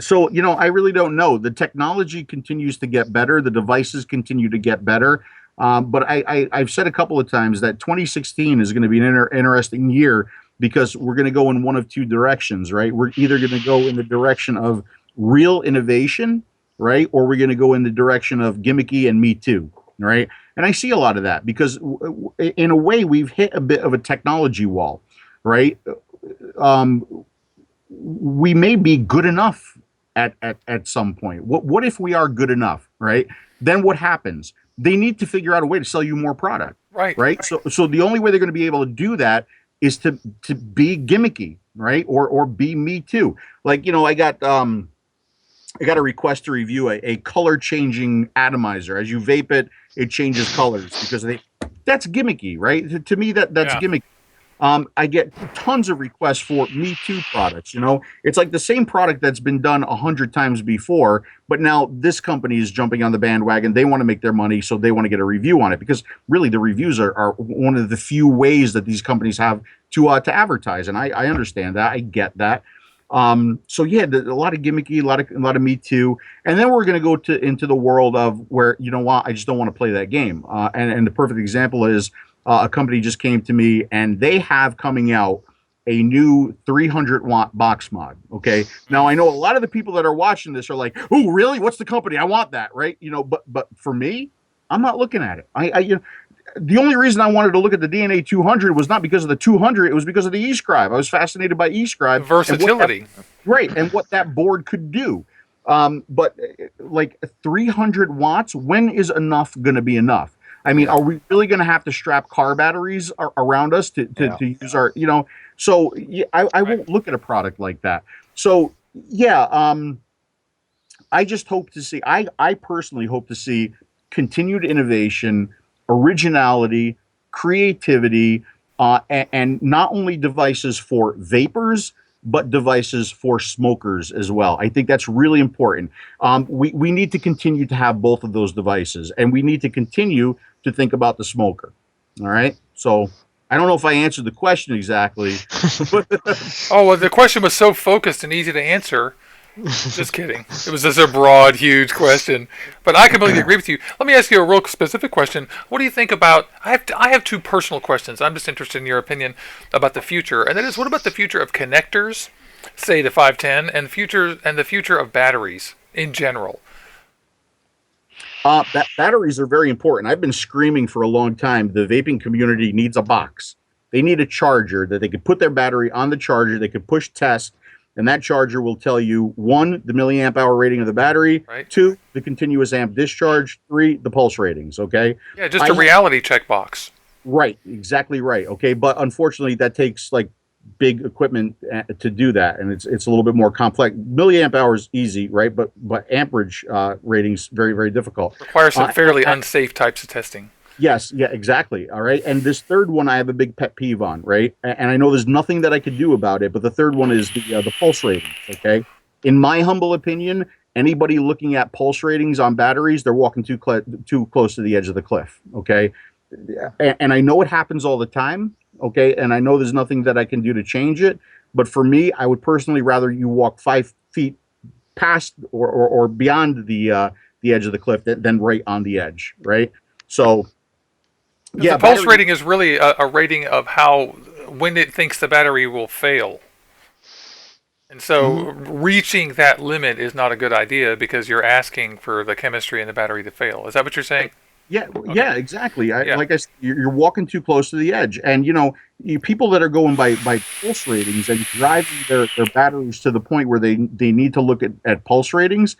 So, I really don't know. The technology continues to get better. The devices continue to get better. But I've said a couple of times that 2016 is going to be an interesting year because we're going to go in one of two directions, right? We're either going to go in the direction of real innovation, right? Or we're going to go in the direction of gimmicky and Me Too, right? And I see a lot of that because in a way we've hit a bit of a technology wall, right? We may be good enough at some point. What if we are good enough, right? Then what happens? They need to figure out a way to sell you more product, right? So the only way they're going to be able to do that is to be gimmicky, right? Or be Me Too. Like, I got a request to review a color changing atomizer. As you vape it, it changes colors because That's gimmicky, right? To me, that's Yeah. gimmicky. I get tons of requests for Me Too products. It's like the same product that's been done 100 times before, but now this company is jumping on the bandwagon. They want to make their money, so they want to get a review on it because really the reviews are one of the few ways that these companies have to advertise, and I understand that. I get that. So yeah, a lot of gimmicky, a lot of Me Too, and then we're going to go into the world of where I just don't want to play that game. And the perfect example is a company just came to me and they have coming out a new 300-watt box mod. Okay. Now I know a lot of the people that are watching this are like, "Oh, really? What's the company? I want that." Right. But for me, I'm not looking at it. The only reason I wanted to look at the DNA 200 was not because of the 200. It was because of the eScribe. I was fascinated by eScribe and Versatility. what that board could do. But like 300 watts, when is enough going to be enough? I mean, are we really going to have to strap car batteries around us to use our. So yeah, I won't look at a product like that. So yeah, I just hope to see, I personally hope to see continued innovation, originality, creativity, and not only devices for vapors, but devices for smokers as well. I think that's really important. We need to continue to have both of those devices, and we need to continue to think about the smoker. All right. So I don't know if I answered the question exactly. Oh, well, the question was so focused and easy to answer. Just kidding. It was just a broad, huge question. But I completely agree with you. Let me ask you a real specific question. What do you think about? I have two personal questions. I'm just interested in your opinion about the future, and that is, what about the future of connectors, say the 510, and the future of batteries in general? Batteries are very important. I've been screaming for a long time. The vaping community needs a box. They need a charger that they could put their battery on the charger. They could push test, and that charger will tell you one, the milliamp hour rating of the battery, Right? two, the continuous amp discharge, three, the pulse ratings. Okay. Yeah, just I a reality checkbox. Right, exactly right. Okay, but unfortunately, that takes like big equipment to do that, and it's a little bit more complex. Milliamp hours easy, right? But amperage ratings very difficult. Requires some fairly Uh, unsafe types of testing. Yes, yeah, exactly. All right. And this third one I have a big pet peeve on, right? And I know there's nothing that I could do about it, but the third one is the pulse ratings, okay? In my humble opinion, anybody looking at pulse ratings on batteries, they're walking too close to the edge of the cliff, okay? And I know it happens all the time, okay? And I know there's nothing that I can do to change it, but for me, I would personally rather you walk 5 feet past or beyond the edge of the cliff than right on the edge, right? So Because yeah, the pulse battery. rating is really a rating of how, when it thinks the battery will fail. And so Mhm. reaching that limit is not a good idea because you're asking for the chemistry in the battery to fail. Is that what you're saying? Yeah, Okay. yeah, exactly. Yeah. Like I said, you're walking too close to the edge, and people that are going by pulse ratings and driving their batteries to the point where they need to look at pulse ratings.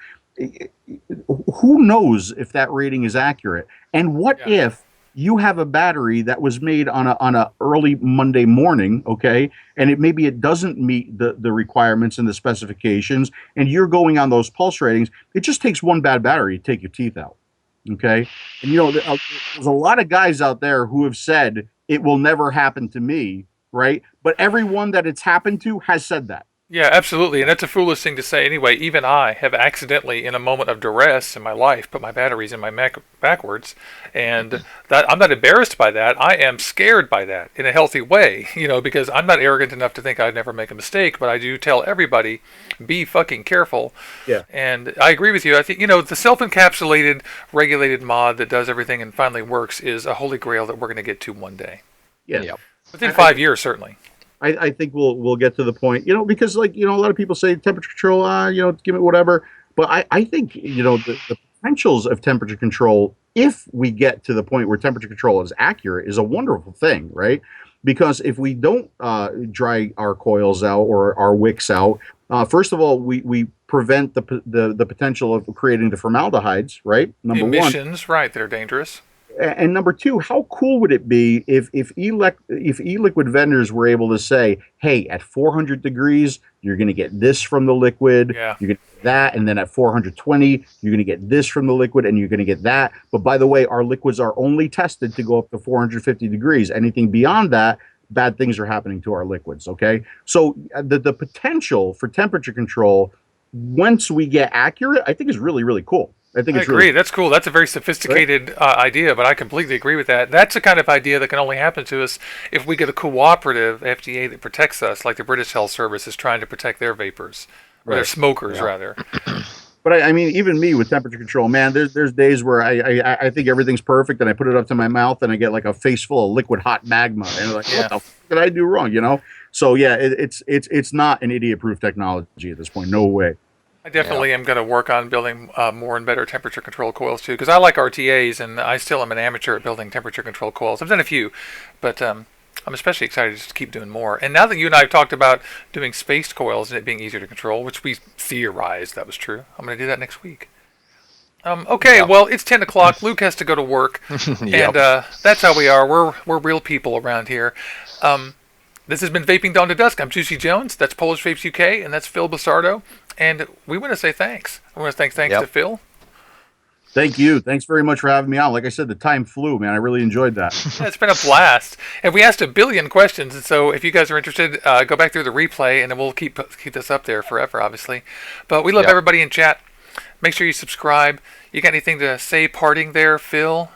Who knows if that rating is accurate? And what Yeah. if you have a battery that was made on a early Monday morning, okay, and it doesn't meet the requirements and the specifications, and you're going on those pulse ratings? It just takes one bad battery to take your teeth out. Okay. And there's a lot of guys out there who have said it will never happen to me, right? But everyone that it's happened to has said that. Yeah, absolutely. And that's a foolish thing to say anyway. Even I have accidentally, in a moment of duress in my life, put my batteries in my Mac backwards. And that I'm not embarrassed by that. I am scared by that in a healthy way, because I'm not arrogant enough to think I'd never make a mistake. But I do tell everybody, be fucking careful. Yeah. And I agree with you. I think, the self encapsulated, regulated mod that does everything and finally works is a holy grail that we're going to get to one day. Yeah. Yeah. Within I, 5 years, certainly. I think we'll get to the point, because like, a lot of people say temperature control, give it whatever. But I think, the potentials of temperature control, if we get to the point where temperature control is accurate, is a wonderful thing, right? Because if we don't dry our coils out or our wicks out, first of all, we prevent the potential of creating the formaldehydes, right? Number one. Emissions, right, they're dangerous. And number two, how cool would it be if e-liquid vendors were able to say, hey, at 400 degrees, you're going to get this from the liquid, Yeah. you're going to get that, and then at 420, you're going to get this from the liquid, and you're going to get that. But by the way, our liquids are only tested to go up to 450 degrees. Anything beyond that, bad things are happening to our liquids. Okay, so the potential for temperature control, once we get accurate, I think is really, really cool. I think I it's agree. really That's cool. That's a very sophisticated idea, but I completely agree with that. That's the kind of idea that can only happen to us if we get a cooperative FDA that protects us, like the British Health Service is trying to protect their vapors, or their right. smokers, Yeah. rather. But I mean, even me with temperature control, man, there's days where I think everything's perfect, and I put it up to my mouth, and I get like a face full of liquid hot magma, and like, Yeah. what the f- did I do wrong? You know? So yeah, it's not an idiot-proof technology at this point. No way. I definitely am going to work on building more and better temperature control coils too, because I like RTAs, and I still am an amateur at building temperature control coils. I've done a few, but I'm especially excited just to keep doing more. And now that you and I have talked about doing spaced coils and it being easier to control, which we theorized that was true, I'm going to do that next week. Okay, well, it's 10 o'clock. Luke has to go to work, and that's how we are. We're real people around here. This has been Vaping Dawn to Dusk. I'm Juicy Jones. That's Polish Vapes UK, and that's Phil Busardo. And we want to say thanks. I want to thanks to Phil. Thank you. Thanks very much for having me on. Like I said, the time flew, man. I really enjoyed that. Yeah, it's been a blast. And we asked a billion questions, and so if you guys are interested, go back through the replay, and then we'll keep this up there forever, obviously. But we love everybody in chat. Make sure you subscribe. You got anything to say parting there, Phil?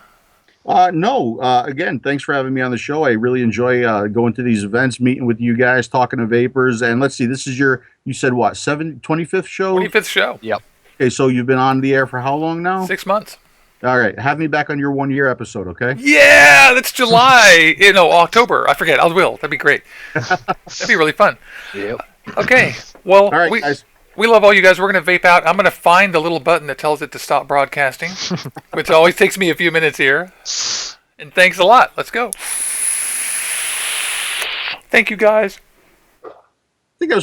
No. Again, thanks for having me on the show. I really enjoy going to these events, meeting with you guys, talking to vapors. And let's see, this is you said what, 25th show? 25th show. Yep. Okay, so you've been on the air for how long now? 6 months. All right. Have me back on your 1 year episode, okay? Yeah, that's July. October. I forget. I will. That'd be great. That'd be really fun. Yep. Okay. Well, All right, guys. we love all you guys. We're going to vape out. I'm going to find the little button that tells it to stop broadcasting, which always takes me a few minutes here. And thanks a lot. Let's go. Thank you, guys. I think I was